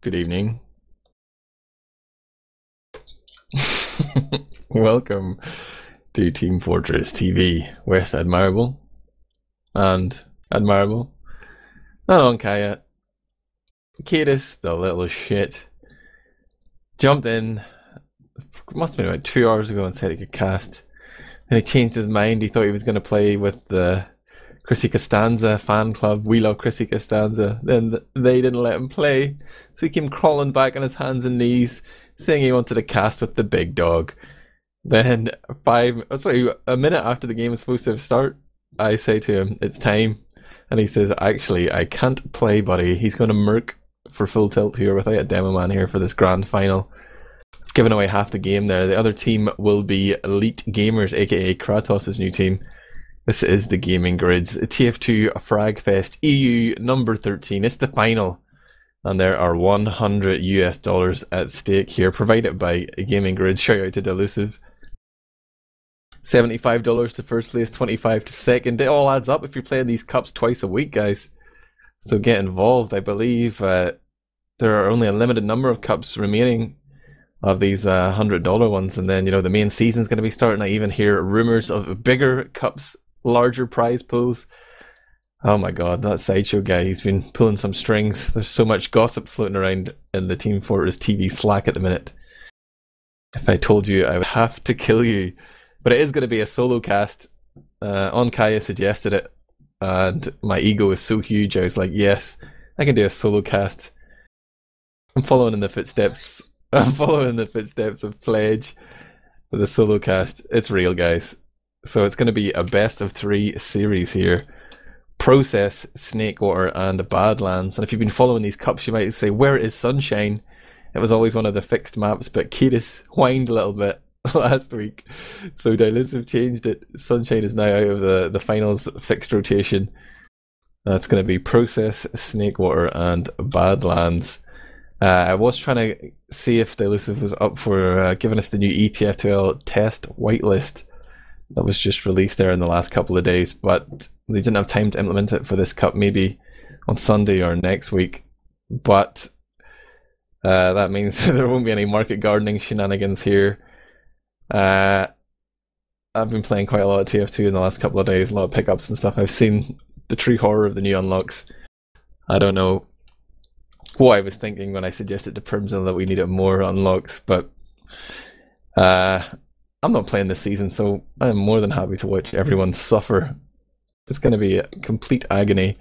Good evening. Welcome to Team Fortress TV with Admirable and Admirable and ondkaja. Cadis, the little shit, jumped in, must have been about 2 hours ago, and said he could cast. And he changed his mind. He thought he was going to play with the Chrissy Costanza fan club. We love Chrissy Costanza. Then they didn't let him play, so he came crawling back on his hands and knees, saying he wanted to cast with the big dog. Then a minute after the game was supposed to start, I say to him, "It's time," and he says, "Actually, I can't play, buddy." He's going to merc for full tilt here without a demo man here for this grand final. It's giving away half the game there. The other team will be Elite Gamers, aka Kratos' new team. This is the gaming grids. TF2 Frag Fest EU number 13. It's the final, and there are $100 at stake here, provided by Gaming Grids. Shout out to Delusive. $75 to first place, $25 to second. It all adds up if you're playing these cups twice a week, guys. So get involved. I believe there are only a limited number of cups remaining of these $100 ones, and then the main season's going to be starting. I even hear rumors of bigger cups, larger prize pools. Oh my god, that Sideshow guy, he's been pulling some strings. There's so much gossip floating around in the Team Fortress TV Slack at the minute. If I told you, I would have to kill you. But it is going to be a solo cast. ondkaja suggested it, and my ego is so huge, I was like, yes, I can do a solo cast. I'm following in the footsteps. I'm following the footsteps of Pledge for the solo cast. It's real, guys. So it's going to be a best of 3 series here. Process, Snakewater, and Badlands. And if you've been following these cups, you might say, where is Sunshine? It was always one of the fixed maps, but Cadis whined a little bit last week, so Delusive changed it. Sunshine is now out of the finals fixed rotation. That's going to be Process, Snakewater, and Badlands. I was trying to see if Delusive was up for giving us the new TF2 test whitelist that was just released there in the last couple of days, but they didn't have time to implement it for this cup, maybe on Sunday or next week. But that means there won't be any market gardening shenanigans here. I've been playing quite a lot of TF2 in the last couple of days, a lot of pickups and stuff. I've seen the true horror of the new unlocks. I don't know what I was thinking when I suggested to Primzilla that we needed more unlocks, but I'm not playing this season, so I'm more than happy to watch everyone suffer. It's going to be a complete agony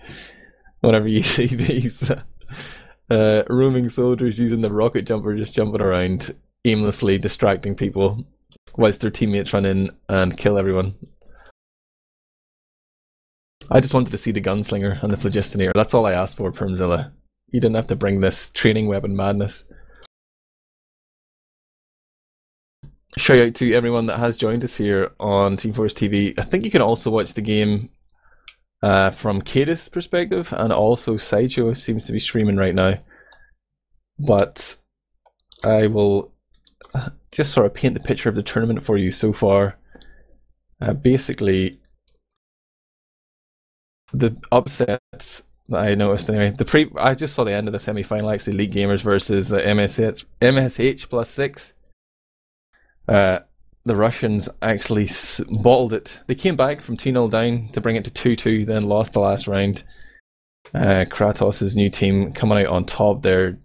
whenever you see these roaming soldiers using the rocket jumper, just jumping around aimlessly, distracting people whilst their teammates run in and kill everyone. I just wanted to see the gunslinger and the phlogistinator. That's all I asked for, Primzilla. You didn't have to bring this training weapon madness. Shout out to everyone that has joined us here on Team Fortress TV. I think you can also watch the game from Cadis' perspective, and also Sideshow seems to be streaming right now. But I will just sort of paint the picture of the tournament for you so far. Basically, the upsets that I noticed anyway. I just saw the end of the semi-final, actually. Elite Gamers versus MSH plus 6. The Russians actually bottled it. They came back from 2-0 down to bring it to 2-2, then lost the last round. Kratos' new team coming out on top there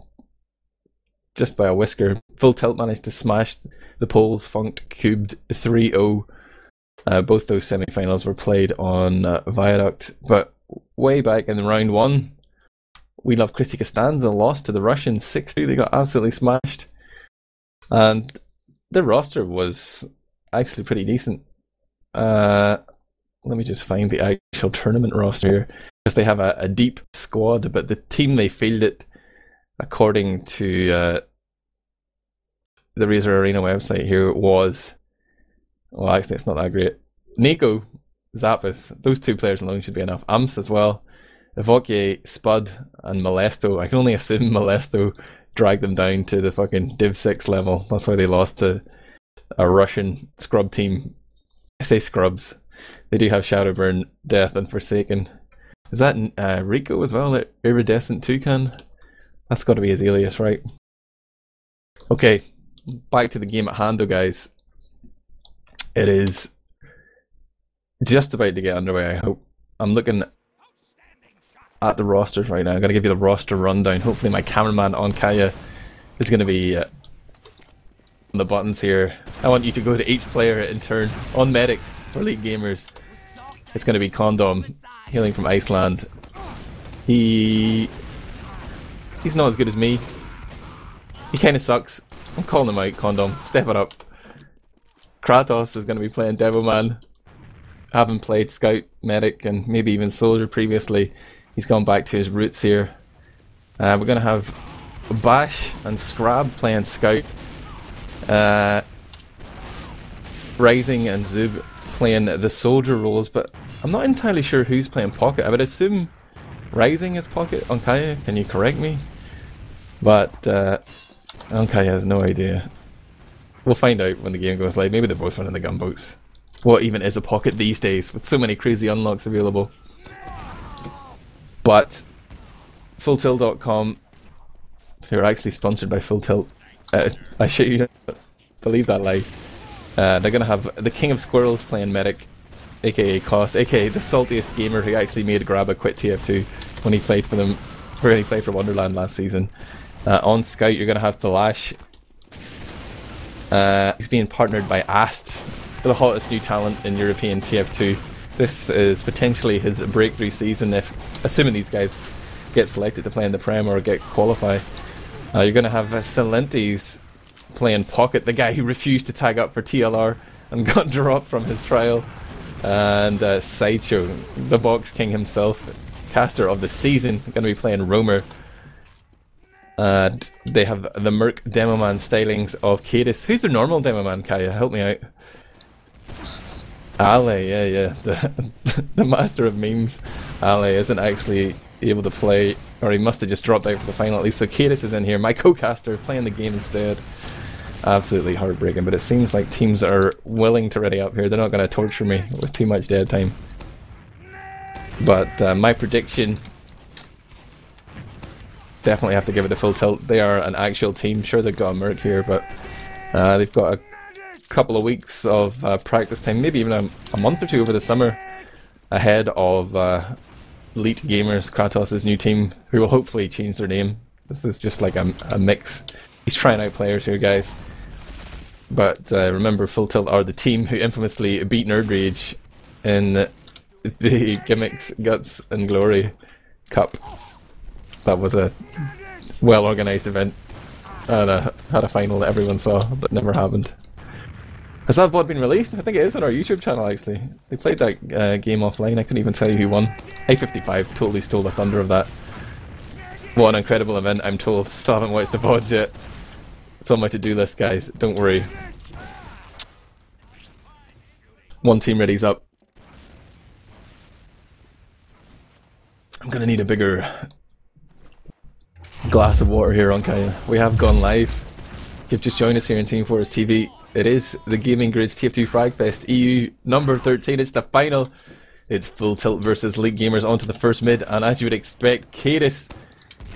just by a whisker. Full Tilt managed to smash the Poles, funked, cubed 3-0. Both those semi-finals were played on Viaduct, but way back in round 1, We Love Chrissy Costanza lost to the Russians 6-2. They got absolutely smashed. And their roster was actually pretty decent. Let me just find the actual tournament roster here, because they have a deep squad, but the team they fielded, according to the Razer Arena website here, was, well, actually it's not that great. Nico, Zappis, those 2 players alone should be enough. Amps as well. Evoke, Spud, and Molesto. I can only assume Molesto dragged them down to the fucking Div 6 level. That's why they lost to a Russian scrub team. I say scrubs. They do have Shadowburn, Death, and Forsaken. Is that Rico as well? Iridescent Toucan? That's got to be his alias, right? Okay, back to the game at hand though, guys. It is just about to get underway, I hope. I'm looking at the rosters right now. I'm going to give you the roster rundown. Hopefully my cameraman ondkaja is going to be on the buttons here. I want you to go to each player in turn. On medic for League Gamers, it's going to be Condom, hailing from Iceland. He's not as good as me. He kind of sucks. I'm calling him out, Condom. Step it up. Kratos is going to be playing Devilman. Having played Scout, Medic, and maybe even Soldier previously, he's gone back to his roots here. We're going to have Bash and Scrab playing Scout. Rising and Zub playing the Soldier roles, but I'm not entirely sure who's playing Pocket. I would assume Rising is Pocket. ondkaja, can you correct me? But ondkaja has no idea. We'll find out when the game goes live. Maybe they're both running the gunboats. What even is a Pocket these days with so many crazy unlocks available? But fulltilt.com, who are actually sponsored by Full Tilt, I should you believe that lie. They're going to have the King of Squirrels playing Medic, aka Koss, aka the saltiest gamer who actually made Grabba quit TF2 when he played for them, when he played for Wonderland last season. On Scout, you're going to have Thalash. He's being partnered by Ast, the hottest new talent in European TF2. This is potentially his breakthrough season if, assuming these guys get selected to play in the Prem or get qualify. You're going to have Silentes playing Pocket, the guy who refused to tag up for TLR and got dropped from his trial. And Sideshow, the Box King himself, caster of the season, going to be playing Roamer. And they have the Merc Demoman stylings of Cadis. Who's the normal Demoman, Kaya? Help me out. Ale, yeah. The master of memes. Ale isn't actually able to play, or he must have just dropped out for the final at least. So Cadis is in here, my co-caster, playing the game instead. Absolutely heartbreaking, but it seems like teams are willing to ready up here. They're not going to torture me with too much dead time. But my prediction, definitely have to give it a Full Tilt. They are an actual team. Sure, they've got a Merc here, but they've got a couple of weeks of practice time, maybe even a month or two over the summer ahead of Elite Gamers, Kratos' new team, who will hopefully change their name. This is just like a mix. He's trying out players here, guys. But remember, Full Tilt are the team who infamously beat Nerd Rage in the Gimmicks, Guts and Glory Cup. That was a well-organised event and had a final that everyone saw but never happened. Has that VOD been released? I think it is on our YouTube channel actually. They played that game offline. I couldn't even tell you who won. A55 totally stole the thunder of that. What an incredible event, I'm told. Still haven't watched the VODs yet. It's on my to-do list, guys. Don't worry. One team ready's up. I'm gonna need a bigger glass of water here, ondkaja. We have gone live. If you've just joined us here on teamfortress.tv, it is the Gaming Grid's TF2 Frag Fest EU number 13. It's the final. It's Full Tilt versus League Gamers onto the first mid, and as you would expect, Cadis,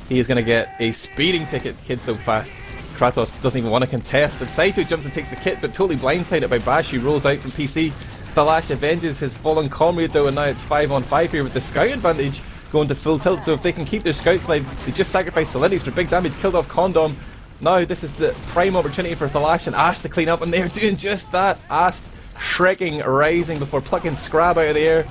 he is going to get a speeding ticket. Kid's so fast. Kratos doesn't even want to contest, and Saito jumps and takes the kit, but totally blindsided by Bash, who rolls out from PC. Thalash avenges his fallen comrade though, and now it's 5-on-5 here with the scout advantage going to Full Tilt. So if they can keep their scouts alive, they just sacrifice Silentes for big damage, killed off Condom. Now this is the prime opportunity for Thalash and Ast to clean up, and they're doing just that. Ast shrekking, rising before plucking Scrab out of the air.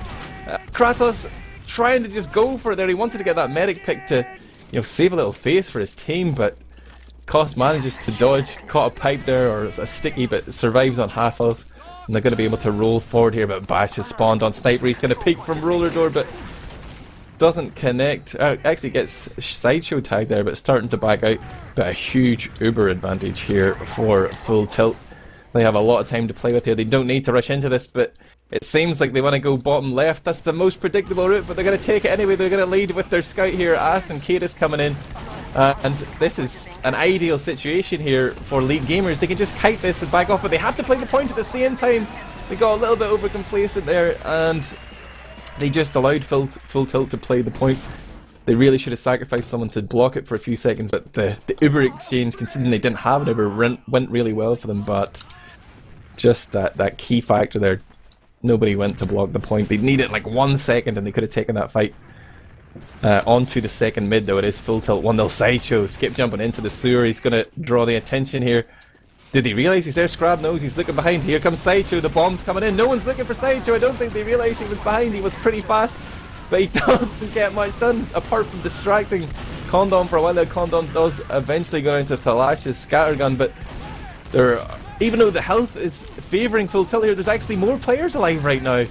Kratos trying to just go for it there. He wanted to get that medic pick to, you know, save a little face for his team, but Koss manages to dodge, caught a pipe there, or a sticky, but survives on half health. And they're going to be able to roll forward here, but Bash has spawned on Sniper. He's going to peek from roller door, but doesn't connect. Actually gets Sideshow tagged there, but starting to back out. But a huge uber advantage here for Full Tilt. They have a lot of time to play with here. They don't need to rush into this, but it seems like they want to go bottom left. That's the most predictable route, but they're going to take it anyway. They're going to lead with their scout here. Ast and Cadis coming in. And this is an ideal situation here for League Gamers. They can just kite this and back off, but they have to play the point at the same time. They got a little bit over complacent there, and they just allowed Full Tilt to play the point. They really should have sacrificed someone to block it for a few seconds, but the Uber exchange, considering they didn't have an Uber, went really well for them, but just that key factor there, nobody went to block the point. They needed like 1 second and they could have taken that fight. Onto the second mid though, it is full tilt, 1-0 Sideshow, skip jumping into the sewer, he's going to draw the attention here. Did they realise he's there? Scrab knows, he's looking behind, here comes Sideshow, the bomb's coming in, no one's looking for Sideshow, I don't think they realised he was behind, he was pretty fast. But he doesn't get much done, apart from distracting Condom for a while. Now Condom does eventually go into Thalash's scattergun, but even though the health is favouring full tilt here, there's actually more players alive right now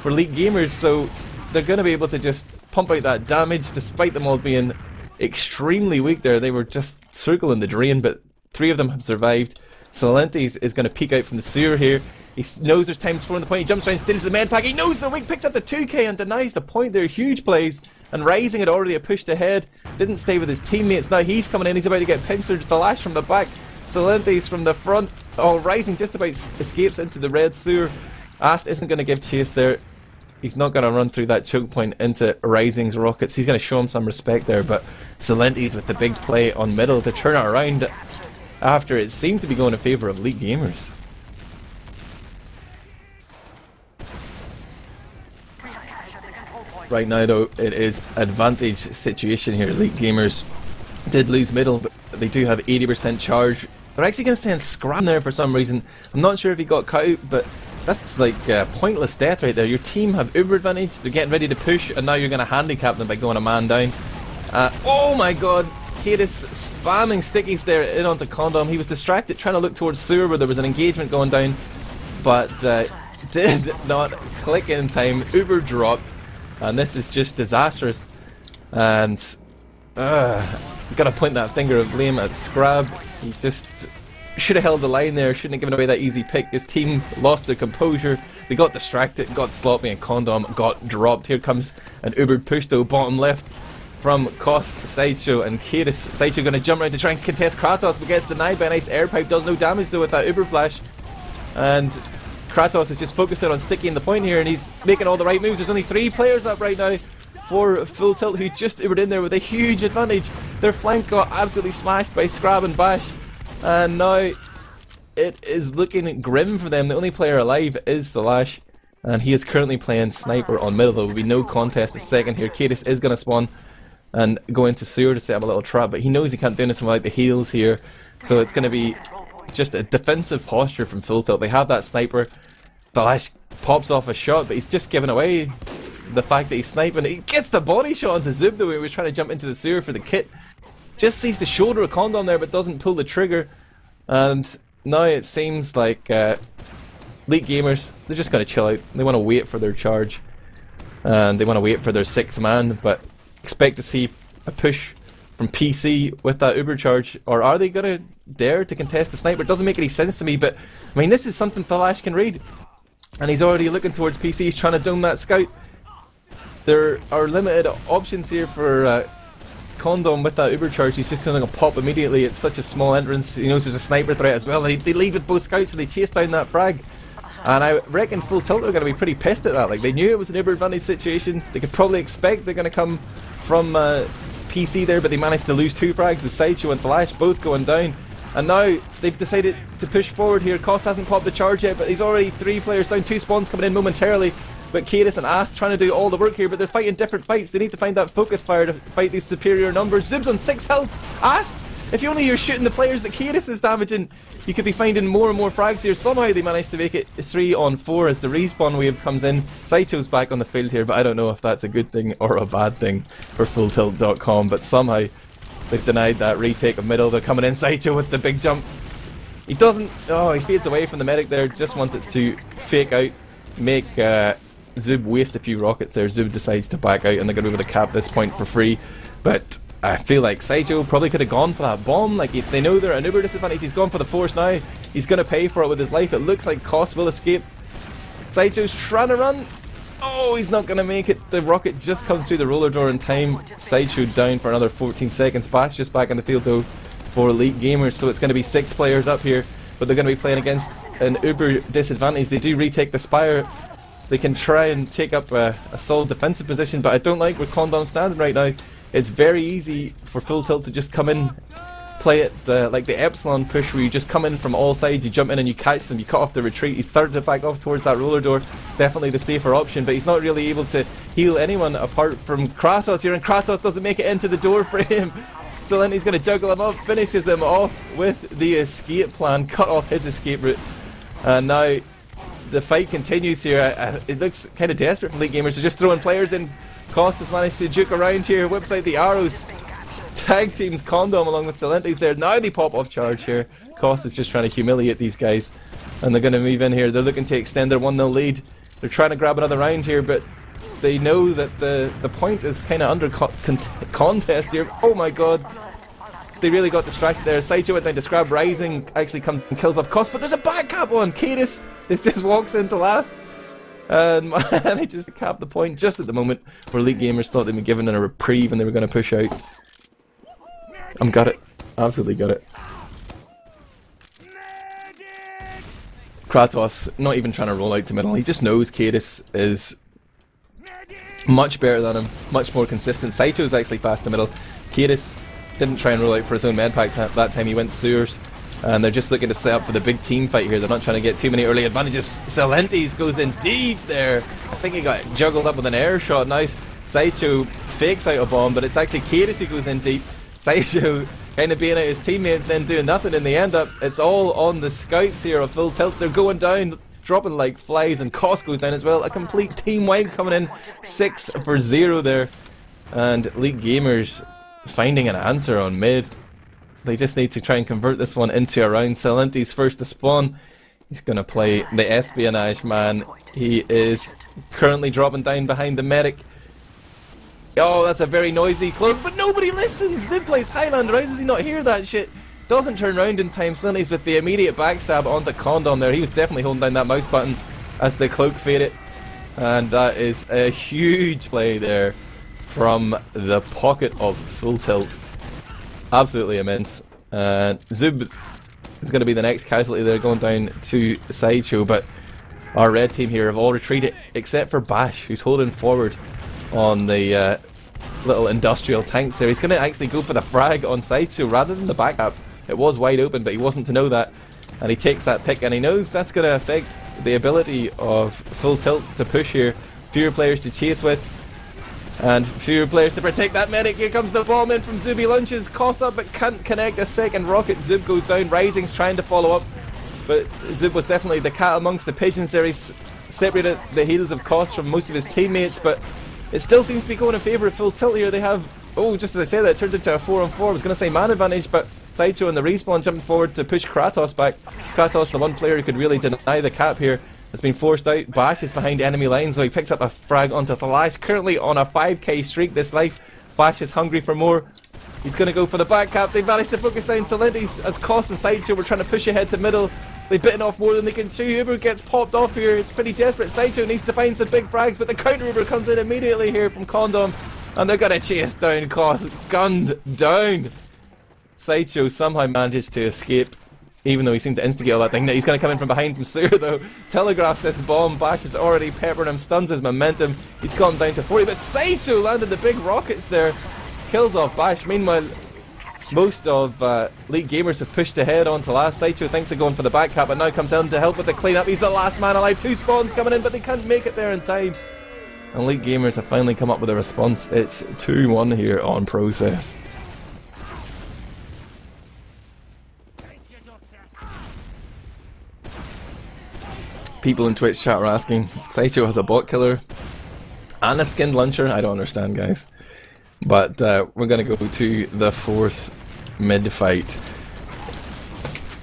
for Elite Gamers, so they're going to be able to just pump out that damage, despite them all being extremely weak there. They were just circling the drain, but 3 of them have survived. Silentes is going to peek out from the sewer here. He knows there's times 4 on the point, he jumps around, steals the med pack, he knows they're weak, picks up the 2k and denies the point there. Huge plays, and Rising had already pushed ahead, didn't stay with his teammates, now he's coming in, he's about to get pincered, the lash from the back, Silentes from the front. Oh, Rising just about escapes into the red sewer. Ast isn't going to give chase there, he's not going to run through that choke point into Rising's rockets, he's going to show him some respect there, but Silentes with the big play on middle to turn it around after it seemed to be going in favour of Elite Gamers. Right now though, it is advantage situation here. Elite Gamers did lose middle, but they do have 80% charge. They're actually going to send Scram there for some reason. I'm not sure if he got cut out, but that's like pointless death right there. Your team have uber advantage, they're getting ready to push, and now you're going to handicap them by going a man down. Oh my god, Cadis spamming stickies there in onto Condom. He was distracted trying to look towards sewer where there was an engagement going down, but did not click in time. Uber dropped. And this is just disastrous, and gotta point that finger of blame at Scrab. He just should have held the line there, shouldn't have given away that easy pick. His team lost their composure, they got distracted, got sloppy, and Condom got dropped. Here comes an Ubered push though, bottom left from Koss, Sideshow and Cadis. Sideshow gonna jump around to try and contest Kratos, but gets denied by a nice air pipe, does no damage though with that Uber flash. And Kratos is just focusing on sticking the point here, and he's making all the right moves. There's only 3 players up right now for Full Tilt, who just ubered in there with a huge advantage. Their flank got absolutely smashed by Scrab and Bash, and now it is looking grim for them. The only player alive is the Lash, and he is currently playing Sniper on middle. There will be no contest of second here. Cadis is going to spawn and go into sewer to set up a little trap, but he knows he can't do anything without the heals here, so it's going to be just a defensive posture from Full Tilt. They have that sniper. The Lash pops off a shot, but he's just giving away the fact that he's sniping. He gets the body shot onto Zub though, he was trying to jump into the sewer for the kit. Just sees the shoulder of Condom there, but doesn't pull the trigger. And now it seems like Elite Gamers, they're just going to chill out. They want to wait for their charge, and they want to wait for their 6th man, but expect to see a push from PC with that Uber charge. Or are they going to dare to contest the sniper? It doesn't make any sense to me, but I mean, this is something Thalash can read, and he's already looking towards PC. He's trying to dome that scout. There are limited options here for Condom with that Uber charge. He's just going to pop immediately. It's such a small entrance. He knows there's a sniper threat as well, and they leave with both scouts, and they chase down that frag. And I reckon Full Tilt are going to be pretty pissed at that. Like, they knew it was an Uber advantage situation. They could probably expect they're going to come from PC there, but they managed to lose 2 frags with Sideshow and Thalash both going down. And now they've decided to push forward here. Koss hasn't popped the charge yet, but he's already 3 players down. 2 spawns coming in momentarily. But Cadis and Ast trying to do all the work here, but they're fighting different fights. They need to find that focus fire to fight these superior numbers. Zub's on 6 health. Ast, if you only you're shooting the players that Cadis is damaging, you could be finding more and more frags here. Somehow they managed to make it 3 on 4 as the respawn wave comes in. Sideshow's back on the field here, but I don't know if that's a good thing or a bad thing for FullTilt.com. But somehow they've denied that retake of middle. They're coming in. Sideshow with the big jump. He doesn't. Oh, he fades away from the medic there. Just wanted to fake out, make Zub waste a few rockets there. Zub decides to back out, and they're going to be able to cap this point for free. But I feel like Sideshow probably could have gone for that bomb. Like, they know they're at an Uber disadvantage. He's gone for the force now. He's going to pay for it with his life. It looks like Koss will escape. Sideshow's trying to run. Oh, he's not going to make it. The rocket just comes through the roller door in time. Sideshow down for another 14 seconds. Bash just back in the field though for Elite Gamers. So it's going to be 6 players up here, but they're going to be playing against an Uber disadvantage. They do retake the Spire. They can try and take up a solid defensive position, but I don't like where Condom's standing right now. it's very easy for Full Tilt to just come in, play it like the Epsilon push, where you just come in from all sides, you jump in and you catch them, you cut off the retreat. He started to back off towards that roller door, definitely the safer option, but he's not really able to heal anyone apart from Kratos here, and Kratos doesn't make it into the door for him. So then he's going to juggle him up, finishes him off with the escape plan, cut off his escape route, and now the fight continues here. It looks kind of desperate for Elite Gamers to just throw in players in. Cost has managed to juke around here, whips out the arrows, tag teams Condom along with Silentes there. Now they pop off charge here. Cost is just trying to humiliate these guys, and they're going to move in here. They're looking to extend their 1-0 lead. They're trying to grab another round here, but they know that the point is kind of under contest here. Oh my god, they really got distracted there. Sideshow went down to Scrab. Rising actually comes and kills off Cost, but there's a back cap on. Cadis just walks into last and he just capped the point just at the moment where Elite Gamers thought they'd been given a reprieve and they were going to push out. Got it. Absolutely got it. Kratos not even trying to roll out to middle. He just knows Cadis is much better than him, much more consistent. Saito's actually past the middle. Cadis didn't try and roll out for his own medpack that time. He went sewers, and they're just looking to set up for the big team fight here. They're not trying to get too many early advantages. Silentes goes in deep there. I think he got juggled up with an air shot. Now Saito fakes out a bomb, but it's actually Cadis who goes in deep. Saito kind of being out his teammates, then doing nothing in the end up. It's all on the scouts here of Full Tilt. They're going down, dropping like flies, and Cost goes down as well. A complete team wipe coming in, 6 for 0 there. And Elite Gamers finding an answer on mid. They just need to try and convert this one into a round. Silentes first to spawn. He's going to play the espionage man. He is currently dropping down behind the medic. Oh, that's a very noisy cloak, but nobody listens! Zib plays Highlander. How does he not hear that shit? Doesn't turn around in time. Silentes with the immediate backstab onto Condom there. He was definitely holding down that mouse button as the cloak faded. And that is a huge play there from the pocket of Full Tilt. Absolutely immense. And Zub is going to be the next casualty there, going down to Sideshow, but our red team here have all retreated except for Bash, who's holding forward on the little industrial tanks there. He's going to actually go for the frag on Sideshow rather than the backup. It was wide open, but he wasn't to know that, and he takes that pick, and he knows that's going to affect the ability of Full Tilt to push here. Fewer players to chase with, and fewer players to protect that medic. Here comes the bomb in from Zuby. Lunches Koss up but can't connect a second rocket. Zub goes down. Rising's trying to follow up, but Zub was definitely the cat amongst the pigeons there. He's separated the heals of Koss from most of his teammates, but it still seems to be going in favour of Full Tilt here. They have, oh, just as I said that, it turned into a 4-on-4. I was going to say man advantage, but Sideshow and the respawn jumping forward to push Kratos back. Kratos, the one player who could really deny the cap here, has been forced out. Bash is behind enemy lines, so he picks up a frag onto Thalash. Currently on a 5k streak this life. Bash is hungry for more. He's going to go for the back cap. They managed to focus down Silentes as Koss and Sideshow were trying to push ahead to middle. They've bitten off more than they can chew. Uber gets popped off here. It's pretty desperate. Sideshow needs to find some big frags, but the counter Uber comes in immediately here from Condom, and they're going to chase down Koss. Gunned down. Sideshow somehow manages to escape, even though he seemed to instigate all that thing. Now he's going to come in from behind from sewer though. Telegraphs this bomb. Bash is already peppering him, stuns his momentum. He's got him down to 40, but Sideshow landed the big rockets there. Kills off Bash. Meanwhile, most of Elite Gamers have pushed ahead onto last. Sideshow thinks they're going for the back cap, but now comes in to help with the cleanup. He's the last man alive. 2 spawns coming in, but they can't make it there in time. And Elite Gamers have finally come up with a response. It's 2-1 here on Process. People in Twitch chat are asking, Sideshow has a bot killer and a skinned launcher? I don't understand, guys. But we're going to go to the 4th mid fight.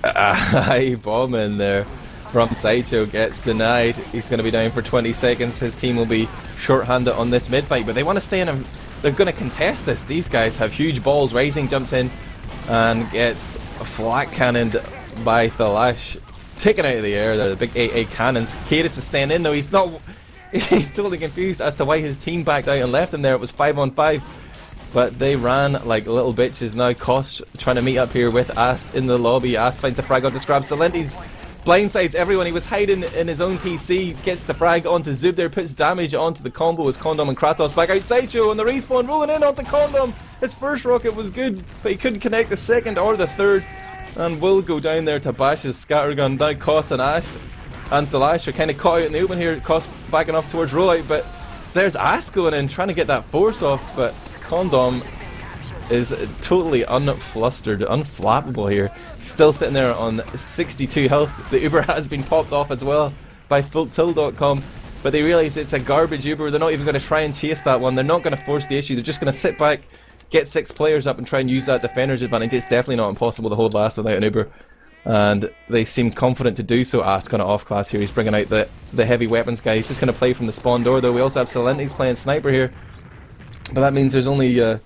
High bomb in there from Sideshow gets denied. He's going to be down for 20 seconds. His team will be short-handed on this mid fight, but they want to stay in a... They're going to contest this. These guys have huge balls. Rising jumps in and gets flat cannoned by Thalash. Taken out of the air, the big 8 cannons. Cadis is staying in though. He's not. He's totally confused as to why his team backed out and left him there. It was 5-on-5, but they ran like little bitches. Now Koss trying to meet up here with Ast in the lobby. Ast finds a frag on to Scrab. Silentes blindsides everyone. He was hiding in his own PC, gets the frag onto Zub there, puts damage onto the combo as Condom and Kratos back outside Joe on the respawn, rolling in onto Condom. His first rocket was good, but he couldn't connect the second or the third, and will go down there to bash his scattergun. Now Koss and Ash and Thalash are kind of caught out in the open here. Koss backing off towards rollout, but there's Ash going in, trying to get that force off, but Condom is totally unflustered, unflappable here. Still sitting there on 62 health. The Uber has been popped off as well by fulltilt.com, but they realise it's a garbage Uber. They're not even going to try and chase that one. They're not going to force the issue. They're just going to sit back, get 6 players up and try and use that defender's advantage. It's definitely not impossible to hold last without an Uber, and they seem confident to do so. Ash kind of off class here. He's bringing out the heavy weapons guy. He's just going to play from the spawn door though. We also have Silenti's playing sniper here, but that means there's only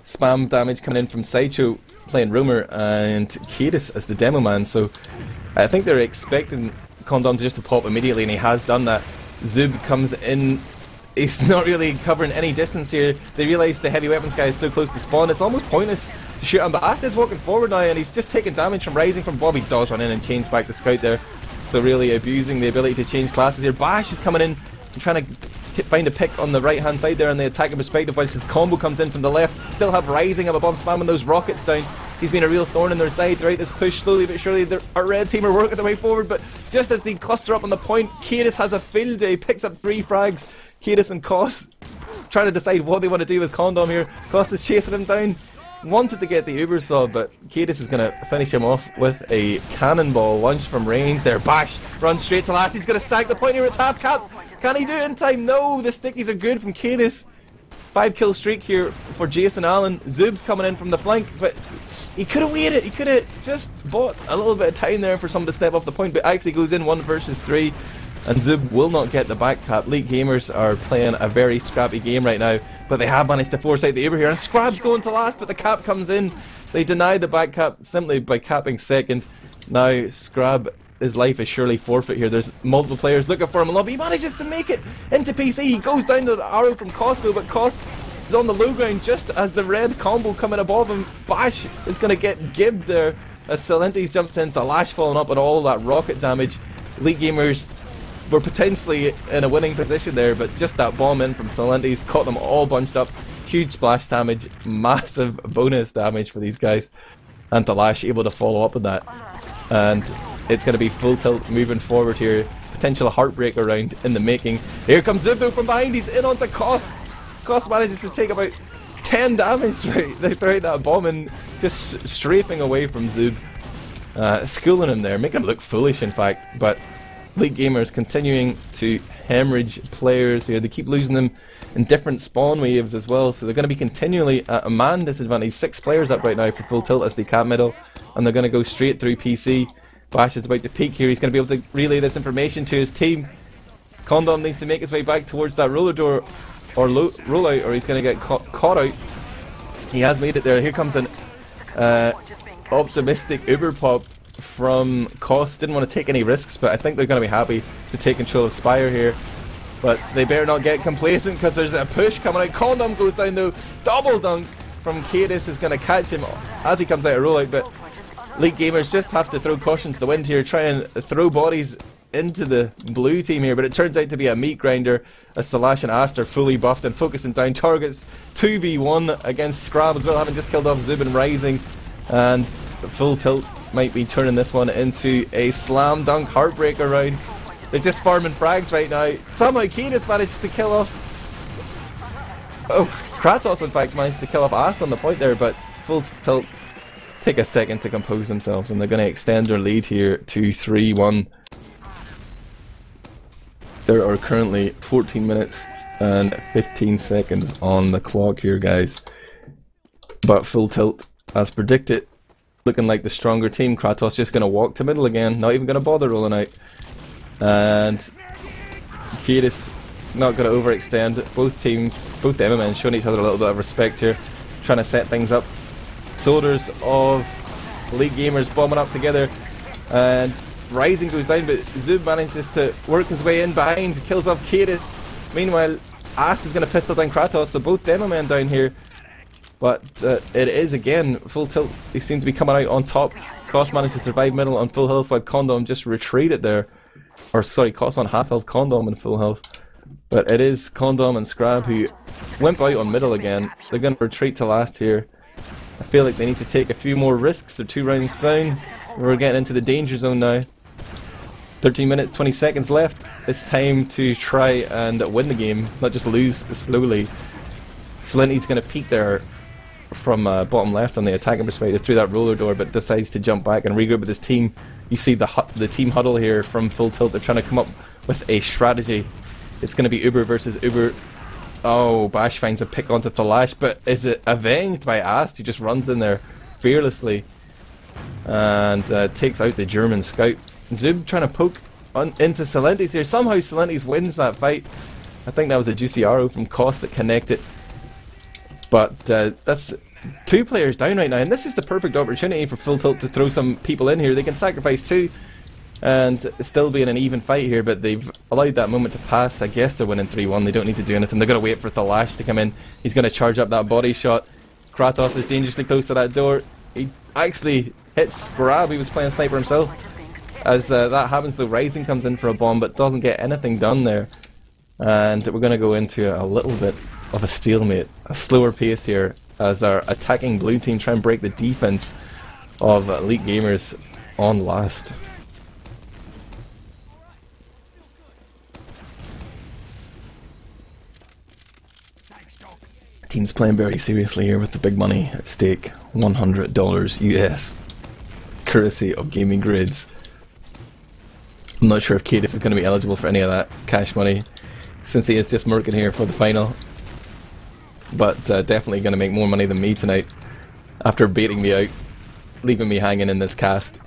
spam damage coming in from Sideshow playing Roamer and Kadis as the demo man. So I think they're expecting Condom just to pop immediately, and he has done that. Zub comes in. He's not really covering any distance here. They realise the heavy weapons guy is so close to spawn, it's almost pointless to shoot him, but Asted's walking forward now and he's just taking damage from Rising from Bobby. Does run in and change back to Scout there, so really abusing the ability to change classes here. Bash is coming in and trying to find a pick on the right hand side there on the attacking perspective, whilst his combo comes in from the left. Still have Rising up above, spamming those rockets down. He's been a real thorn in their side throughout this push. Slowly but surely our red team are working their way forward, but just as they cluster up on the point, Kadis has a field day, picks up 3 frags. Kadis and Koss trying to decide what they want to do with Condom here. Koss is chasing him down, wanted to get the Uber saw, but Kadis is going to finish him off with a cannonball launch from range there. Bash runs straight to last. He's going to stack the point here. It's half cap. Can he do it in time? No, the stickies are good from Kadis. 5-kill streak here for Jason Allen. Zub's coming in from the flank, but he could have waited. He could have just bought a little bit of time there for someone to step off the point, but actually goes in 1 versus 3. And Zub will not get the back cap. Elite Gamers are playing a very scrappy game right now, but they have managed to force out the Uber here, and Scrab's going to last, but the cap comes in. They deny the back cap simply by capping second. Now Scrab, his life is surely forfeit here. There's multiple players looking for him in lobby. He manages to make it into PC. He goes down to the arrow from Costo, but Koss is on the low ground just as the red combo coming above him. Bash is going to get gibbed there as Silentes jumps in. Thalash falling up and all that rocket damage. Elite Gamers were potentially in a winning position there, but just that bomb in from Silentes caught them all bunched up. Huge splash damage, massive bonus damage for these guys, and Thalash able to follow up with that. And it's going to be full tilt moving forward here. Potential heartbreaker round in the making. Here comes Zubdo from behind. He's in onto Koss. Koss manages to take about 10 damage throughout that bomb and just strafing away from Zub. Schooling him there, making him look foolish in fact, but Elite Gamers continuing to hemorrhage players here. They keep losing them in different spawn waves as well, so they're going to be continually at a man disadvantage. 6 players up right now for full tilt as they cap middle, and they're going to go straight through PC. Bash is about to peek here. He's going to be able to relay this information to his team. Condom needs to make his way back towards that roller door or rollout, or he's going to get caught out. He has made it there. Here comes an optimistic Uber pop from Koss. Didn't want to take any risks, but I think they're going to be happy to take control of Spire here. But they better not get complacent because there's a push coming out. Condom goes down though. Double dunk from Kadis is going to catch him as he comes out of rollout, but Elite Gamers just have to throw caution to the wind here, try and throw bodies into the blue team here, but it turns out to be a meat grinder as Thalash and Ast are fully buffed and focusing down targets. 2v1 against Scrab as well, having just killed off Zub and Rising, and full tilt might be turning this one into a slam dunk heartbreaker round. They're just farming frags right now. Somehow Kadis manages to kill off, Kratos in fact managed to kill off Ast on the point there, but full tilt take a second to compose themselves, and they're going to extend their lead here to 3-1. There are currently 14 minutes and 15 seconds on the clock here, guys. But full tilt, as predicted, looking like the stronger team. Kratos just going to walk to middle again, not even going to bother rolling out. And Kadis not going to overextend. Both teams, both the MMN showing each other a little bit of respect here, trying to set things up. Soldiers of Elite Gamers bombing up together, and Rising goes down, but Zub manages to work his way in behind, kills off Kadis. Meanwhile, Ast is going to pistol down Kratos, so both demo men down here. But it is again full tilt. They seem to be coming out on top. Koss managed to survive middle on full health while Condom just retreated there. Or sorry, Koss on half health, Condom on full health. But it is Condom and Scrab who wimp out on middle again. They're going to retreat to last here. I feel like they need to take a few more risks. They're 2 rounds down. We're getting into the danger zone now. 13 minutes, 20 seconds left. It's time to try and win the game, not just lose slowly. Salinti's going to peek there from bottom left on the attacking perspective through that roller door, but decides to jump back and regroup with his team. You see the team huddle here from Full Tilt. They're trying to come up with a strategy. It's going to be Uber versus Uber. Oh, Bash finds a pick onto Thalash, but is it avenged by Ast, who just runs in there fearlessly and takes out the German scout. Zub trying to poke into Salintis here. Somehow Salintis wins that fight. I think that was a juicy arrow from Koss that connected. But that's 2 players down right now, and this is the perfect opportunity for Full Tilt to throw some people in here. They can sacrifice 2 and still be in an even fight here, but they've allowed that moment to pass. I guess they're winning 3-1. They don't need to do anything. They're going to wait for Thalash to come in. He's going to charge up that body shot. Kratos is dangerously close to that door. He actually hits Scrab. He was playing sniper himself. As that happens, the Rising comes in for a bomb, but doesn't get anything done there. And we're going to go into a little bit of a stalemate, a slower pace here, as our attacking blue team try and break the defense of Elite Gamers on last. Team's playing very seriously here with the big money at stake, $100 US, courtesy of Gaming Grids. I'm not sure if Cadis is going to be eligible for any of that cash money, since he is just murking here for the final. But definitely going to make more money than me tonight, after baiting me out, leaving me hanging in this cast.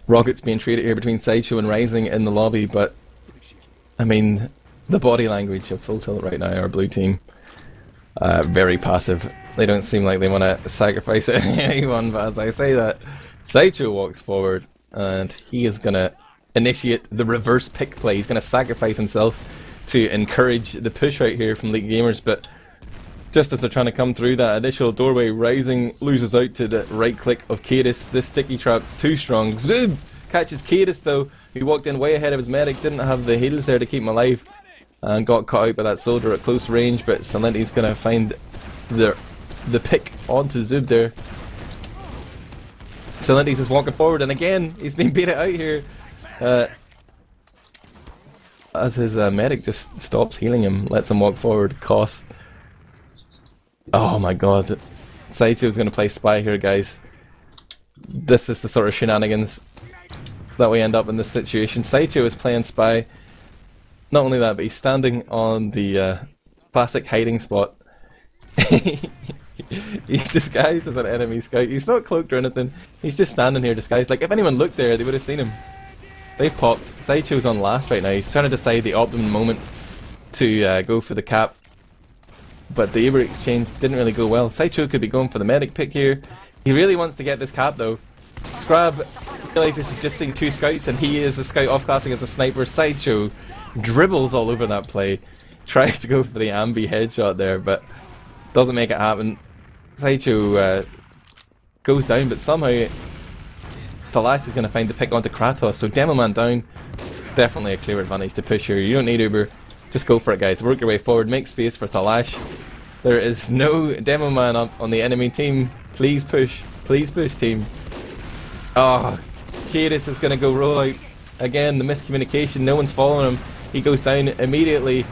Rocket's being traded here between Sideshow and Rising in the lobby, but I mean, the body language of Full Tilt right now, our blue team, very passive. They don't seem like they want to sacrifice anyone, but as I say that, Sideshow walks forward and he is going to initiate the reverse pick play. He's going to sacrifice himself to encourage the push right here from Elite Gamers, but just as they're trying to come through that initial doorway, Rising loses out to the right click of Cadis. This sticky trap too strong. Zboom! Catches Cadis though, who walked in way ahead of his medic, didn't have the heals there to keep him alive, and got caught out by that soldier at close range, but Salinti's going to find the pick onto Zub there. Salintis is walking forward, and again, he's been beat out here. As his medic just stops healing him, lets him walk forward. Koss. Oh my god. Sideshow's going to play Spy here, guys. This is the sort of shenanigans that we end up in this situation. Sideshow is playing Spy. Not only that, but he's standing on the classic hiding spot. He's disguised as an enemy scout. He's not cloaked or anything. He's just standing here disguised. Like, if anyone looked there, they would have seen him. They've popped. Sideshow's on last right now. He's trying to decide the optimum moment to go for the cap. But the Uber exchange didn't really go well. Sideshow could be going for the medic pick here. He really wants to get this cap though. Scrab realizes he's just seeing 2 scouts and he is a scout off-classing as a sniper. Sideshow dribbles all over that play. Tries to go for the ambi headshot there, but doesn't make it happen. Sideshow goes down, but somehow Thalash is going to find the pick onto Kratos, so Demoman down. Definitely a clear advantage to push here. You don't need Uber. Just go for it, guys. Work your way forward. Make space for Thalash. There is no Demoman up on the enemy team. Please push. Please push, team. Oh, Cadis is going to go roll out. Again, the miscommunication. No one's following him. He goes down immediately.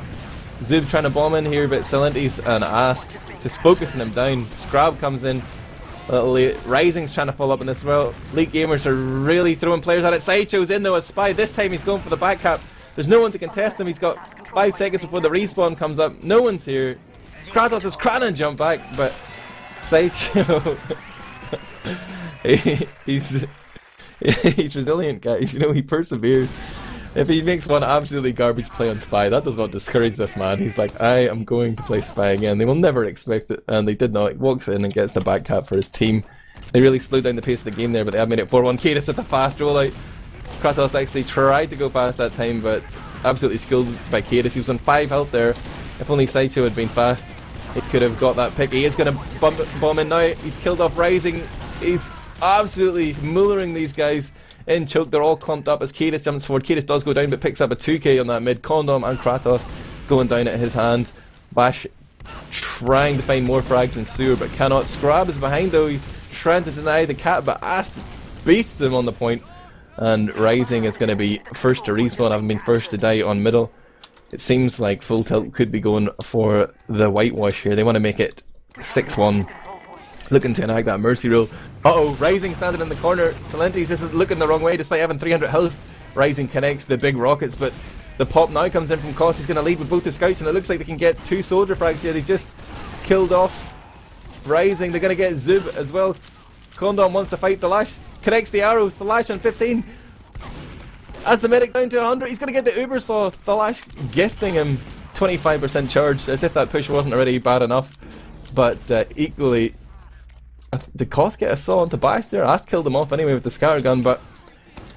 Zub trying to bomb in here, but Salintis and Ast just focusing him down. Scrab comes in. Rising's trying to follow up on this as well. Elite Gamers are really throwing players at it. Sideshow's in though as Spy. This time he's going for the back cap. There's no one to contest him. He's got 5 seconds before the respawn comes up. No one's here. Kratos is trying to jump back, but Sideshow he's resilient, guys. You know, he perseveres. If he makes one absolutely garbage play on Spy, that does not discourage this man. He's like, I am going to play Spy again. They will never expect it, and they did not. He walks in and gets the back cap for his team. They really slowed down the pace of the game there, but they have made it 4-1. Cadis with a fast rollout. Kratos actually tried to go fast that time, but absolutely skilled by Cadis. He was on 5 health there. If only Sideshow had been fast, he could have got that pick. He is going to bomb in now. He's killed off Rising. He's absolutely mullering these guys in choke. They're all clumped up as Kadis jumps forward. Kadis does go down but picks up a 2k on that mid. Condom and Kratos going down at his hand. Bash trying to find more frags in sewer but cannot. Scrab is behind though. He's trying to deny the cat but Ast beats him on the point. And Rising is going to be first to respawn, having been first to die on middle. It seems like Full Tilt could be going for the whitewash here. They want to make it 6-1. Looking to enact that mercy rule. Uh-oh, Rising standing in the corner. Silentes isn't looking the wrong way despite having 300 health. Rising connects the big rockets, but the pop now comes in from Koss. He's going to lead with both the scouts, and it looks like they can get 2 soldier frags here. They just killed off Rising. They're going to get Zub as well. Condom wants to fight. The Lash connects the arrows. The Lash on 15. As the medic down to 100, he's going to get the Uber Sloth. The Lash gifting him 25% charge, as if that push wasn't already bad enough. But equally, did Koss get a saw onto Bash there? Ast killed him off anyway with the scatter gun, but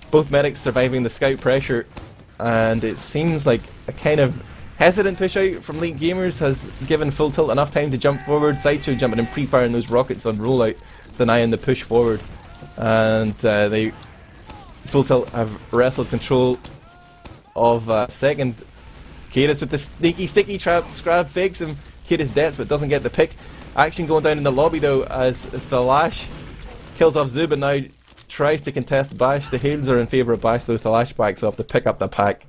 both medics surviving the scout pressure. And it seems like a kind of hesitant push out from Elite Gamers has given Full Tilt enough time to jump forward. Sideshow jumping and pre-firing those rockets on rollout, denying the push forward. And Full Tilt have wrestled control of second. Kadis with the sneaky sticky trap. Scrab fakes him. Kadis deaths but doesn't get the pick. Action going down in the lobby though as the Lash kills off Zub and now tries to contest Bash. The Hails are in favour of Bash though. The Lash backs off to pick up the pack.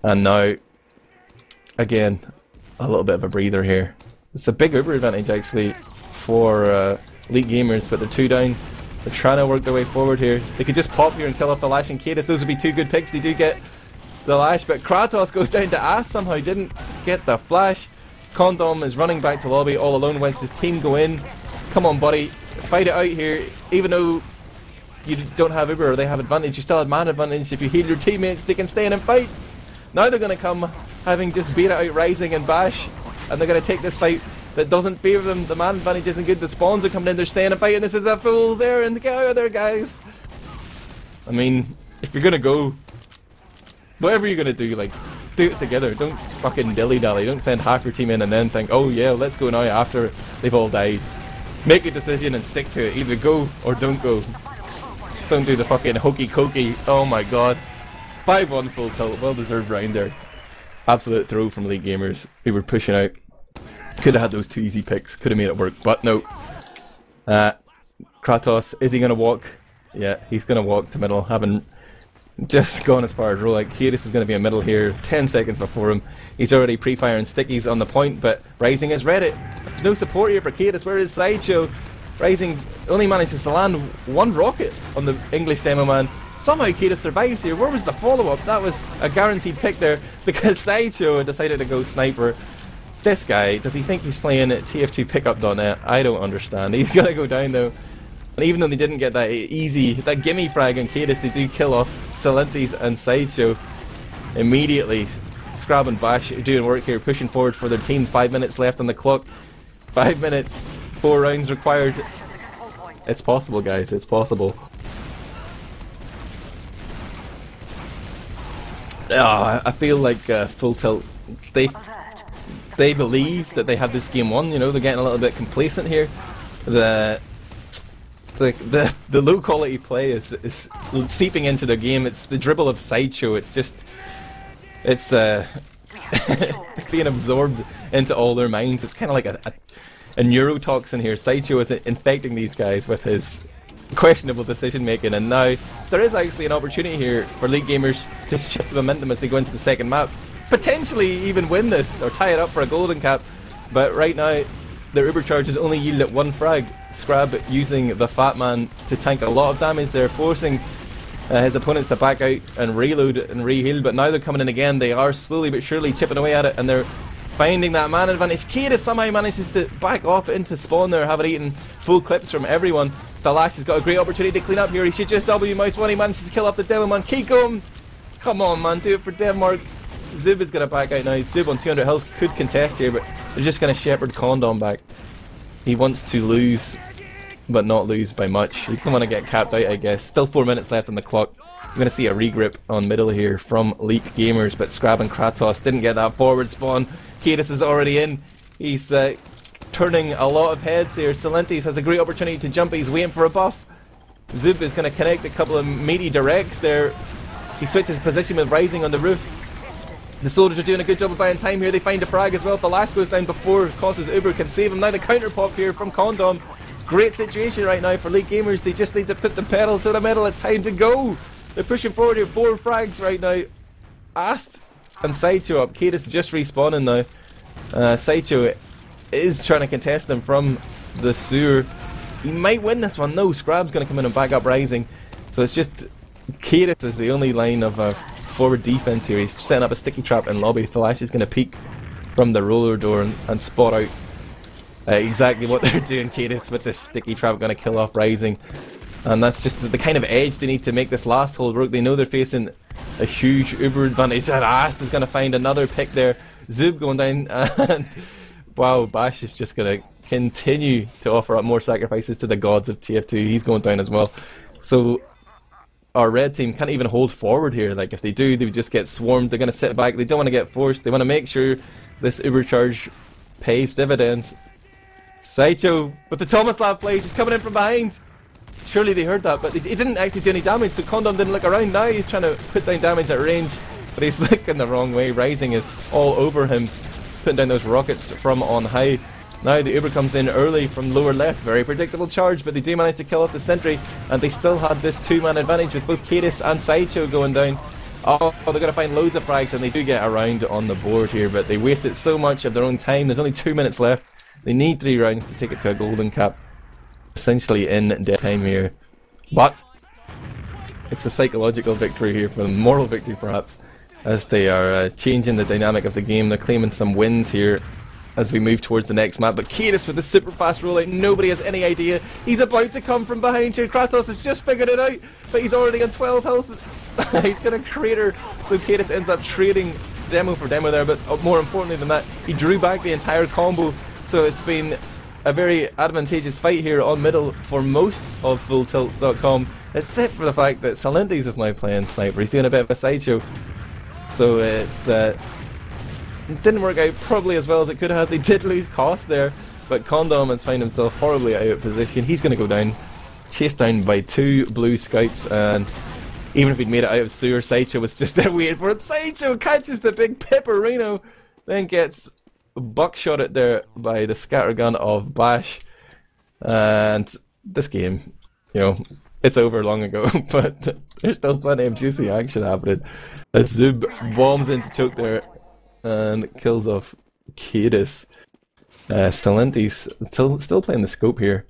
And now, again, a little bit of a breather here. It's a big Uber advantage actually for Elite Gamers, but they're 2 down. They're trying to work their way forward here. They could just pop here and kill off the Lash and Kadis. Those would be 2 good picks. They do get the Lash, but Kratos goes down to Ast somehow. Didn't get the flash. Condom is running back to lobby all alone whilst his team go in. Come on, buddy. Fight it out here. Even though you don't have Uber or they have advantage, you still have man advantage. If you heal your teammates, they can stay in and fight. Now they're going to come having just beat it out Rising and Bash, and they're going to take this fight that doesn't favour them. The man advantage isn't good. The spawns are coming in. They're staying and fighting. This is a fool's errand. Get out of there, guys. I mean, if you're going to go, whatever you're going to do, like, do it together. Don't fucking dilly-dally. Don't send half your team in and then think, oh yeah, let's go now after they've all died. Make a decision and stick to it. Either go or don't go. Don't do the fucking hokey-cokey. Oh my god. 5-1 Full Tilt. Well-deserved round there. Absolute throw from Elite Gamers. We were pushing out. Could have had those 2 easy picks. Could have made it work. But no. Kratos, is he going to walk? Yeah, he's going to walk to middle. Having just gone as far as roll. Like, Kadis is going to be in middle here. 10 seconds before him. He's already pre-firing stickies on the point, but Rising has read it. There's no support here for Kadis. Where is Sideshow? Rising only manages to land 1 rocket on the English demo man. Somehow Kadis survives here. Where was the follow-up? That was a guaranteed pick there because Sideshow decided to go sniper. This guy, does he think he's playing at TF2 pickup.net? I don't understand. He's going to go down though. And even though they didn't get that easy, that gimme frag on Kadis, they do kill off Silentes and Sideshow immediately. Scrab and Bash are doing work here, pushing forward for their team. 5 minutes left on the clock. 5 minutes, 4 rounds required. It's possible, guys, it's possible. I feel like Full Tilt, they believe that they have this game won, you know, they're getting a little bit complacent here. The low quality play is seeping into their game. It's the dribble of Sideshow. It's just, it's it's being absorbed into all their minds. It's kind of like a neurotoxin here. Sideshow is infecting these guys with his questionable decision making, and now there is actually an opportunity here for League Gamers to shift the momentum as they go into the second map, potentially even win this or tie it up for a golden cap. But right now their Uber charges only yield at 1 frag. Scrab using the Fat Man to tank a lot of damage there, forcing his opponents to back out and reload and re-heal. But now they're coming in again. They are slowly but surely chipping away at it, and they're finding that man advantage. Kadis somehow manages to back off into spawn there, having eaten full clips from everyone. The Lash has got a great opportunity to clean up here. He should just W mouse when he manages to kill off the demo man. Keep going! Come on, man, do it for Denmark. Zub is going to back out now. Zub on 200 health could contest here, but they're just going to shepherd Condom back. He wants to lose, but not lose by much. He doesn't want to get capped out, I guess. Still 4 minutes left on the clock. I'm going to see a regrip on middle here from Elite Gamers, but Scrab and Kratos didn't get that forward spawn. Kadis is already in. He's turning a lot of heads here. Silentes has a great opportunity to jump. He's waiting for a buff. Zub is going to connect a couple of meaty directs there. He switches position with Rising on the roof. The soldiers are doing a good job of buying time here. They find a frag as well. The last goes down before Cos's Uber can save him. Now the counter pop here from Condom. Great situation right now for League Gamers. They just need to put the pedal to the metal. It's time to go. They're pushing forward here. 4 frags right now. Ast and Sideshow up. Cadis just respawning now. Sideshow is trying to contest them from the sewer. He might win this one. No, Scrab's going to come in and back up Rising. So it's just Cadis is the only line of forward defense here. He's setting up a sticky trap in lobby. Thalash is going to peek from the roller door and spot out exactly what they're doing. Cadis with this sticky trap going to kill off Rising. And that's just the kind of edge they need to make this last hole work. They know they're facing a huge Uber advantage. And Ast is going to find another pick there. Zub going down, and wow, Bash is just going to continue to offer up more sacrifices to the gods of TF2. He's going down as well. So our red team can't even hold forward here. Like, if they do, they would just get swarmed. They're going to sit back. They don't want to get forced. They want to make sure this Uber charge pays dividends. Sideshow with the Tomislav plays. He's coming in from behind. Surely they heard that, but he didn't actually do any damage, so Condom didn't look around. Now he's trying to put down damage at range, but he's looking the wrong way. Rising is all over him, putting down those rockets from on high. Now the Uber comes in early from lower left. Very predictable charge, but they do manage to kill off the sentry, and they still had this 2-man advantage with both Cadis and Sideshow going down. Oh, they're going to find loads of frags, and they do get around on the board here, but they wasted so much of their own time. There's only 2 minutes left. They need 3 rounds to take it to a golden cap. Essentially in dead time here. But it's a psychological victory here for them, moral victory perhaps, as they are changing the dynamic of the game. They're claiming some wins here as we move towards the next map. But Cadis with the super fast rollout, nobody has any idea. He's about to come from behind here. Kratos has just figured it out, but he's already on 12 health. He's going to crater, so Cadis ends up trading demo for demo there, but more importantly than that, he drew back the entire combo. So it's been a very advantageous fight here on middle for most of fulltilt.com, except for the fact that Salentis is now playing Sniper. He's doing a bit of a sideshow, so it didn't work out probably as well as it could have. They did lose cost there, but Condom has found himself horribly out of position. He's going to go down, chased down by 2 blue scouts, and even if he'd made it out of sewer, Sideshow was just there waiting for it. Sideshow catches the big Pepperino, then gets buckshotted there by the scattergun of Bash, and this game, you know, it's over long ago, but there's still plenty of juicy action happening. As Zub bombs into choke there and kills off Cadis. Salentis still playing the scope here.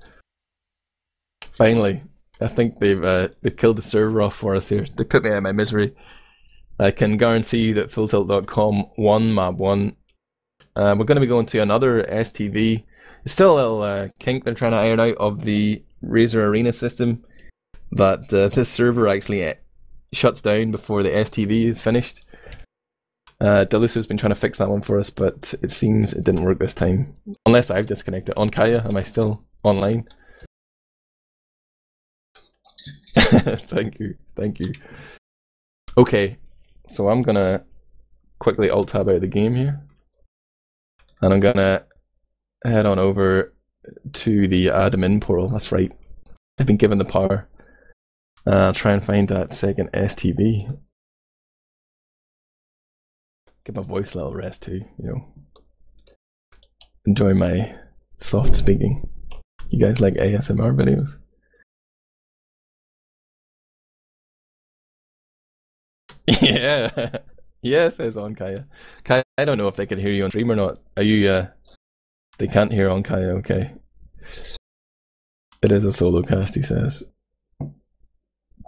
Finally, I think they've killed the server off for us here. They put me out of my misery. I can guarantee you that fulltilt.com won map 1. We're going to be going to another STV. It's still a little kink they're trying to iron out of the Razer Arena system, that this server actually shuts down before the STV is finished. Deluso's been trying to fix that one for us, but it seems it didn't work this time. Unless I've disconnected. Onkaya, am I still online? Thank you, thank you. Okay, so I'm going to quickly alt-tab out of the game here. And I'm gonna head on over to the admin portal. That's right, I've been given the power. I'll try and find that second STV. Give my voice a little rest too, you know. Enjoy my soft speaking. You guys like ASMR videos? Yeah. Yeah, says Onkaya. Kaya, I don't know if they can hear you on stream or not. Are you, they can't hear Onkaya, okay. It is a solo cast, he says.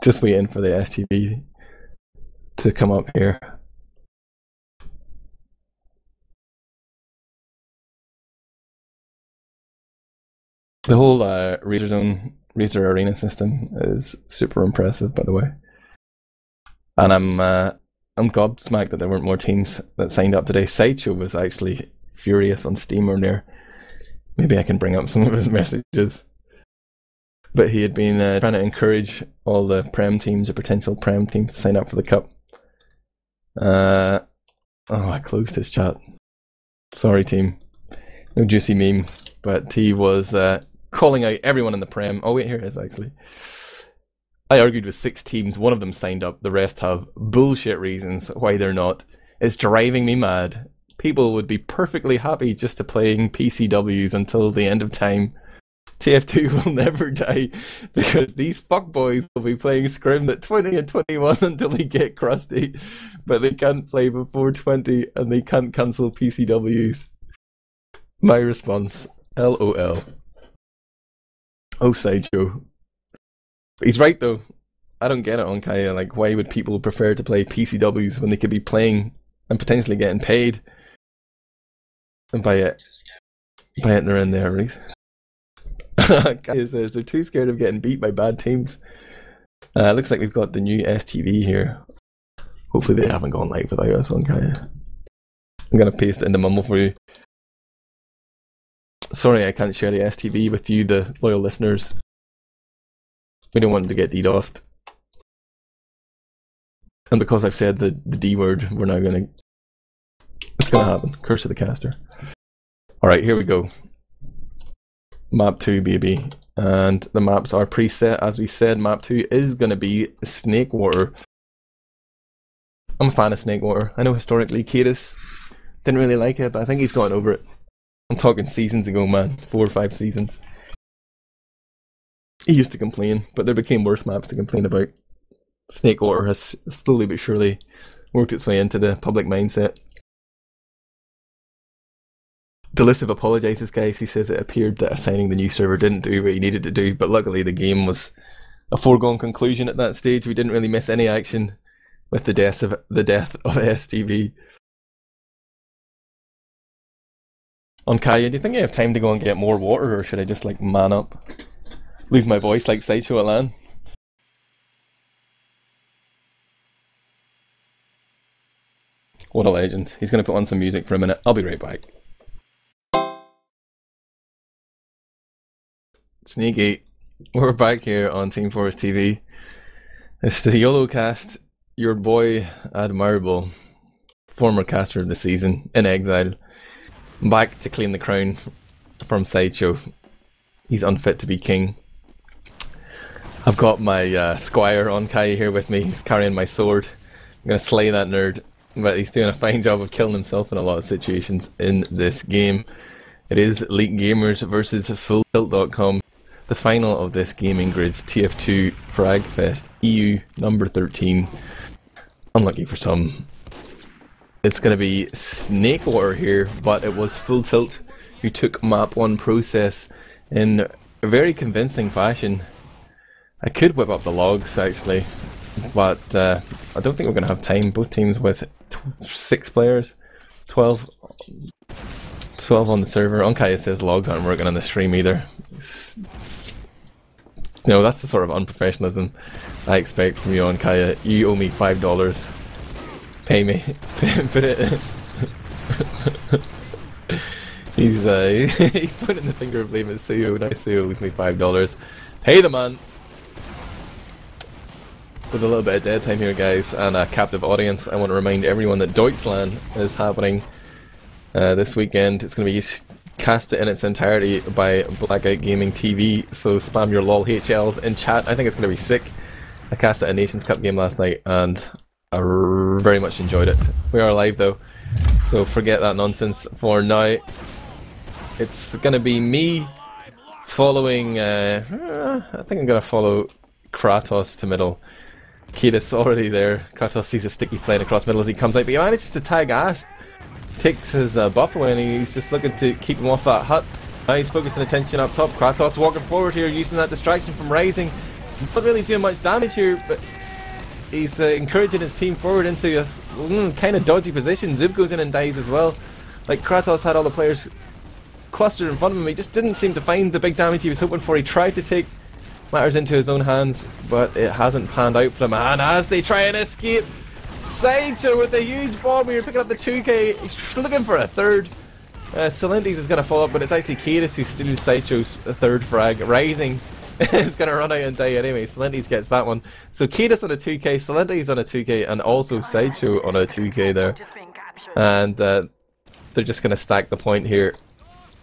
Just waiting for the STV to come up here. The whole Razer Arena system is super impressive, by the way. And I'm gobsmacked that there weren't more teams that signed up today. Sideshow was actually furious on Steam earlier. Maybe I can bring up some of his messages. But he had been trying to encourage all the Prem teams or potential Prem teams to sign up for the Cup. Oh, I closed his chat. Sorry, team. No juicy memes. But he was calling out everyone in the Prem. Oh wait, here it is actually. I argued with 6 teams, one of them signed up, the rest have bullshit reasons why they're not. It's driving me mad. People would be perfectly happy just to playing PCWs until the end of time. TF2 will never die because these fuckboys will be playing Scrim at 20 and 21 until they get crusty, but they can't play before 20 and they can't cancel PCWs. My response, LOL. Oh, Sideshow. But he's right though. I don't get it, ondkaja. Like, why would people prefer to play PCWs when they could be playing and potentially getting paid? And by it they're in there, right? Guy says they're too scared of getting beat by bad teams. Looks like we've got the new STV here. Hopefully they haven't gone live without us, ondkaja. I'm gonna paste it in the mumble for you. Sorry I can't share the STV with you, the loyal listeners. We don't want to get DDoSed. And because I've said the D word, we're now gonna... It's gonna happen. Curse of the caster. Alright, here we go. Map 2, baby. And the maps are preset. As we said, map 2 is gonna be Snakewater. I'm a fan of Snakewater. I know historically Cadis didn't really like it, but I think he's gotten over it. I'm talking seasons ago, man. 4 or 5 seasons. He used to complain, but there became worse maps to complain about. Snakewater has slowly but surely worked its way into the public mindset. Delusive apologises, guys. He says it appeared that assigning the new server didn't do what he needed to do, but luckily the game was a foregone conclusion at that stage. We didn't really miss any action with the death of STV. ondkaja, do you think I have time to go and get more water, or should I just like man up? Lose my voice like Sideshow at LAN? What a legend. He's going to put on some music for a minute. I'll be right back. Sneaky. We're back here on teamfortress.tv. It's the YOLO cast. Your boy Admirable, former caster of the season, in exile, back to claim the crown from Sideshow. He's unfit to be king. I've got my squire ondkaja here with me. He's carrying my sword. I'm going to slay that nerd, but he's doing a fine job of killing himself in a lot of situations in this game. It is Elite Gamers versus fulltilt.com. The final of this gaming grid's TF2 Frag Fest EU number 13. Unlucky for some. It's going to be Snakewater here, but it was Full Tilt who took map 1 process in a very convincing fashion. I could whip up the logs actually, but I don't think we're going to have time. Both teams with 6 players, 12 on the server. ondkaja says logs aren't working on the stream either. No, that's the sort of unprofessionalism I expect from you, ondkaja. You owe me $5. Pay me. Put it. He's pointing the finger of blame at Suyo. Now Suyo owes me $5. Pay the man. With a little bit of dead time here, guys, and a captive audience, I want to remind everyone that Deutschland is happening this weekend. It's going to be cast in its entirety by Blackout Gaming TV, so spam your LOL HLs in chat. I think it's going to be sick. I cast at a Nations Cup game last night and I very much enjoyed it. We are live though, so forget that nonsense for now. It's going to be me following, I think I'm going to follow Kratos to middle. Cadis already there. Kratos sees a sticky flame across middle as he comes out, but he manages to tag Ast. Takes his buff away and he's just looking to keep him off that hut. Now he's focusing attention up top. Kratos walking forward here, using that distraction from Rising. Not really doing much damage here, but he's encouraging his team forward into a kind of dodgy position. Zub goes in and dies as well. Like, Kratos had all the players clustered in front of him. He just didn't seem to find the big damage he was hoping for. He tried to take matters into his own hands, but it hasn't panned out for him. And as they try and escape, Sideshow with a huge bomb here, picking up the 2k. He's looking for a third. Celentis is going to follow up, but it's actually Cadis who steals Sideshow's third frag. Rising is going to run out and die anyway. Celentis gets that one. So Cadis on a 2k, Celentis on a 2k, and also Sideshow on a 2k there. And they're just going to stack the point here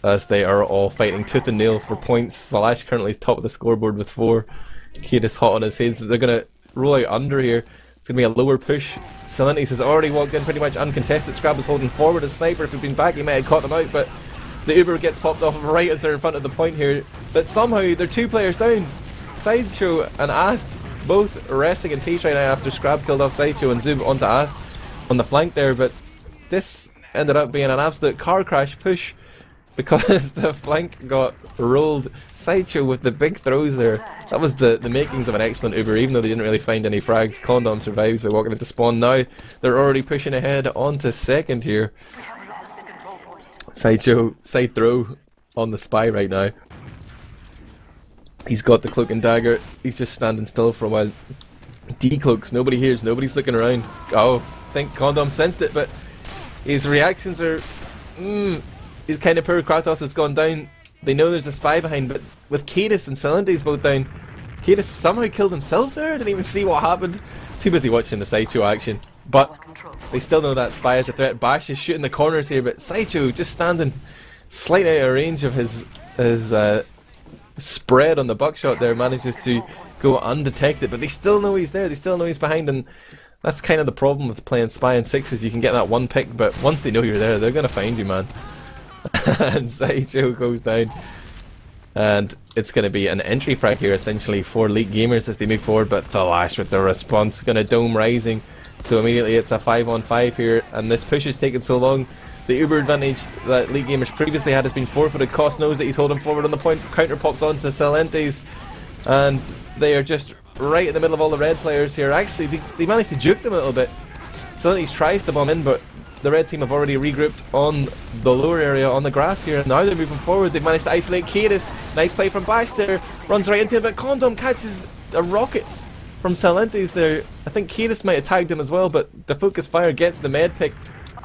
as they are all fighting tooth and nail for points. Slash currently top of the scoreboard with 4. Kiedis hot on his head, so they're going to roll out under here. It's going to be a lower push. Salentis has already walked in pretty much uncontested. Scrab is holding forward as Sniper. If he'd been back, he might have caught them out, but the Uber gets popped off right as they're in front of the point here. But somehow they're 2 players down. Sideshow and Ast both resting in peace right now after Scrab killed off Sideshow and Zub onto Ast on the flank there. But this ended up being an absolute car crash push because the flank got rolled. Sideshow with the big throws there. That was the makings of an excellent Uber, even though they didn't really find any frags. Condom survives by walking into spawn. Now they're already pushing ahead onto second here. Sideshow, side throw on the spy right now. He's got the cloak and dagger. He's just standing still for a while. Decloaks, nobody hears, nobody's looking around. Oh, I think Condom sensed it, but his reactions are... His kind of poor. Kratos has gone down. They know there's a spy behind, but with Kiedis and Salentis both down, Kiedis somehow killed himself there. I didn't even see what happened. Too busy watching the Sideshow action. But they still know that spy is a threat. Bash is shooting the corners here, but Sideshow just standing slightly out of range of his spread on the buckshot there, manages to go undetected. But they still know he's there. They still know he's behind, and that's kind of the problem with playing spy in 6s. You can get that one pick, but once they know you're there, they're gonna find you, man. And Sideshow goes down, and it's going to be an entry frag here essentially for Elite Gamers as they move forward. But Thalash with the response, going to dome Rising, so immediately it's a 5-on-5 here, and this push is taking so long. The Uber advantage that Elite Gamers previously had has been forfeited. Koss knows that he's holding forward on the point. Counter pops onto the Salentis, and they are just right in the middle of all the red players here. Actually, they managed to juke them a little bit. Salentis tries to bomb in, but the red team have already regrouped on the lower area on the grass here. Now they're moving forward. They've managed to isolate Kiedis. Nice play from Bash there. Runs right into him, but Condom catches a rocket from Salentis there. I think Kiedis might have tagged him as well, but the focus fire gets the med pick.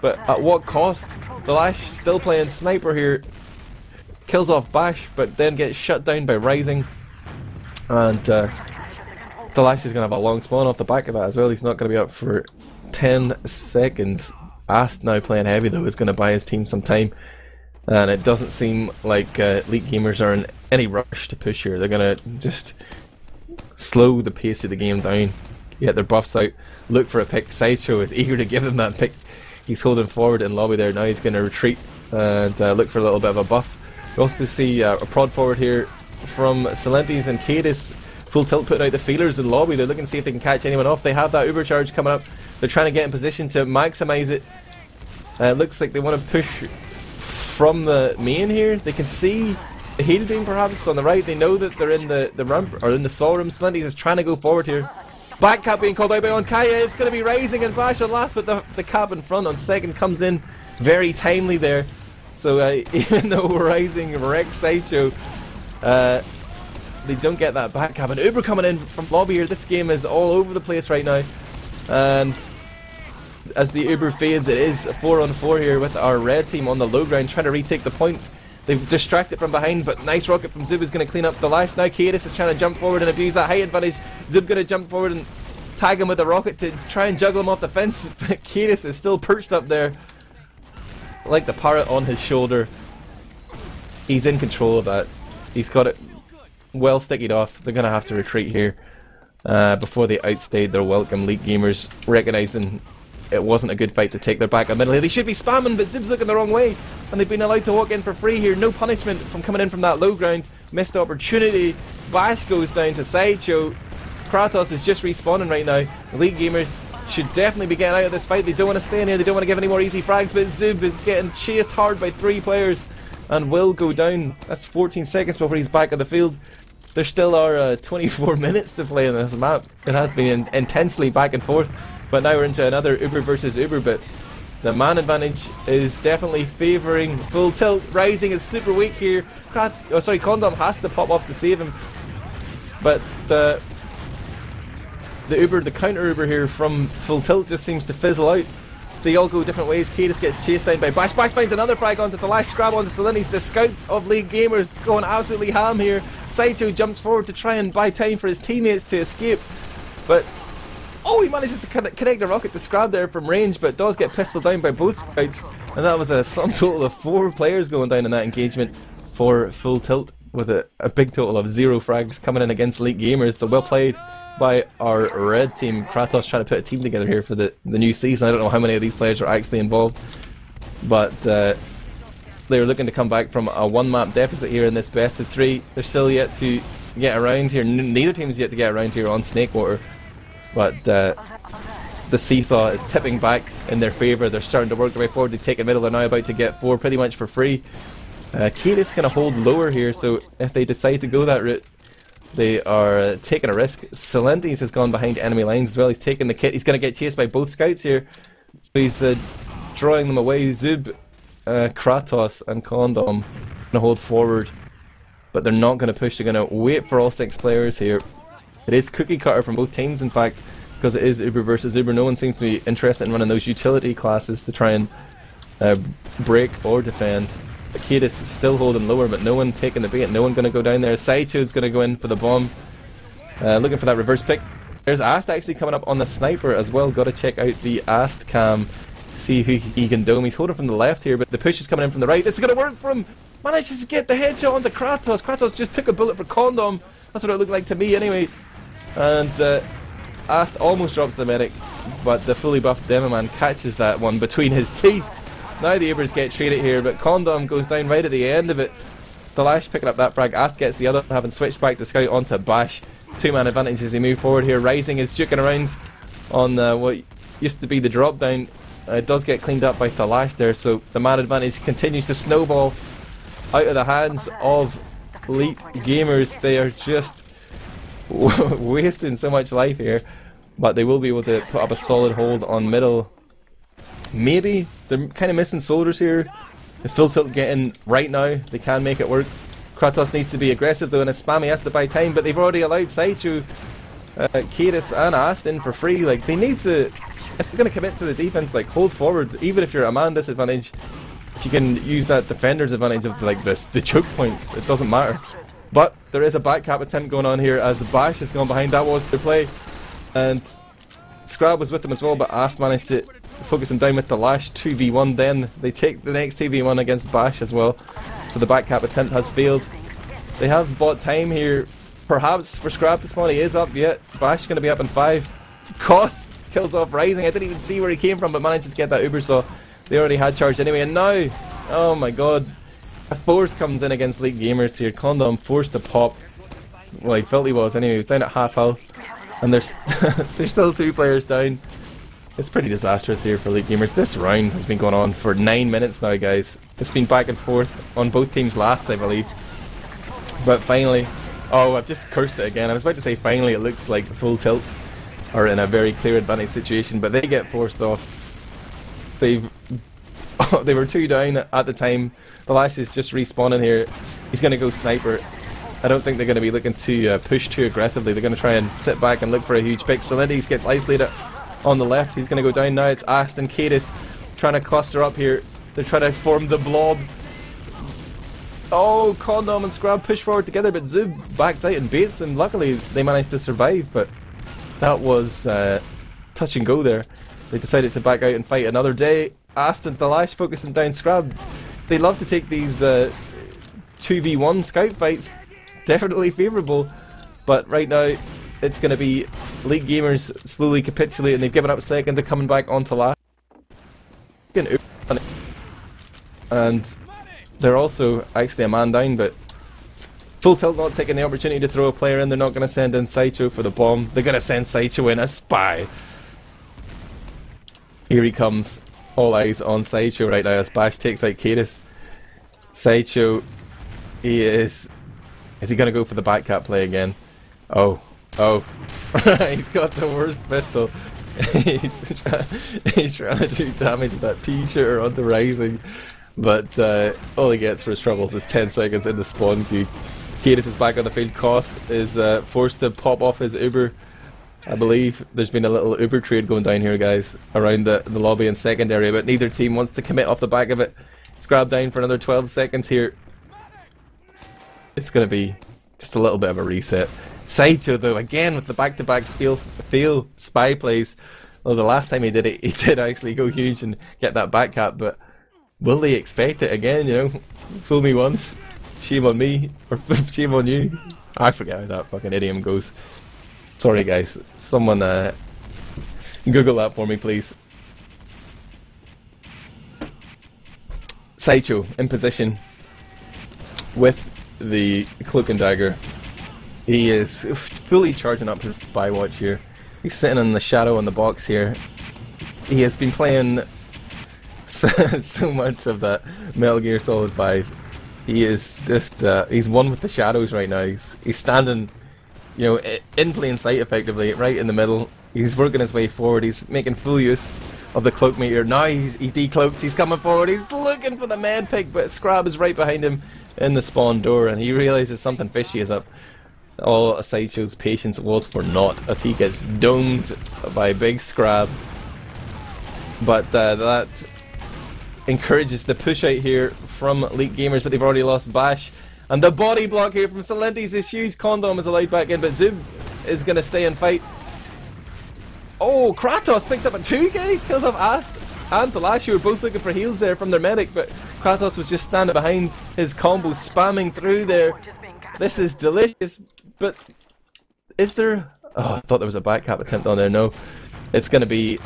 But at what cost? Thalash still playing Sniper here. Kills off Bash, but then gets shut down by Rising. And Thalash is going to have a long spawn off the back of that as well. He's not going to be up for 10 seconds. Ast now playing heavy though is going to buy his team some time, and it doesn't seem like Elite Gamers are in any rush to push here. They're going to just slow the pace of the game down, get their buffs out, look for a pick. Sideshow is eager to give them that pick. He's holding forward in lobby there. Now he's going to retreat and look for a little bit of a buff. We also see a prod forward here from Salentis and Kiedis. Full Tilt putting out the feelers in lobby. They're looking to see if they can catch anyone off. They have that Uber charge coming up. They're trying to get in position to maximize it. It looks like they want to push from the main here. They can see the heal beam perhaps on the right. They know that they're in the ramp or in the saw room. Salentis is trying to go forward here. Back cap being called out by ondkaja. It's going to be Rising and Bash on last, but the cap in front on second comes in very timely there. So even though Rising wrecks Sideshow, they don't get that back cap. And Uber coming in from lobby here. This game is all over the place right now. And as the Uber fades, it is a 4-on-4 here with our red team on the low ground trying to retake the point. They've distracted from behind, but nice rocket from Zub is going to clean up the lash. Now Kiedis is trying to jump forward and abuse that height advantage. Zub going to jump forward and tag him with a rocket to try and juggle him off the fence. But Kiedis is still perched up there like the parrot on his shoulder. He's in control of that. He's got it well stickied off. They're going to have to retreat here before they outstayed their welcome. Elite Gamers recognizing it wasn't a good fight to take their back up middle. They should be spamming, but Zub's looking the wrong way, and they've been allowed to walk in for free here. No punishment from coming in from that low ground. Missed opportunity. Bash goes down to Sideshow. Kratos is just respawning right now. Elite Gamers should definitely be getting out of this fight. They don't want to stay in here. They don't want to give any more easy frags, but Zub is getting chased hard by 3 players and will go down. That's 14 seconds before he's back on the field. There still are 24 minutes to play in this map. It has been intensely back and forth. But now we're into another Uber versus Uber, but the man advantage is definitely favouring Full Tilt. Rising is super weak here. Condom has to pop off to save him. But the counter Uber here from Full Tilt just seems to fizzle out. They all go different ways. Kiedis gets chased down by Bash. Bash finds another frag onto the last Scrab onto Salentis. The scouts of League Gamers going absolutely ham here. Sideshow jumps forward to try and buy time for his teammates to escape. But oh, he manages to connect a rocket to Scrab there from range, but does get pistoled down by both scouts. And that was a sum total of 4 players going down in that engagement for Full Tilt. with a big total of 0 frags coming in against Elite Gamers. So well played by our red team. Kratos trying to put a team together here for the new season. I don't know how many of these players are actually involved, but they were looking to come back from a 1-map deficit here in this best of 3. They're still yet to get around here. Neither team's yet to get around here on Snakewater, but the seesaw is tipping back in their favour. They're starting to work their way forward. They take a middle. They're now about to get 4 pretty much for free. Kairos going to hold lower here, so if they decide to go that route, they are taking a risk. Silentes has gone behind enemy lines as well. He's taking the kit. He's going to get chased by both scouts here, so he's drawing them away. Zub, Kratos and Condom going to hold forward, but they're not going to push. They're going to wait for all 6 players here. It is cookie cutter from both teams, in fact, because it is Uber versus Uber. No one seems to be interested in running those utility classes to try and break or defend. Kairos is still holding lower, but no one taking the bait. No one going to go down there. Sideshow going to go in for the bomb, looking for that reverse pick. There's Ast actually coming up on the sniper as well. Got to check out the Ast cam, see who he can dome. He's holding from the left here, but the push is coming in from the right. This is going to work for him. Manages to get the headshot onto Kratos. Kratos just took a bullet for Condom. That's what it looked like to me anyway. And Ast almost drops the medic, but the fully buffed Demoman catches that one between his teeth. Now the Ubers get traded here, but Condom goes down right at the end of it. Dalash picking up that frag. Ast gets the other, having switched back to scout onto Bash. 2-man advantage as they move forward here. Rising is juking around on what used to be the drop down. It does get cleaned up by Dalash there, so the man advantage continues to snowball out of the hands of Elite Gamers. They are just wasting so much life here, but they will be able to put up a solid hold on middle. Maybe they're kind of missing soldiers here. If full tilt getting right now, they can make it work. Kratos needs to be aggressive though, and a spammy has to buy time, but they've already allowed Sideshow, Kairos and Ast in for free. Like, they need to, if they're going to commit to the defense, like, hold forward. Even if you're a man disadvantage, if you can use that defender's advantage of like the choke points, it doesn't matter. But there is a back cap attempt going on here as Bash has gone behind. That was their play, and Scrab was with them as well, but Ast managed to focus him down with the lash. 2v1, then they take the next 2v1 against Bash as well, so the back cap attempt has failed. They have bought time here, perhaps for Scrab to spawn. He is up yet. Bash is going to be up in 5. Koss kills off Rising. I didn't even see where he came from, but manages to get that Uber saw. They already had charged anyway, and now, oh my god, a force comes in against Elite Gamers here. Condom forced to pop. Well, he felt he was anyway. He was down at half health, and there's still 2 players down. It's pretty disastrous here for Elite Gamers. This round has been going on for 9 minutes now, guys. It's been back and forth on both teams' lasts, I believe. But finally, oh, I've just cursed it again. I was about to say finally. It looks like Full Tilt are in a very clear advantage situation, but they get forced off. They were 2 down at the time. The Lash is just respawning here. He's going to go sniper. I don't think they're going to be looking to push too aggressively. They're going to try and sit back and look for a huge pick. Silentes gets isolated on the left. He's going to go down now. It's Ast and Kairos trying to cluster up here. They're trying to form the blob. Oh, Condom and Scrab push forward together, but Zub backs out and baits them. Luckily, they managed to survive, but that was touch and go there. They decided to back out and fight another day. Ast and Dalash focusing down Scrab. They love to take these 2v1 scout fights. Definitely favourable, but right now it's going to be Elite Gamers slowly capitulating. They've given up second. They're coming back onto last, and they're also actually a man down, but Full Tilt not taking the opportunity to throw a player in. They're not going to send in Sideshow for the bomb. They're going to send Sideshow in, a spy. Here he comes. All eyes on Sideshow right now as Bash takes out Kairos. Sideshow, he is he going to go for the back cap play again? Oh, he's got the worst pistol. he's trying to do damage with that P-shooter onto Rising, but all he gets for his troubles is 10 seconds in the spawn queue. Kairos is back on the field. Koss is forced to pop off his Uber. I believe there's been a little Uber trade going down here, guys, around the lobby and second area, but neither team wants to commit off the back of it. Scrab down for another 12 seconds here. It's going to be just a little bit of a reset. Sideshow, though, again with the back-to-back fail spy plays. Well, the last time he did it, he did actually go huge and get that back cap, but will they expect it again, you know? Fool me once, shame on me, or shame on you. I forget how that fucking idiom goes. Sorry guys, someone Google that for me please. Sideshow in position with the cloak and dagger. He is fully charging up his spy watch here. He's sitting in the shadow in the box here. He has been playing so much of that Metal Gear Solid 5. He is just, he's one with the shadows right now. He's standing, you know, in plain sight effectively, right in the middle. He's working his way forward. He's making full use of the cloak meter. Now he's decloaked. He's coming forward. He's looking for the med pick, but Scrab is right behind him in the spawn door, and he realizes something fishy is up. All Sideshow's patience was for naught as he gets domed by Big Scrab. But that encourages the push out here from Elite Gamers, but they've already lost Bash. And the body block here from Salentis is huge. Condom is allowed back in, but Zub is going to stay and fight. Oh, Kratos picks up a 2k, kills off Ast and Thalash, who were both looking for heals there from their medic, but Kratos was just standing behind his combo, spamming through there. This is delicious, but is there... Oh, I thought there was a back cap attempt on there. No, it's going to be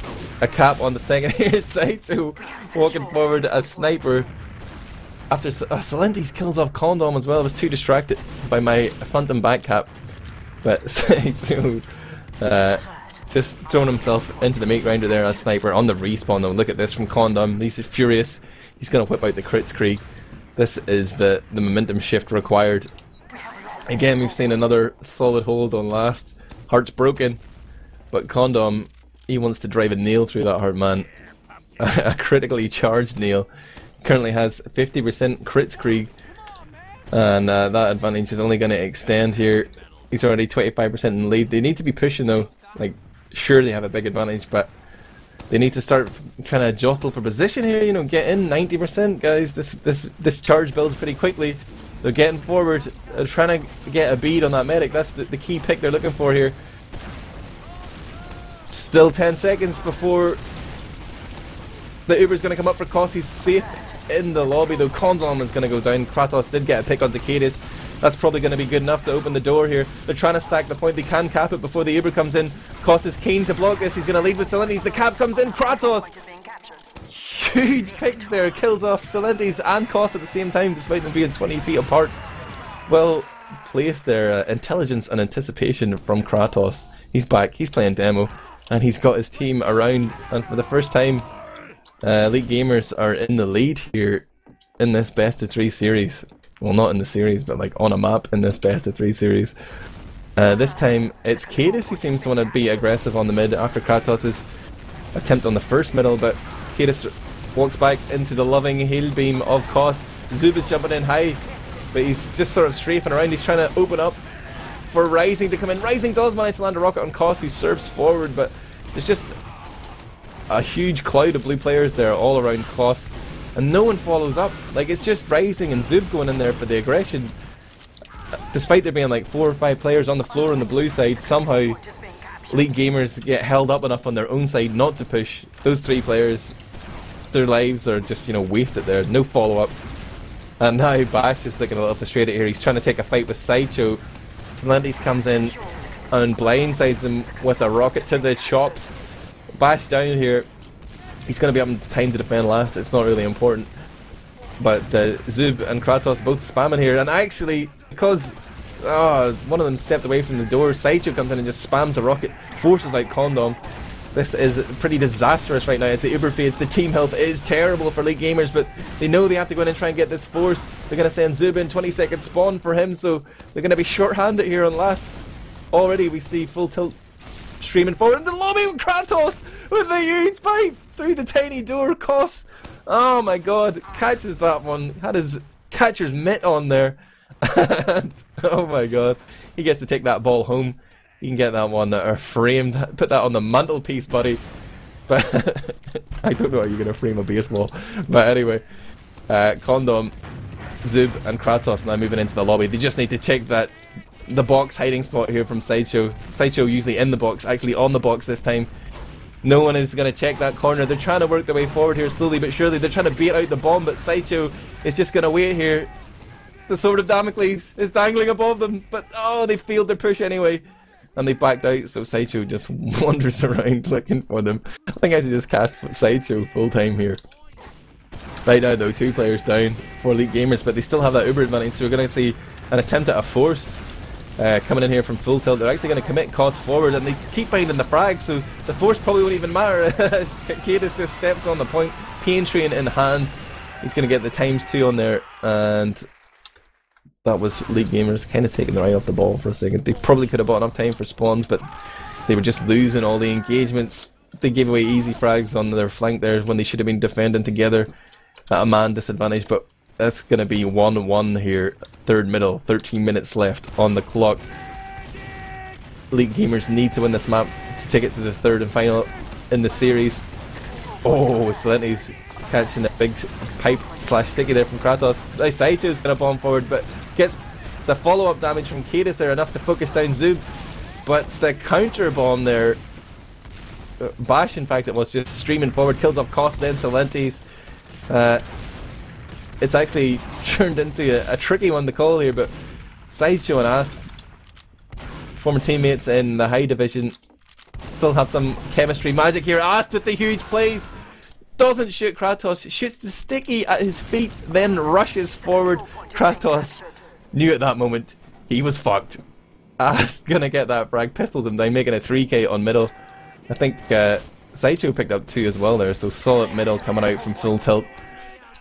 a cap on the second here. Sideshow walking forward as sniper. After Salentis kills off Condom as well. I was too distracted by my front and back cap. But Sideshow just throwing himself into the meat grinder there as sniper on the respawn though. Look at this from Condom. He's furious. He's going to whip out the crits Krieg. This is the momentum shift required. Again, we've seen another solid hold on last. Heart's broken. But Condom, he wants to drive a nail through that heart, man. A critically charged nail. Currently has 50% crits Krieg. And that advantage is only going to extend here. He's already 25% in the lead. They need to be pushing though. Like, sure they have a big advantage, but they need to start trying to jostle for position here, you know, get in 90%, guys. This charge builds pretty quickly. They're getting forward, they're trying to get a bead on that medic. That's the key pick they're looking for here. Still 10 seconds before the Uber's going to come up for Koss. He's safe in the lobby though. Condom is going to go down. Kratos did get a pick on Takadis. That's probably going to be good enough to open the door here. They're trying to stack the point. They can cap it before the Uber comes in. Koss is keen to block this. He's going to lead with Salentis. The cap comes in. Kratos! Huge picks there. Kills off Salentis and Koss at the same time, despite them being 20 feet apart. Well placed there. Intelligence and anticipation from Kratos. He's back. He's playing demo. And he's got his team around. And for the first time, Elite Gamers are in the lead here in this best of 3 series. Well, not in the series, but like on a map in this best of 3 series. This time it's Kadis who seems to want to be aggressive on the mid after Kratos' attempt on the first middle, but Kadis walks back into the loving hail beam of Koss. Zub is jumping in high, but he's just sort of strafing around. He's trying to open up for Rising to come in. Rising does manage to land a rocket on Koss, who surfs forward, but there's just a huge cloud of blue players there all around Koss. And no one follows up. Like, it's just Rising and Zub going in there for the aggression. Despite there being like 4 or 5 players on the floor on the blue side, somehow Elite Gamers get held up enough on their own side not to push. Those 3 players, their lives are just, you know, wasted there. No follow-up. And now Bash is looking a little frustrated here. He's trying to take a fight with Sideshow. Salentis comes in and blindsides him with a rocket to the chops. Bash down here. He's going to be up in time to defend last. It's not really important. But Zub and Kratos both spamming here. And actually, because one of them stepped away from the door, Sideshow comes in and just spams a rocket, forces out Condom. This is pretty disastrous right now as the Uber fades. The team health is terrible for Elite Gamers, but they know they have to go in and try and get this force. They're going to send Zub in, 20-second spawn for him, so they're going to be short-handed here on last. Already we see full tilt streaming forward in the lobby with Kratos with the huge pipe through the tiny door. Koss, oh my god, catches that one. Had his catcher's mitt on there. And, oh my god, he gets to take that ball home. You can get that one framed, put that on the mantelpiece, buddy. But I don't know how you're going to frame a baseball. But anyway, Condom, Zub and Kratos now moving into the lobby. They just need to check that the box hiding spot here from Sideshow. Sideshow usually in the box, actually on the box this time. No one is going to check that corner. They're trying to work their way forward here slowly but surely. They're trying to bait out the bomb, but Sideshow is just going to wait here. The sword of Damocles is dangling above them, but oh, they failed their push anyway. And they backed out, so Sideshow just wanders around looking for them. I think I should just cast Sideshow full time here. Right now though, 2 players down for Elite Gamers, but they still have that Uber advantage, so we're going to see an attempt at a force coming in here from Full Tilt. They're actually going to commit cost forward, and they keep finding the frag, so the force probably won't even matter as Cadis just steps on the point, Pain Train in hand. He's going to get the ×2 on there, and that was Elite Gamers kind of taking their eye off the ball for a second. They probably could have bought enough time for spawns, but they were just losing all the engagements. They gave away easy frags on their flank there when they should have been defending together at a man disadvantage, but that's going to be 1-1 here. Third middle, 13 minutes left on the clock. Elite Gamers need to win this map to take it to the third and final in the series. Oh, Silenti's catching a big pipe slash sticky there from Kratos. Now Sideshow's going to bomb forward, but gets the follow-up damage from Cadis there, enough to focus down Zub. But the counter bomb there, Bash in fact it was, just streaming forward, kills off Cost, then Silenti's. It's actually turned into a tricky one to call here, but Sideshow and Ast, former teammates in the high division, still have some chemistry magic here. Ast with the huge plays, doesn't shoot Kratos, shoots the sticky at his feet, then rushes forward. Kratos knew at that moment he was fucked. Ast gonna get that frag, pistols him down, making a 3k on middle. I think Sideshow picked up 2 as well there, so solid middle coming out from Full Tilt.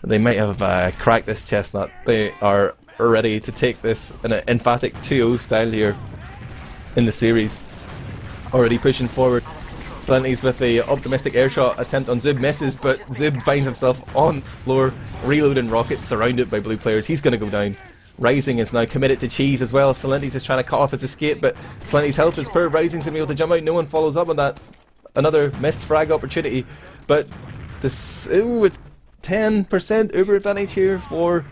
They might have cracked this chestnut. They are ready to take this in an emphatic 2-0 style here in the series. Already pushing forward. Silenti's with the optimistic airshot attempt on Zub, misses, but Zub finds himself on the floor, reloading rockets, surrounded by blue players. He's going to go down. Rising is now committed to cheese as well. Silenti's is trying to cut off his escape, but Silenti's health is poor. Rising's going to be able to jump out. No one follows up on that. Another missed frag opportunity, but this, ooh, it's 10% Uber advantage here for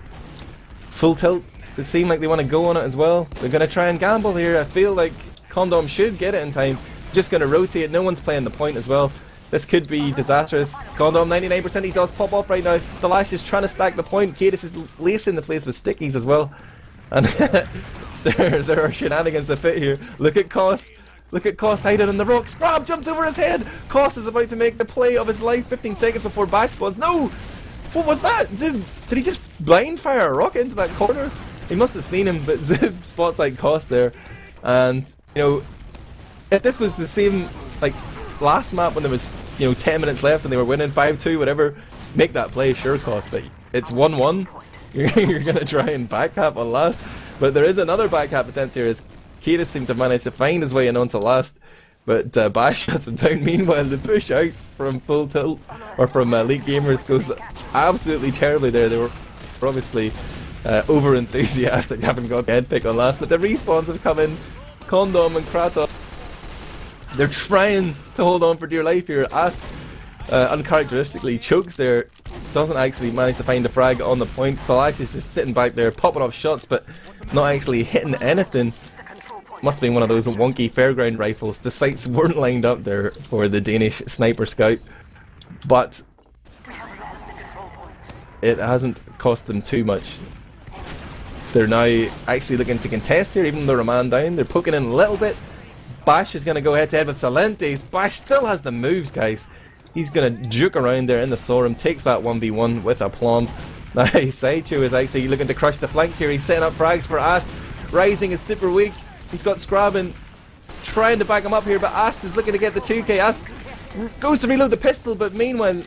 Full Tilt. They seem like they want to go on it as well. They're going to try and gamble here. I feel like Condom should get it in time. Just going to rotate. No one's playing the point as well. This could be disastrous. Condom 99%, he does pop off right now. The Lash is trying to stack the point. Cadis is lacing the place with stickies as well. And there are shenanigans afoot here. Look at Kos. Look at Kos hiding on the rock. Scrab jumps over his head. Kos is about to make the play of his life 15 seconds before Bash spawns. No! What was that? Zub, did he just blind fire a rocket into that corner? He must have seen him, but Zub spots out Kos there. And, you know, if this was the same, like, last map when there was, you know, 10 minutes left and they were winning 5-2, whatever, make that play, sure, Kos, but it's 1-1. You're going to try and backhap on last. But there is another backhap attempt here as Cadis seemed to manage to find his way in onto last, but Bash shuts him down. Meanwhile, the push out from Full Tilt, or from Elite Gamers, goes absolutely terribly there. They were obviously over enthusiastic having got the head pick on last, but the respawns have come in. Condom and Kratos, they're trying to hold on for dear life here. Ast uncharacteristically chokes there, doesn't actually manage to find a frag on the point. Flash is just sitting back there popping off shots but not actually hitting anything. Must have been one of those wonky fairground rifles. The sights weren't lined up there for the Danish sniper scout, but it hasn't cost them too much. They're now actually looking to contest here, even though they're a man down. They're poking in a little bit. Bash is going to go head to head with Silenti's. Bash still has the moves, guys. He's going to juke around there in the Sorum, takes that 1v1 with aplomb. Now Sideshow is actually looking to crush the flank here. He's setting up frags for Ast. Rising is super weak. He's got Scrabbin trying to back him up here, but Ast is looking to get the 2k. Ast goes to reload the pistol, but meanwhile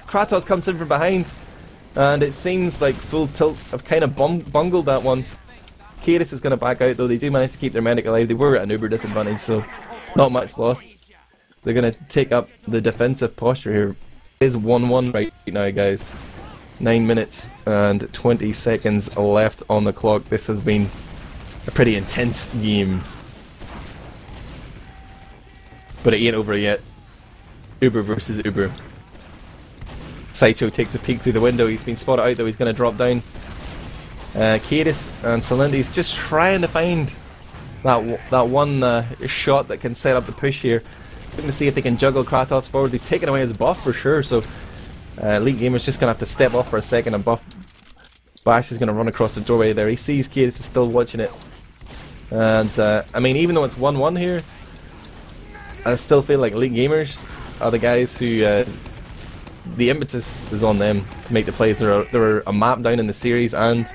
Kratos comes in from behind, and it seems like Full Tilt have kind of bungled that one. Cadis is going to back out, though. They do manage to keep their medic alive. They were at an uber disadvantage, so not much lost. They're going to take up the defensive posture here. It is 1-1 right now, guys. 9 minutes and 20 seconds left on the clock. This has been a pretty intense game, but it ain't over yet. Uber versus Uber. Sideshow takes a peek through the window. He's been spotted out, though. He's going to drop down. Cadis and Silenti's just trying to find that one shot that can set up the push here. Looking to see if they can juggle Kratos forward. They've taken away his buff for sure, so Elite Gamers just going to have to step off for a second and buff Bash is going to run across the doorway there. He sees Cadis is still watching it. And, I mean, even though it's 1-1 here, I still feel like Elite Gamers are the guys who, the impetus is on them to make the plays. They're a map down in the series, and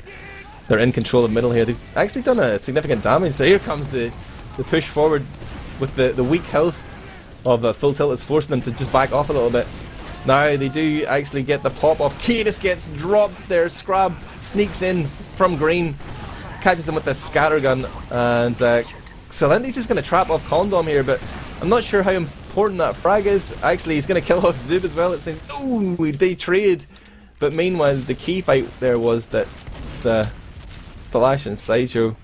they're in control of middle here. They've actually done a significant damage. So here comes the push forward with the weak health of Full Tilt is forcing them to just back off a little bit. Now they do actually get the pop off. Cadis gets dropped there. Scrab sneaks in from green, catches him with the scatter gun, and Celentes is going to trap off Condom here, but I'm not sure how important that frag is. Actually, he's going to kill off Zub as well, it seems. Oh, they trade. But meanwhile, the key fight there was that Thalash and Sideshow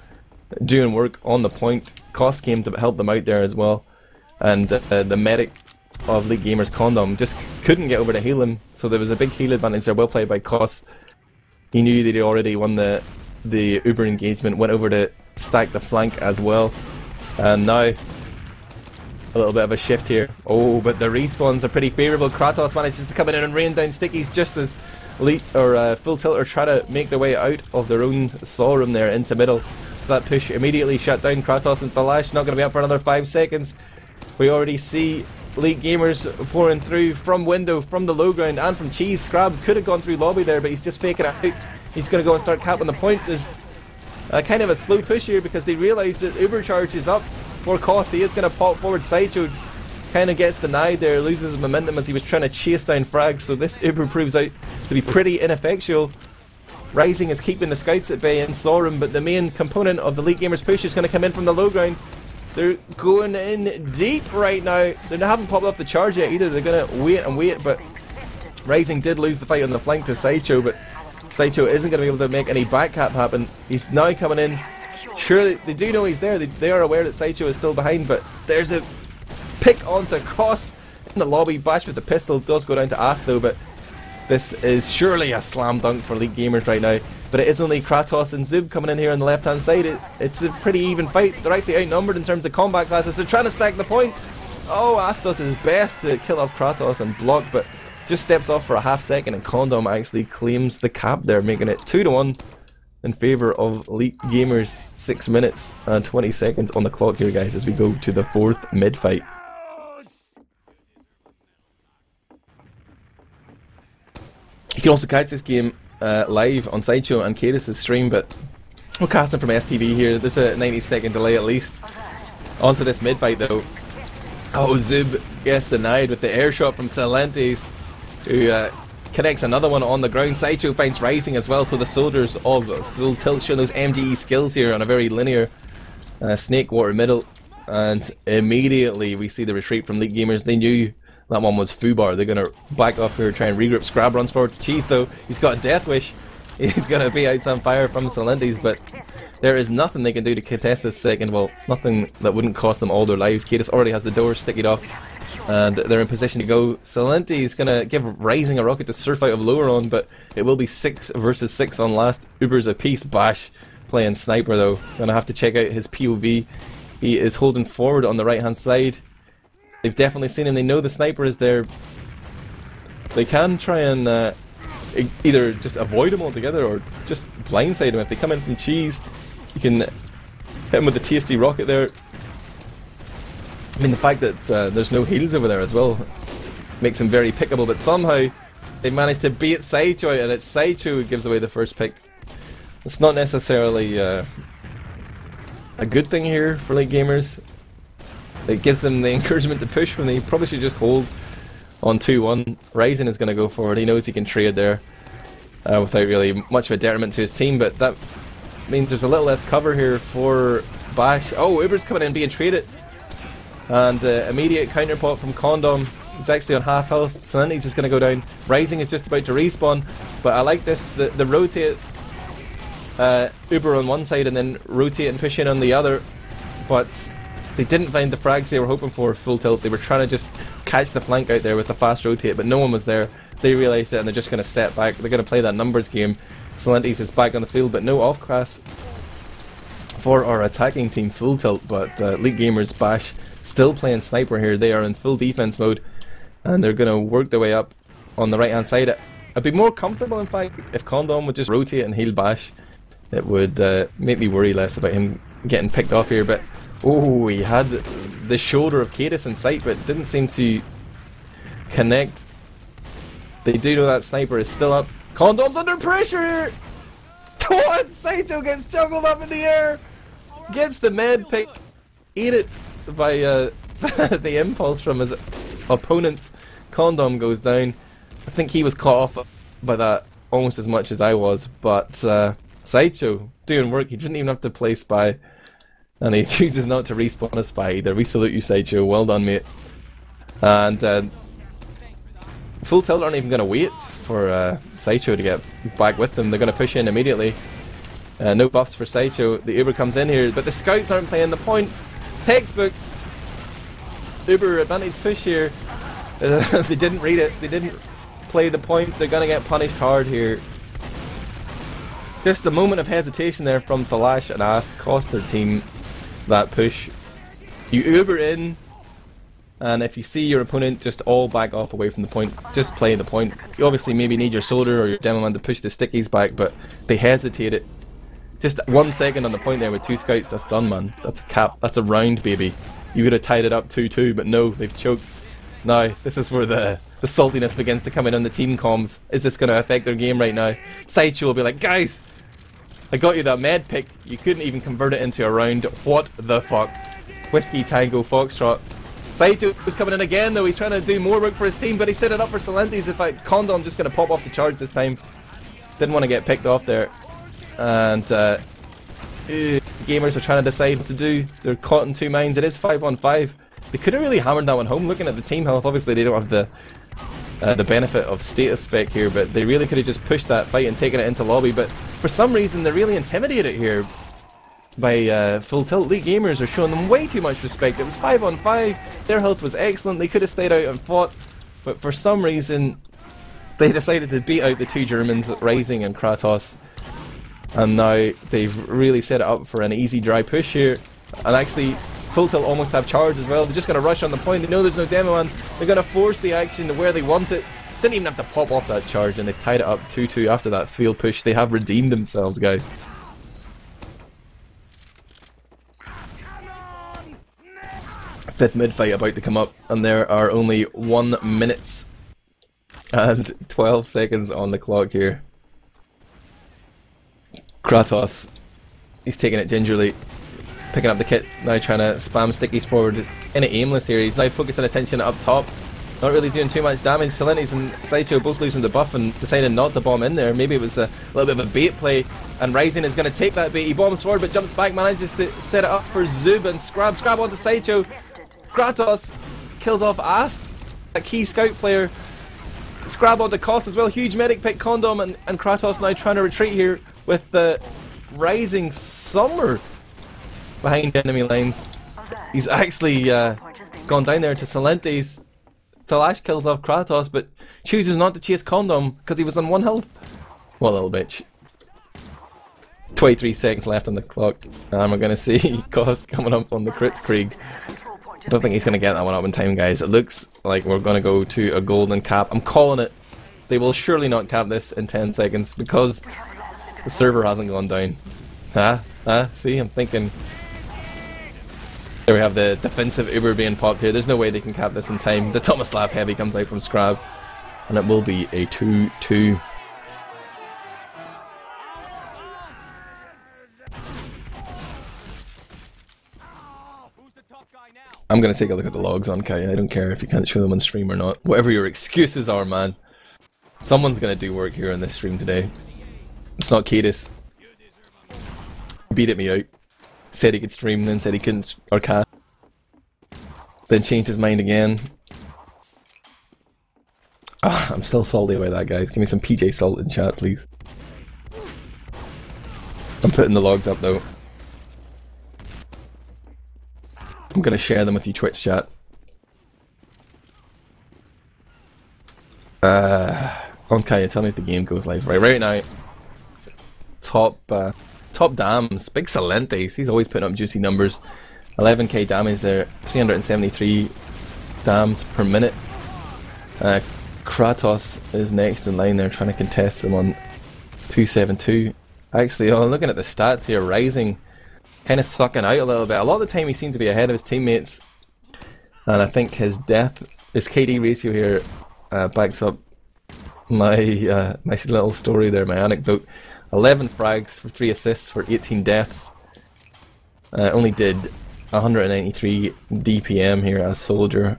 doing work on the point. Koss came to help them out there as well. And the medic of League Gamers Condom just couldn't get over to heal him. So there was a big heal advantage there. Well played by Koss. He knew that he already won the Uber engagement. Went over to stack the flank as well. And now a little bit of a shift here. Oh, but the respawns are pretty favourable. Kratos manages to come in and rain down stickies just as Elite or Full Tilt are trying to make their way out of their own saw room there into middle. So that push immediately shut down. Kratos and Thalash not going to be up for another 5 seconds. We already see Elite Gamers pouring through from window, from the low ground, and from cheese. Scrab could have gone through lobby there, but he's just faking it out. He's going to go and start capping the point. There's kind of a slow push here because they realise that Uber charge is up for Koss. He is going to pop forward. Sideshow kind of gets denied there, loses his momentum as he was trying to chase down Frag, so this Uber proves out to be pretty ineffectual. Rising is keeping the scouts at bay in saw room, but the main component of the Elite Gamers push is going to come in from the low ground. They're going in deep right now. They haven't popped off the charge yet either. They're going to wait and wait, but Rising did lose the fight on the flank to Sideshow, but Sideshow isn't going to be able to make any back cap happen. He's now coming in. Surely they do know he's there. They are aware that Sideshow is still behind, but there's a pick onto Koss in the lobby. Bash with the pistol does go down to Ass though, but this is surely a slam dunk for Elite Gamers right now. But it is only Kratos and Zub coming in here on the left hand side. It's a pretty even fight. They're actually outnumbered in terms of combat classes. They're trying to stack the point. Oh, Ass does his best to kill off Kratos and block, but just steps off for a half second, and Condom actually claims the cap there, making it 2-1 in favour of Elite Gamers. 6 minutes and 20 seconds on the clock here, guys, as we go to the 4th mid fight. You can also catch this game live on Sideshow and Cadis' stream, but we're casting from STV here. There's a 90-second delay at least. Onto this mid fight though. Oh, Zub gets denied with the air shot from Celentes, who connects another one on the ground. Sideshow finds Rising as well, so the soldiers of Full Tilt showing those MGE skills here on a very linear snake water middle, and immediately we see the retreat from Elite Gamers. They knew that one was Fubar. They're going to back off here, try and regroup. Scrab runs forward to Cheese though. He's got a death wish. He's going to be out some fire from Celentes, but there is nothing they can do to contest this second. Well, nothing that wouldn't cost them all their lives. Cadis already has the door stickied off, and they're in position to go. Celentes is going to give Rising a rocket to surf out of lower on, but it will be 6 versus 6 on last Ubers apiece. Bash playing sniper though. Going to have to check out his POV. He is holding forward on the right hand side. They've definitely seen him. They know the sniper is there. They can try and either just avoid him altogether or just blindside him. If they come in from Cheese, you can hit him with the TSD rocket there. I mean, the fact that there's no heals over there as well makes him very pickable, but somehow they managed to beat Sideshow, and it's Sideshow who gives away the first pick. It's not necessarily a good thing here for Elite Gamers. It gives them the encouragement to push when they probably should just hold on 2-1. Rising is going to go forward. He knows he can trade there without really much of a detriment to his team, but that means there's a little less cover here for Bash. Oh, Uber's coming in being traded, and immediate counterpot from Condom. He's actually on half health. Celentes is going to go down. Rising is just about to respawn, but I like this, the rotate Uber on one side and then rotate and push in on the other, but they didn't find the frags they were hoping for. Full Tilt, they were trying to just catch the flank out there with the fast rotate, but no one was there. They realised it and they're just going to step back. They're going to play that numbers game. Celentes is back on the field, but no off class for our attacking team Full Tilt, but Elite Gamers Bash still playing sniper here. They are in full defense mode and they're going to work their way up on the right hand side. I'd be more comfortable, in fact, if Condom would just rotate and heal bash. It would make me worry less about him getting picked off here, but oh, he had the shoulder of Cadis in sight, but didn't seem to connect. They do know that sniper is still up. Condom's under pressure here! What? Saicho gets juggled up in the air! Gets the med pick. Ate it by the impulse from his opponents. Condom goes down. I think he was caught off by that almost as much as I was, but Saicho doing work. He didn't even have to play spy, and he chooses not to respawn a spy either. We salute you, Saicho. Well done, mate. And Full Tilt aren't even going to wait for Saicho to get back with them. They're going to push in immediately. No buffs for Saicho. The Uber comes in here, but the scouts aren't playing the point. Textbook Uber advantage push here. They didn't read it. They didn't play the point. They're going to get punished hard here. Just a moment of hesitation there from Thalash and Ast cost their team that push. You Uber in, and if you see your opponent, just all back off away from the point. Just play the point. You obviously maybe need your soldier or your demo man to push the stickies back, but they hesitated. Just 1 second on the point there with 2 scouts, that's done, man. That's a cap. That's a round, baby. You could have tied it up 2-2, but no, they've choked. Now, this is where the saltiness begins to come in on the team comms. Is this going to affect their game right now? Saicho will be like, guys, I got you that med pick. You couldn't even convert it into a round. What the fuck? Whiskey Tango Foxtrot. Saicho was coming in again though. He's trying to do more work for his team, but he set it up for Salentes. In fact, Condom just going to pop off the charge this time. Didn't want to get picked off there. And gamers are trying to decide what to do. They're caught in 2 mines. It is 5-on-5. They could have really hammered that one home. Looking at the team health, obviously they don't have the benefit of status spec here, but they really could have just pushed that fight and taken it into lobby. But for some reason they're really intimidated here by Full Tilt. League gamers are showing them way too much respect. It was 5-on-5. Their health was excellent. They could have stayed out and fought, but for some reason they decided to beat out the 2 Germans, Rising and Kratos. And now they've really set it up for an easy dry push here. And actually, Full Tilt almost have charge as well. They're just going to rush on the point. They know there's no demo man. They're going to force the action to where they want it. Didn't even have to pop off that charge, and they've tied it up 2-2 after that field push. They have redeemed themselves, guys. Fifth mid fight about to come up, and there are only 1 minute and 12 seconds on the clock here. Kratos, he's taking it gingerly, picking up the kit, now trying to spam stickies forward in it aimless here. He's now focusing attention up top, not really doing too much damage. Salentes and Saicho both losing the buff and deciding not to bomb in there. Maybe it was a little bit of a bait play, and Rising is going to take that bait. He bombs forward but jumps back, manages to set it up for Zub and Scrab onto Saicho. Kratos kills off Ast, a key scout player. Scrab onto Cost as well. Huge medic pick. Condom and Kratos now trying to retreat here with the Rising Summer behind enemy lines. He's actually gone down there to Salentes. Thalash kills off Kratos, but chooses not to chase Condom because he was on 1 health. What a little bitch. 23 seconds left on the clock, and we're going to see Cost coming up on the Kritzkrieg. I don't think he's going to get that one up in time, guys. It looks like we're going to go to a golden cap. I'm calling it. They will surely not cap this in 10 seconds because the server hasn't gone down. See, I'm thinking. There we have the defensive Uber being popped here. There's no way they can cap this in time. The Tomislav Heavy comes out from Scrab, and it will be a 2-2. I'm going to take a look at the logs on Kaya. I don't care if you can't show them on stream or not. Whatever your excuses are, man. Someone's going to do work here on this stream today. It's not Cadis. Beat at me out. Said he could stream, then said he couldn't, or can't. Then changed his mind again. I'm still salty about that, guys. Give me some PJ Salt in chat, please. I'm putting the logs up, though. I'm going to share them with you, Twitch chat. Ondkaja, tell me if the game goes live. Right now, top dams, big Salentes, he's always putting up juicy numbers. 11k damage there, 373 dams per minute. Kratos is next in line there, trying to contest him on 272. Actually, looking at the stats here, Rising kind of sucking out a little bit. A lot of the time he seemed to be ahead of his teammates, and I think his KD ratio here backs up my my little story there, my anecdote. 11 frags for 3 assists for 18 deaths. Only did 193 DPM here as Soldier.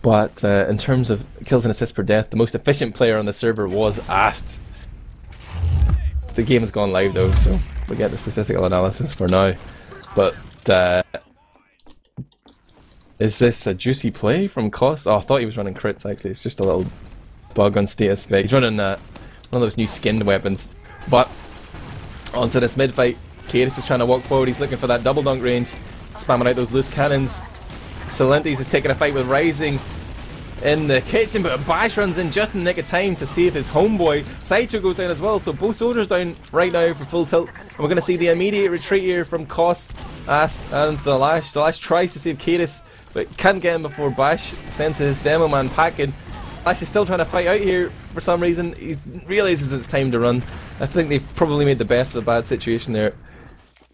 But in terms of kills and assists per death, the most efficient player on the server was Ast. The game has gone live though, so we get the statistical analysis for now. But is this a juicy play from Koss? Oh, I thought he was running crits actually. It's just a little bug on status spec. He's running one of those new skinned weapons. But onto this mid fight, Cadis is trying to walk forward. He's looking for that double dunk range, spamming out those loose cannons. Salentes is taking a fight with Rising in the kitchen, but Bash runs in just in the nick of time to save his homeboy. Sideshow goes down as well, so both soldiers down right now for full tilt. And we're going to see the immediate retreat here from Koss, Ast, and the Lash. The Lash tries to save Cadis, but can't get him before Bash sends his demo man packing. Lash is still trying to fight out here for some reason. He realises it's time to run. I think they've probably made the best of a bad situation there.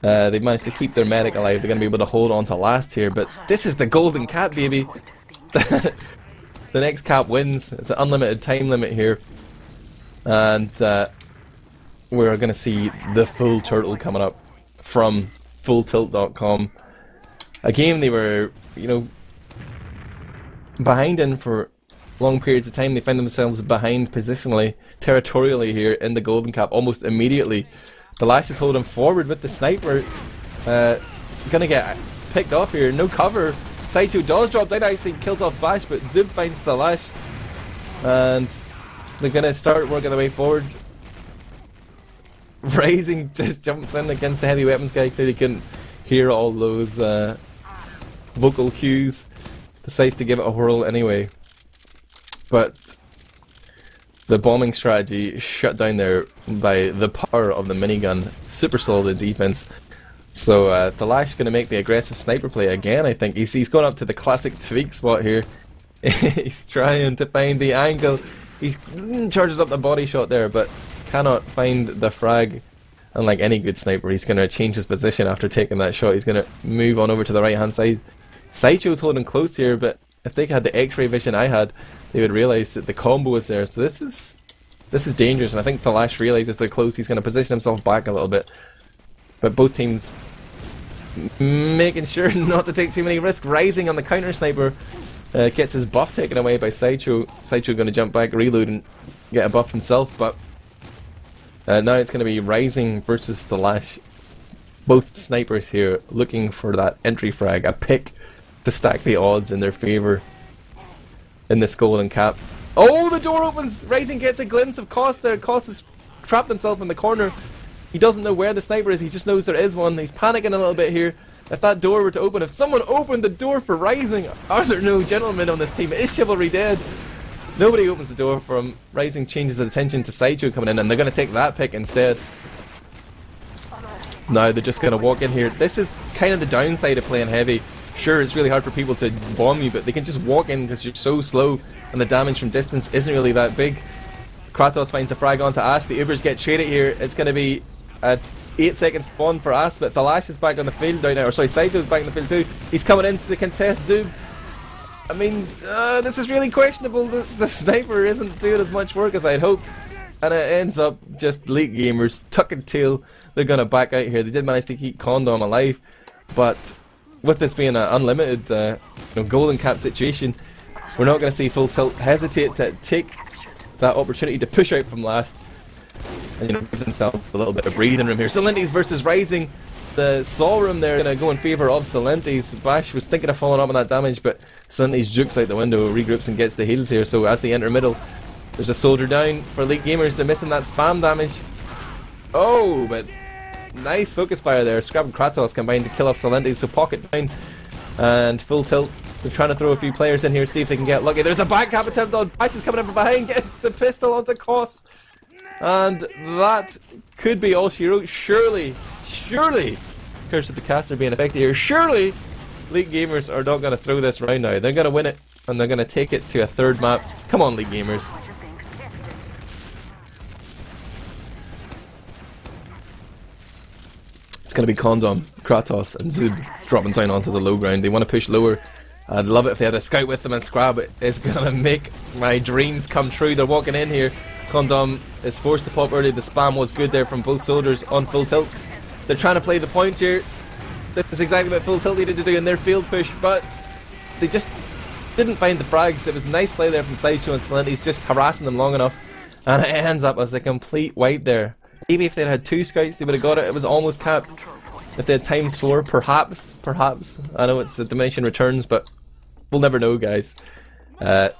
They've managed to keep their medic alive. They're going to be able to hold on to last here, but this is the golden cap, baby. The next cap wins. It's an unlimited time limit here, and we're going to see the full turtle coming up from fulltilt.com. A game they were, behind in for long periods of time. They find themselves behind positionally, territorially here in the golden cap almost immediately. The Lash is holding forward with the sniper. Gonna get picked off here. No cover. Sideshow does drop down, actually kills off Bash, but Zub finds the Lash. And they're gonna start working their way forward. Rising just jumps in against the heavy weapons guy. Clearly couldn't hear all those vocal cues. Decides to give it a whirl anyway. But the bombing strategy shut down there by the power of the minigun. Super solid defense. So the Lash going to make the aggressive sniper play again, I think. He's going up to the classic tweak spot here. He's trying to find the angle. He charges up the body shot there, but cannot find the frag. Unlike any good sniper, he's going to change his position after taking that shot. He's going to move on over to the right hand side. Sideshow's holding close here, but if they had the X-ray vision I had, they would realise that the combo is there. So this is dangerous, and I think the Lash realises they're close. He's going to position himself back a little bit, but both teams making sure not to take too many risks. Rising on the counter sniper gets his buff taken away by Sideshow. Sideshow going to jump back, reload, and get a buff himself. But now it's going to be Rising versus the Lash. Both snipers here looking for that entry frag, a pick to stack the odds in their favour in this golden cap. Oh, the door opens! Rising gets a glimpse of Koss there. Koss has trapped himself in the corner. He doesn't know where the sniper is, he just knows there is one. He's panicking a little bit here. If that door were to open, if someone opened the door for Rising, are there no gentlemen on this team? Is Chivalry dead? Nobody opens the door for him. Rising changes his attention to Sideshow coming in, and they're going to take that pick instead. Now they're just going to walk in here. This is kind of the downside of playing heavy. Sure, it's really hard for people to bomb you, but they can just walk in because you're so slow and the damage from distance isn't really that big. Kratos finds a frag onto Ast. The Ubers get traded here. It's going to be a 8-second spawn for Ast, but the Lash is back on the field right now. Or sorry, Sideshow's back on the field too. He's coming in to contest Zub. I mean, this is really questionable. The sniper isn't doing as much work as I'd hoped. And it ends up just League Gamers, tuck and tail. They're going to back out here. They did manage to keep Condom alive, but with this being an unlimited golden cap situation, we're not going to see Full Tilt hesitate to take that opportunity to push out from last and give themselves a little bit of breathing room here. Salentes versus Rising. The Saw room there going to go in favour of Salentes. Bash was thinking of following up on that damage, but Salentes jukes out the window, regroups and gets the heals here. So as they enter middle, there's a soldier down for Elite Gamers. They're missing that spam damage. Oh, but nice focus fire there. Scrap and Kratos combined to kill off Salentes, so pocket down. And Full Tilt, they're trying to throw a few players in here, see if they can get lucky. There's a back cap attempt on Bash is coming in from behind, gets the pistol onto Koss. And that could be all she wrote. Surely, Curse of the Caster being affected here. Surely, Elite Gamers are not going to throw this round now. They're going to win it and they're going to take it to a third map. Come on, League Gamers. It's going to be Condom, Kratos, and Zub dropping down onto the low ground. They want to push lower. I'd love it if they had a scout with them, and Scrab is going to make my dreams come true. They're walking in here. Condom is forced to pop early. The spam was good there from both soldiers on full tilt. They're trying to play the point here. This is exactly what full tilt needed to do in their field push, but they just didn't find the frags. It was a nice play there from Sideshow, and Stalenti's just harassing them long enough, and it ends up as a complete wipe there. Maybe if they'd had 2 scouts they would have got it. It was almost capped. If they had ×4, perhaps. I know it's a diminishing returns, but we'll never know, guys.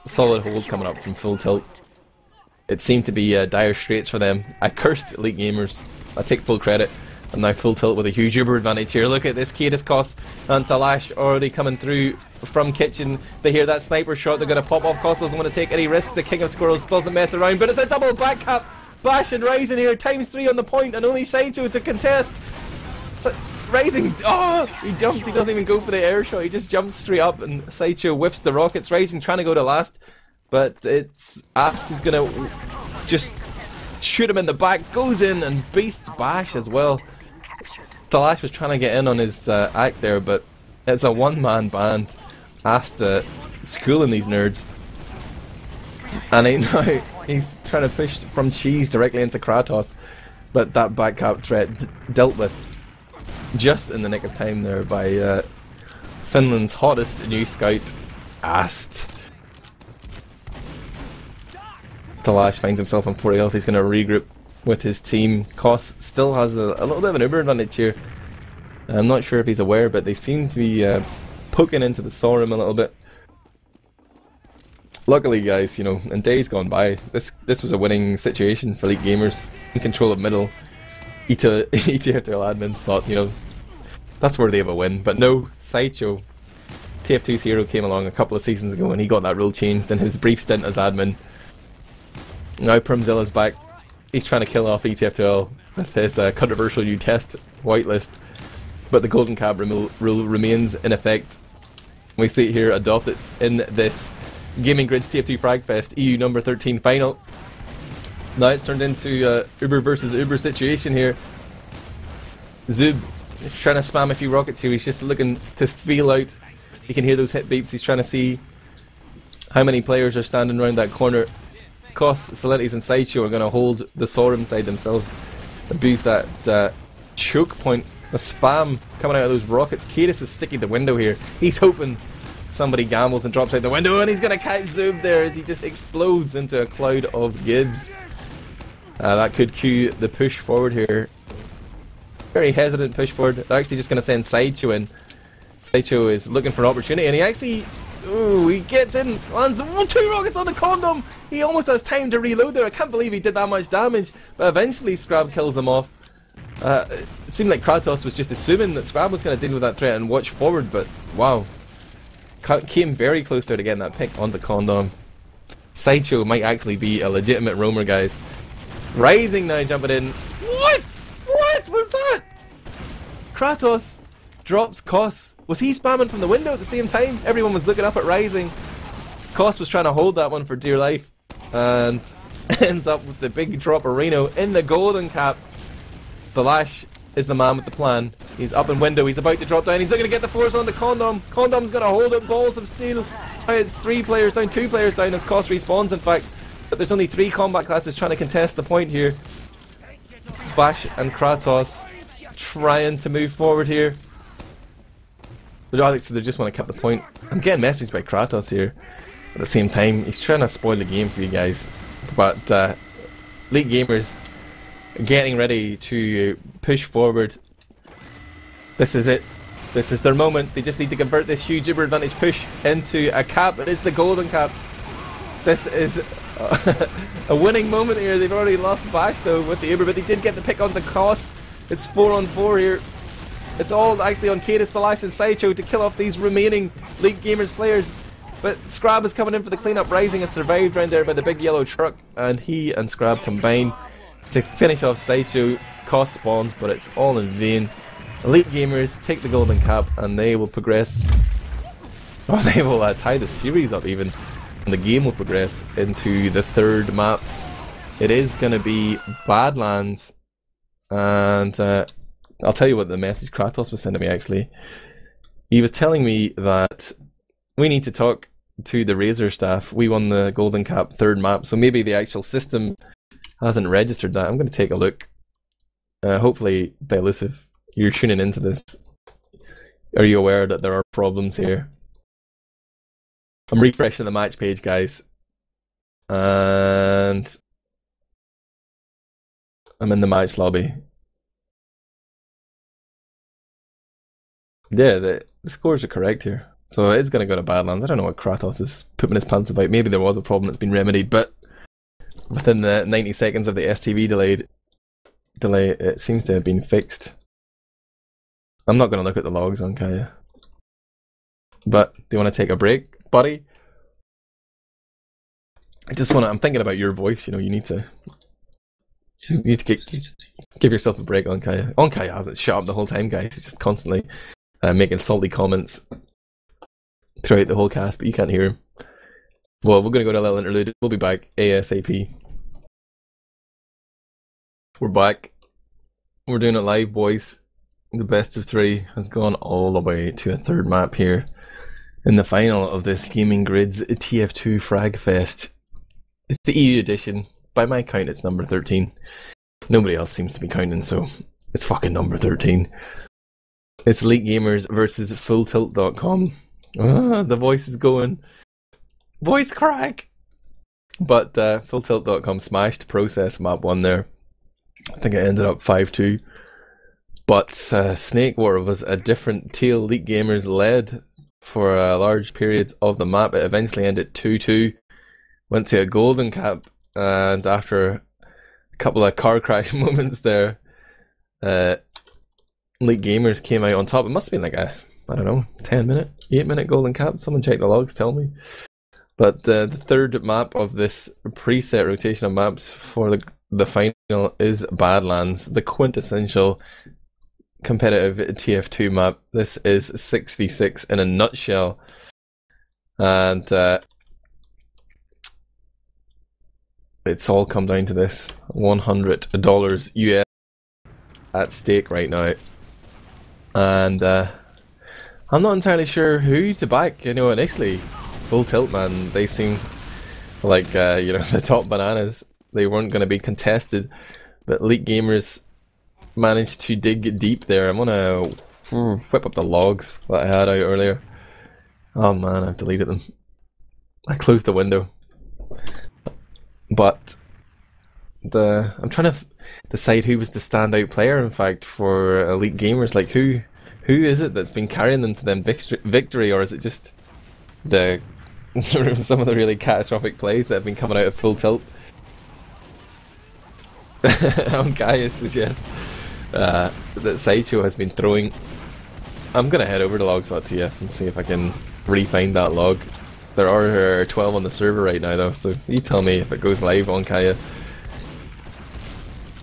Solid hold coming up from full tilt. It seemed to be dire straits for them. I cursed Elite Gamers. I take full credit. And now full tilt with a huge Uber advantage here. Look at this, Cadis Koss and Talash already coming through from kitchen. They hear that sniper shot, they're going to pop off. Koss doesn't want to take any risk. The King of Squirrels doesn't mess around, but it's a double back cap. Bash and Rising here, ×3 on the point, and only Sideshow to contest. Rising, oh, he jumps, he doesn't even go for the air shot, he just jumps straight up, and Sideshow whiffs the rockets. Rising trying to go to last, but it's Ast who's going to just shoot him in the back, goes in and beasts Bash as well. Talash was trying to get in on his act there, but it's a one-man band. Ast schooling these nerds. And he's trying to push from Cheese directly into Kratos, but that back cap threat dealt with just in the nick of time there by Finland's hottest new scout, Ast. Talash finds himself on 40 health. He's going to regroup with his team. Koss still has a little bit of an Uber advantage here. I'm not sure if he's aware, but they seem to be poking into the Sorum a little bit. Luckily, guys, you know, in days gone by, this was a winning situation for Elite Gamers. In control of middle, ETF2 admins thought, you know, that's worthy of a win. But no, Sideshow, TF2's hero, came along a couple of seasons ago and he got that rule changed in his brief stint as admin. Now Primzilla's back. He's trying to kill off ETF2L with his controversial new test whitelist. But the golden cap rule remains in effect. We see it here adopted in this Gaming Grid's TF2 Fragfest EU number 13 final. Now it's turned into Uber versus Uber situation here. Zub is trying to spam a few rockets here. He's just looking to feel out. You can hear those hit beeps. He's trying to see how many players are standing around that corner. Koss, Stalenti's and Sideshow are going to hold the Sorum side themselves. Abuse that choke point. The spam coming out of those rockets. Cadis is sticking the window here. He's hoping somebody gambles and drops out the window, and he's going to catch Zub there as he just explodes into a cloud of Gibbs. That could cue the push forward here. Very hesitant push forward. They're actually just going to send Sideshow in. Sideshow is looking for an opportunity, and he actually... Ooh, he gets in, lands 2 rockets on the Condom. He almost has time to reload there. I can't believe he did that much damage, but eventually Scrab kills him off. It seemed like Kratos was just assuming that Scrab was going to deal with that threat and watch forward, but wow. Came very close there to getting that pick onto Condom. Sideshow might actually be a legitimate roamer, guys. Rising now jumping in. What? What was that? Kratos drops Koss. Was he spamming from the window at the same time? Everyone was looking up at Rising. Koss was trying to hold that one for dear life and ends up with the big drop of Reno in the golden cap. The Lash is the man with the plan. He's up in window, he's about to drop down, he's looking to get the force on the Condom. Condom's gonna hold it, balls of steel. It's 3 players down, 2 players down as Koss respawns in fact. But there's only 3 combat classes trying to contest the point here. Bash and Kratos trying to move forward here. So they just want to keep the point. I'm getting messaged by Kratos here. At the same time, he's trying to spoil the game for you guys. But Elite Gamers getting ready to push forward. This is it. This is their moment. They just need to convert this huge Uber advantage push into a cap. It is the golden cap. This is a winning moment here. They've already lost Bash though with the Uber, but they did get the pick on the Koss. It's 4 on 4 here. It's all actually on Cadis, the Lash and Sideshow to kill off these remaining Elite Gamers players. But Scrab is coming in for the cleanup. Rising has survived round there by the big yellow truck, and he and Scrab combine to finish off Sideshow. Koss spawns, but it's all in vain. Elite Gamers take the golden cap, and they will progress or they will tie the series up even, and the game will progress into the third map. It is going to be Badlands, and I'll tell you what the message Kratos was sending me actually. He was telling me that we need to talk to the Razor staff. We won the Golden Cap third map, so maybe the actual system hasn't registered that. I'm going to take a look. Hopefully, Dilusive, you're tuning into this. Are you aware that there are problems here? I'm refreshing the match page, guys. And I'm in the match lobby. Yeah, the scores are correct here. So it's going to go to Badlands. I don't know what Kratos is pooping his pants about. Maybe there was a problem that's been remedied, but within the 90 seconds of the STV delay, it seems to have been fixed. I'm not going to look at the logs on Kaya. But do you want to take a break, buddy? I'm thinking about your voice, you know, you need to give yourself a break on Kaya. On Kaya hasn't shut up the whole time, guys. He's just constantly making salty comments throughout the whole cast, but you can't hear him. Well, we're going to go to a little interlude. We'll be back ASAP. We're back. We're doing it live, boys. The best of three has gone all the way to a third map here in the final of this Gaming Grids TF2 Frag Fest. It's the EU edition. By my count, it's number 13. Nobody else seems to be counting, so it's fucking number 13. It's Elite Gamers versus FullTilt.com. The voice is going. Voice crack! But FullTilt.com smashed Process map 1 there. I think it ended up 5-2. But Snakewater was a different teal. Elite Gamers led for large periods of the map. It eventually ended 2-2. Went to a golden cap, and after a couple of car crash moments there, Elite Gamers came out on top. It must have been like a, I don't know, 10-minute, 8-minute golden cap. Someone check the logs, tell me. But the third map of this preset rotation of maps for the final is Badlands, the quintessential competitive TF2 map. This is 6v6 in a nutshell. And it's all come down to this $100 US at stake right now. And I'm not entirely sure who to back. You know, initially, Full Tilt, man, they seem like, you know, the top bananas. They weren't going to be contested. But Elite Gamers managed to dig deep there. I'm going to whip up the logs that I had out earlier. Oh man, I've deleted them. I closed the window. But I'm trying to decide who was the standout player, in fact, for Elite Gamers. Like, who is it that's been carrying them to them victory, or is it just some of the really catastrophic plays that have been coming out of Full Tilt? Ondkaja suggests that Sideshow has been throwing. I'm gonna head over to logs.tf and see if I can re-find that log. There are 12 on the server right now though, so you tell me if it goes live on Kaya.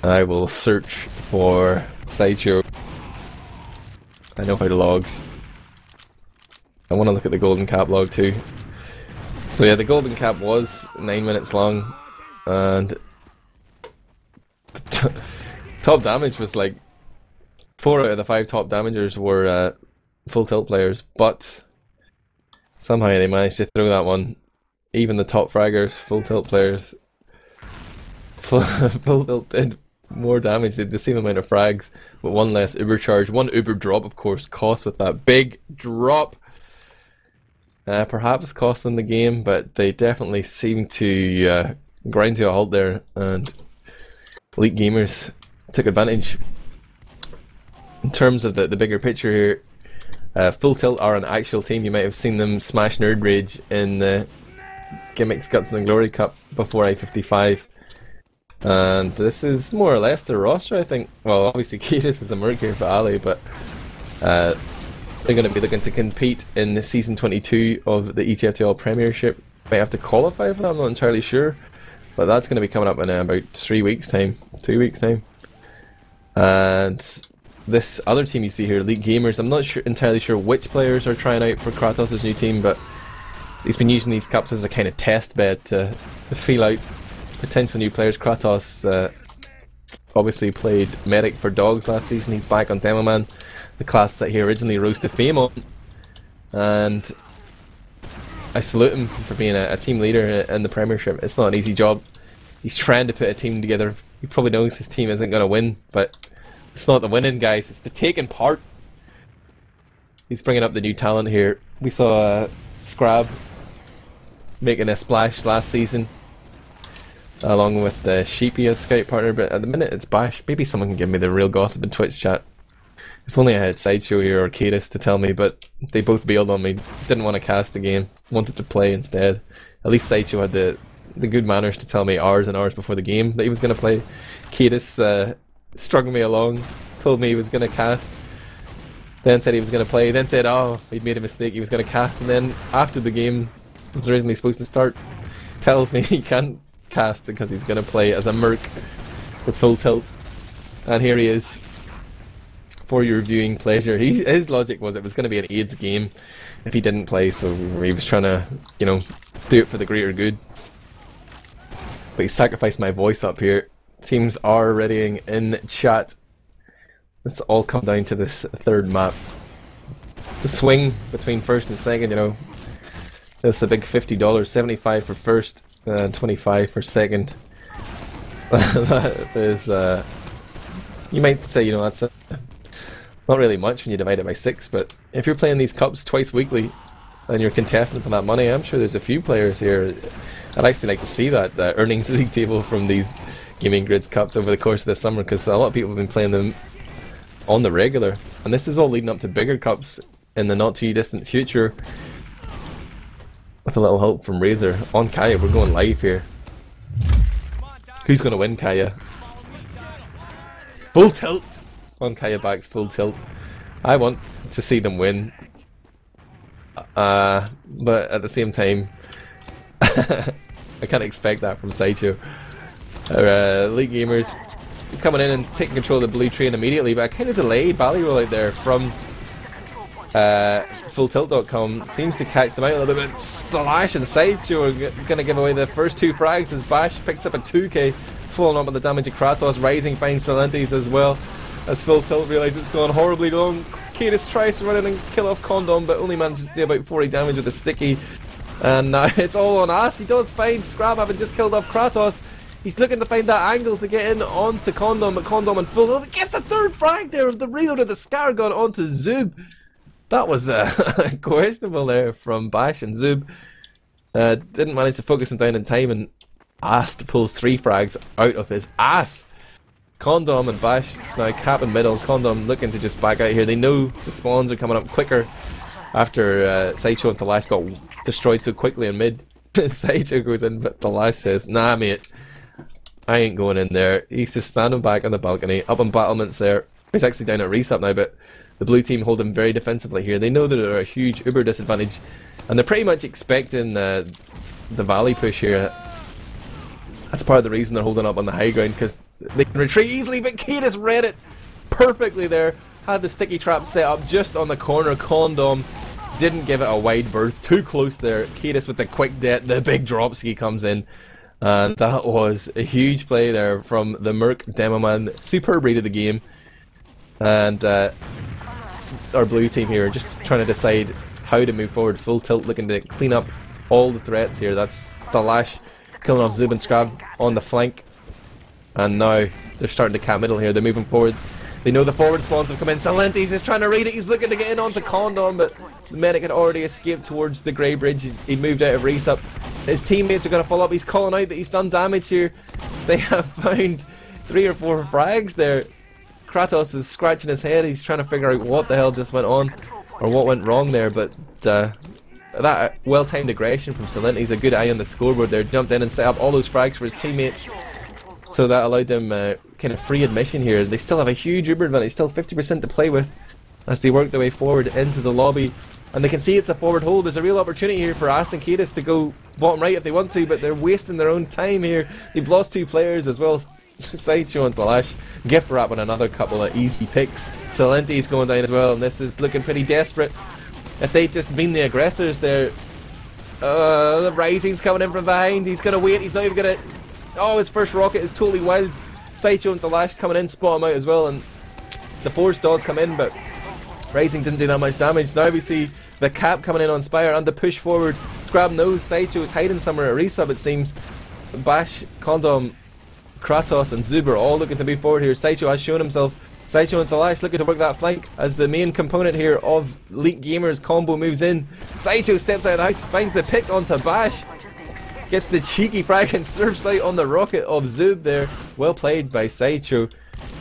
I will search for Sideshow. I know how to logs. I want to look at the Golden Cap log too. So yeah, the Golden Cap was 9 minutes long, and the top damage was like 4 out of the 5 top damagers were Full Tilt players, but somehow they managed to throw that one. Even the top fraggers, Full Tilt players, Full Tilt did more damage, did the same amount of frags, but one less uber charge. One uber drop, of course, cost with that big drop. Perhaps cost them the game, but they definitely seem to grind to a halt there, and Elite Gamers took advantage. In terms of the bigger picture here, Full Tilt are an actual team. You might have seen them smash Nerd Rage in the Gimmicks Guts and Glory Cup before I-55. And this is more or less their roster, I think. Well, obviously Kiedis is a merc here for Ali, but they're going to be looking to compete in the Season 22 of the ETFTL Premiership. Might have to qualify for that, I'm not entirely sure. But that's going to be coming up in about 3 weeks' time, 2 weeks' time. And this other team you see here, Elite Gamers. I'm not entirely sure which players are trying out for Kratos' new team, but he's been using these cups as a kind of test bed to feel out potential new players. Kratos obviously played Medic for Dogs last season. He's back on Demoman, the class that he originally rose to fame on, and I salute him for being a team leader in the Premiership. It's not an easy job. He's trying to put a team together. He probably knows his team isn't going to win, but it's not the winning, guys. It's the taking part. He's bringing up the new talent here. We saw Scrab making a splash last season, along with the Sheepy as scout partner, but at the minute it's Bash. Maybe someone can give me the real gossip in Twitch chat. If only I had Sideshow here or Cadis to tell me, but they both bailed on me. Didn't want to cast the game, wanted to play instead. At least Sideshow had the good manners to tell me hours and hours before the game that he was going to play. Cadis strung me along, told me he was going to cast, then said he was going to play, then said oh he'd made a mistake, he was going to cast, and then after the game was originally supposed to start, tells me he can't cast because he's going to play as a merc with full tilt. And here he is for your viewing pleasure. His logic was it was going to be an AIDS game if he didn't play, so he was trying to, you know, do it for the greater good. But he sacrificed my voice up here. Teams are readying in chat. It's all come down to this third map. The swing between first and second, you know. It's a big $50, 75 for first and 25 for second. That is, you might say, you know, that's not really much when you divide it by 6, but if you're playing these cups twice weekly and you're contesting for that money, I'm sure there's a few players here. I'd actually like to see that earnings league table from these Gaming Grids cups over the course of the summer, because a lot of people have been playing them on the regular, and this is all leading up to bigger cups in the not too distant future. With a little help from Razor. ondkaja, we're going live here. Who's going to win, Kaya? Full tilt! ondkaja backs full tilt. I want to see them win. But at the same time, I can't expect that from Sideshow. Our Elite Gamers coming in and taking control of the blue train immediately, but I kind of delayed Bally Roll out there from fulltilt.com. Seems to catch them out a little bit. Slash and Sideshow are going to give away the first 2 frags as Bash picks up a 2k, following up on the damage of Kratos. Rising finds Silentes as well, as Full Tilt realises it's gone horribly wrong. Cadis tries to run in and kill off Condom, but only manages to do about 40 damage with a sticky. And now it's all on us. He does find Scrab, having just killed off Kratos. He's looking to find that angle to get in onto Condom, but Condom and Full Tilt gets a 3rd frag there of the reload of the Scar gun onto Zub. That was questionable there from Bash, and Zub didn't manage to focus him down in time, and Ast pulls 3 frags out of his ass. Condom and Bash now cap in middle. Condom looking to just back out here. They know the spawns are coming up quicker after Sideshow and Thalash got destroyed so quickly in mid. Sideshow goes in, but Thalash says, nah mate, I ain't going in there. He's just standing back on the balcony, up on battlements there. He's actually down at resup now, but the blue team hold him very defensively here. They know that they're a huge uber disadvantage, and they're pretty much expecting the valley push here. That's part of the reason they're holding up on the high ground, because they can retreat easily, but Cadis read it perfectly there. Had the sticky trap set up just on the corner. Condom didn't give it a wide berth. Too close there. Cadis with the quick death. The big drop ski comes in. And that was a huge play there from the Merc Demoman. Superb read of the game. And our blue team here just trying to decide how to move forward. Full Tilt looking to clean up all the threats here. That's Thalash killing off Zub and Scrab on the flank. And now they're starting to cap middle here. They're moving forward. They know the forward spawns have come in. Silentes is trying to raid it. He's looking to get in onto Condom, but the medic had already escaped towards the grey bridge. He moved out of resup. His teammates are going to follow up. He's calling out that he's done damage here. They have found 3 or 4 frags there. Kratos is scratching his head. He's trying to figure out what the hell just went on, or what went wrong there, but that well-timed aggression from Silentes, a good eye on the scoreboard there, jumped in and set up all those frags for his teammates. So that allowed them kind of free admission here. They still have a huge uber advantage, still 50% to play with as they work their way forward into the lobby. And they can see it's a forward hold. There's a real opportunity here for Aston Cadis to go bottom right if they want to, but they're wasting their own time here. They've lost 2 players as well as Sideshow and Thalash gift wrapping another couple of easy picks. Salente's going down as well, and this is looking pretty desperate. If they'd just been the aggressors there. The Rising's coming in from behind. He's gonna wait. He's not even gonna. Oh, his first rocket is totally wild. Sideshow and Thalash coming in, spot him out as well, and the force does come in, but Rising didn't do that much damage. Now we see the cap coming in on Spire and the push forward. Grab nose. Sideshow is hiding somewhere at resub, it seems. Bash, Condom, Kratos, and Zub are all looking to move forward here. Sideshow has shown himself. Sideshow and Thalash looking to work that flank as the main component here of Elite Gamers combo moves in. Sideshow steps out of the house, finds the pick onto Bash. Gets the cheeky frag and surfs out on the rocket of Zub there. Well played by Sideshow.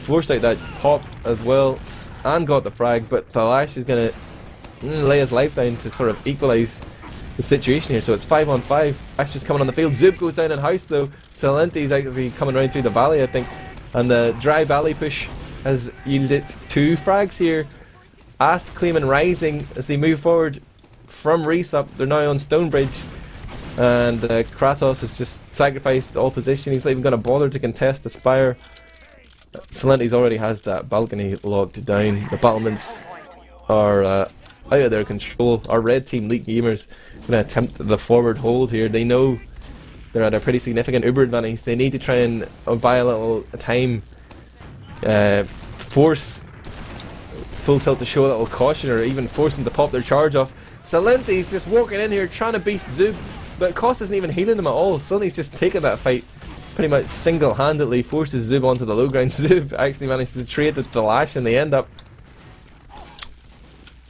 Forced out that pop as well and got the frag, but Thalash is going to lay his life down to sort of equalise the situation here. So it's 5 on 5. Bash just coming on the field. Zub goes down in house though. Salente's actually coming around through the valley, I think. And the dry valley push has yielded 2 frags here. Ast claiming Rising as they move forward from Resup. They're now on Stonebridge. And Kratos has just sacrificed all position. He's not even going to bother to contest the Spire. Salente's already has that balcony locked down. The battlements are out of their control. Our red team, Elite Gamers, going to attempt the forward hold here. They know they're at a pretty significant Uber advantage. They need to try and buy a little time. Force Full Tilt to show a little caution, or even force them to pop their charge off. Salente's just walking in here trying to beast Zub, but Koss isn't even healing him at all. Salente's just taking that fight pretty much single-handedly, forces Zub onto the low ground. Zub actually manages to trade with the Lash in the end up.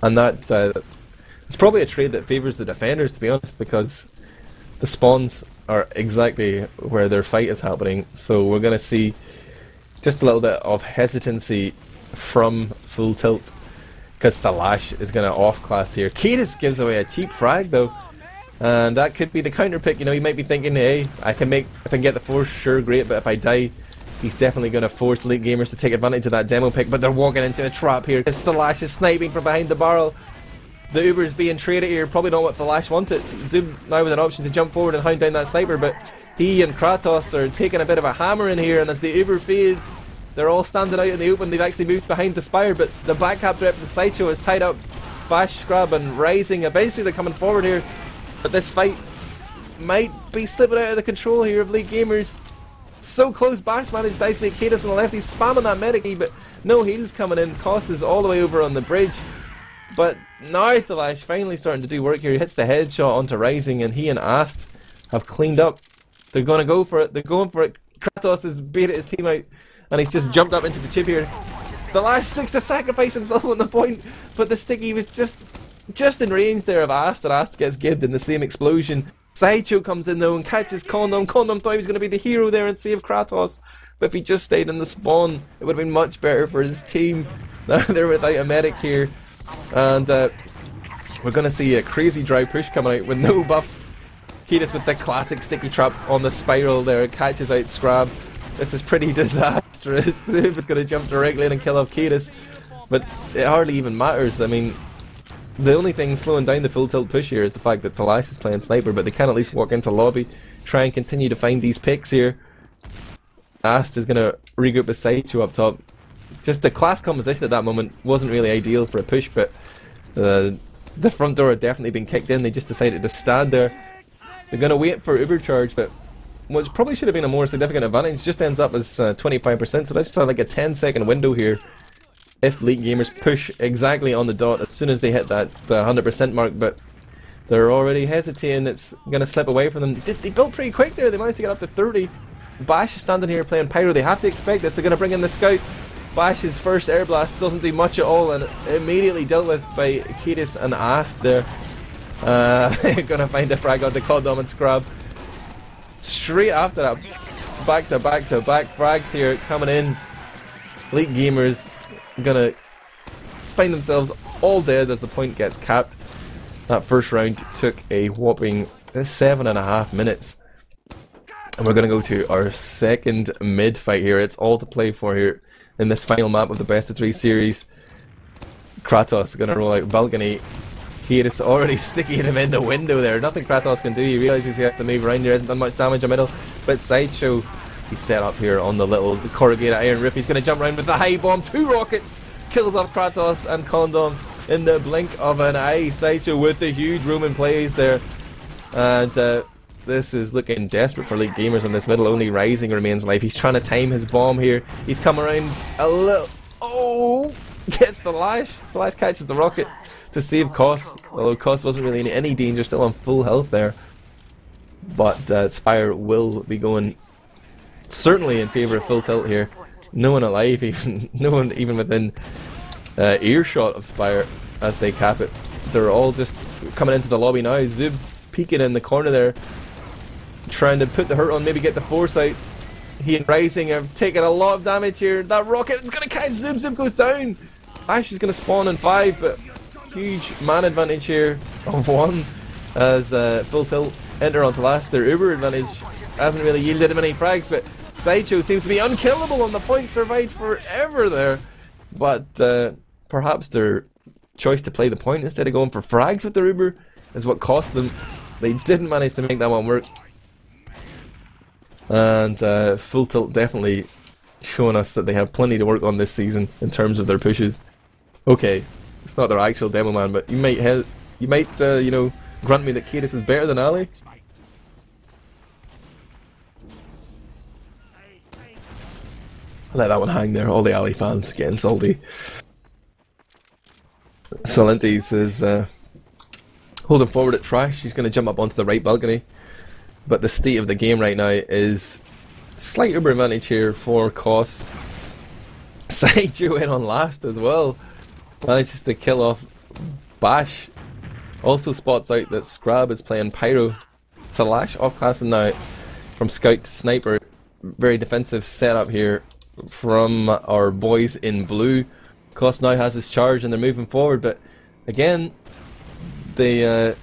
And that it's probably a trade that favours the defenders, to be honest, because the spawns are exactly where their fight is happening. So we're going to see just a little bit of hesitancy from Full Tilt, because the Lash is going to off-class here. Cadis gives away a cheap frag though, and that could be the counter pick. You know, you might be thinking, hey, I can make, if I can get the force, sure, great, but if I die, he's definitely going to force Elite Gamers to take advantage of that demo pick. But they're walking into a trap here. It's the Lash is sniping from behind the barrel. The Uber is being traded here, probably not what the Lash wanted. Zoom now with an option to jump forward and hound down that sniper, but he and Kratos are taking a bit of a hammer in here, and as the Uber fade, they're all standing out in the open. They've actually moved behind the Spire, but the back-cap threat from Sideshow is tied up. Bash, Scrab and Rising, eventually they're coming forward here, but this fight might be slipping out of the control here of Elite Gamers. So close. Bash managed to isolate Cadis on the left. He's spamming that medic, but no heals coming in. Koss is all the way over on the bridge. But now the Lash finally starting to do work here. He hits the headshot onto Rising, and he and Ast have cleaned up. They're going to go for it. They're going for it. Kratos has baited his team out, and he's just jumped up into the chip here. The Lash looks to sacrifice himself on the point, but the Sticky was just in range there of Ast, and Ast gets gibbed in the same explosion. Sideshow comes in though and catches Condom. Condom thought he was going to be the hero there and save Kratos, but if he just stayed in the spawn, it would have been much better for his team. Now they're without a medic here, and we're going to see a crazy dry push coming out with no buffs. Cadis with the classic sticky trap on the spiral there, catches out Scrab. This is pretty disastrous. Zub is going to jump directly in and kill off Cadis, but it hardly even matters. I mean, the only thing slowing down the Full Tilt push here is the fact that Thalash is playing sniper, but they can at least walk into lobby, try and continue to find these picks here. Ast is going to regroup with Sideshow up top. Just the class composition at that moment wasn't really ideal for a push, but the front door had definitely been kicked in. They just decided to stand there. They're going to wait for Uber charge, but what probably should have been a more significant advantage just ends up as 25%, so that's just like a 10-second window here. If Elite Gamers push exactly on the dot as soon as they hit that 100% mark, but they're already hesitating. It's going to slip away from them. They built pretty quick there. They managed to get up to 30. Bash is standing here playing Pyro. They have to expect this. They're going to bring in the Scout. Bash's first air blast doesn't do much at all, and immediately dealt with by Cadis and Ast there. Going to find a frag onto Condom and Scrab. Straight after that, back to back to back frags here coming in. Elite Gamers gonna find themselves all dead as the point gets capped. That first round took a whopping 7.5 minutes, and we're gonna go to our second mid fight here. It's all to play for here in this final map of the best of 3 series. Kratos is gonna roll out balcony. Cadis already sticking him in the window there. Nothing Kratos can do. He realizes he has to move around. There hasn't done much damage in the middle, but Sideshow He's set up here on the little corrugated iron roof. He's going to jump around with the high bomb. 2 rockets. Kills off Kratos and Condom in the blink of an eye. Sideshow with the huge Roman plays there. And this is looking desperate for Elite Gamers in this middle. Only Rising remains alive. He's trying to time his bomb here. He's come around a little. Oh! Gets the lash. The lash catches the rocket to save Koss. Although Koss wasn't really in any danger. Still on full health there. But Spire will be going certainly in favour of full tilt here. No one alive, no one even within earshot of Spire as they cap it. They're all just coming into the lobby now. Zub peeking in the corner there, trying to put the hurt on, maybe get the foresight. He and Rising have taken a lot of damage here. That rocket is going to catch Zub. Zub goes down. Ash is going to spawn in 5, but huge man advantage here of 1 as full tilt enter onto last. Their Uber advantage hasn't really yielded him any frags, but Sideshow seems to be unkillable on the point, survived forever there. But perhaps their choice to play the point instead of going for frags with their Uber is what cost them. They didn't manage to make that one work. And full tilt definitely showing us that they have plenty to work on this season in terms of their pushes. Okay, it's not their actual demo man, but you might you know, grunt me that Cadis is better than Ali. Let that one hang there. All the Ali fans getting salty. Salentes is holding forward at trash. He's going to jump up onto the right balcony. But the state of the game right now is slight Uber advantage here for Koss. Sideshow in on last as well. Manages to kill off Bash. Also spots out that Scrab is playing Pyro. Salash off class him now from Scout to Sniper. Very defensive setup here from our boys in blue. Koss now has his charge and they're moving forward, but again they're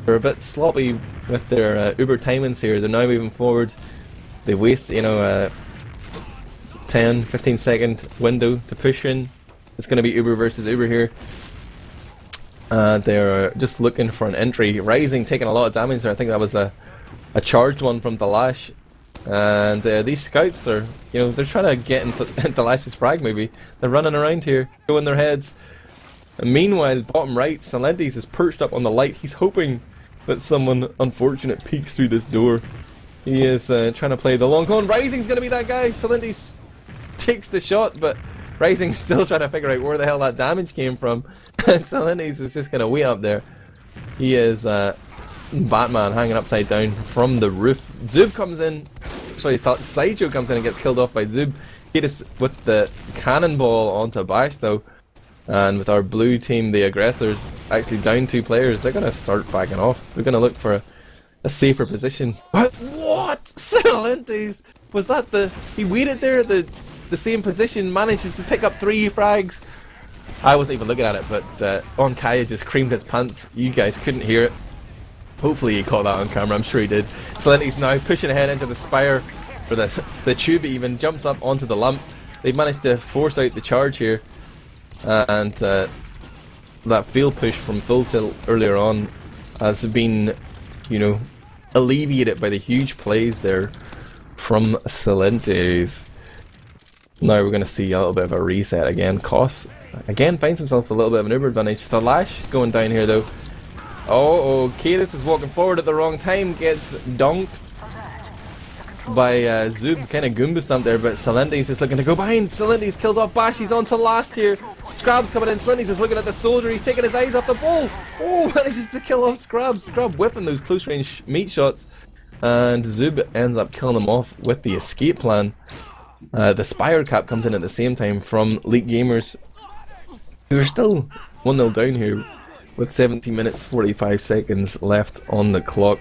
a bit sloppy with their Uber timings here. They're now moving forward. They waste, you know, a 10-15 second window to push in. It's going to be Uber versus Uber here. They're just looking for an entry. Rising taking a lot of damage there. I think that was a charged one from the Lash. And these scouts are, you know, they're trying to get into Lash's frag maybe. They're running around here, showing their heads. And meanwhile, bottom right, Salentes is perched up on the light. He's hoping that someone unfortunate peeks through this door. He is trying to play the long con. Rising's going to be that guy. Salentes takes the shot, but Rising's still trying to figure out where the hell that damage came from. And Salentes is just going to wait up there. He is Batman hanging upside down from the roof. Zub comes in. Sorry, Sideshow comes in and gets killed off by Zub. He just with the cannonball onto Bash though. And with our blue team, the aggressors, actually down 2 players, they're going to start backing off. They're going to look for a safer position. But what? Salentes! Was that the... He waited there at the same position, manages to pick up 3 frags. I wasn't even looking at it, but ondkaja just creamed his pants. You guys couldn't hear it. Hopefully he caught that on camera, I'm sure he did. Salentes now pushing ahead into the Spire for this. The tube even jumps up onto the lump. They've managed to force out the charge here. And that field push from full tilt earlier on has been, you know, alleviated by the huge plays there from Salentes. Now we're going to see a little bit of a reset again. Koss again finds himself a little bit of an Uber advantage. The Lash going down here though. Oh, Cadis is walking forward at the wrong time, gets donked by Zub, kind of Goomba stumped there, but Salentes is looking to go behind. Salentes kills off Bash, he's on to last here. Scrab's coming in, Salentes is looking at the soldier, he's taking his eyes off the ball. Oh, manages to kill off Scrab. Scrab whiffing those close range meat shots. And Zub ends up killing him off with the escape plan. The Spire cap comes in at the same time from Elite Gamers, who are still 1-0 down here with 17 minutes 45 seconds left on the clock.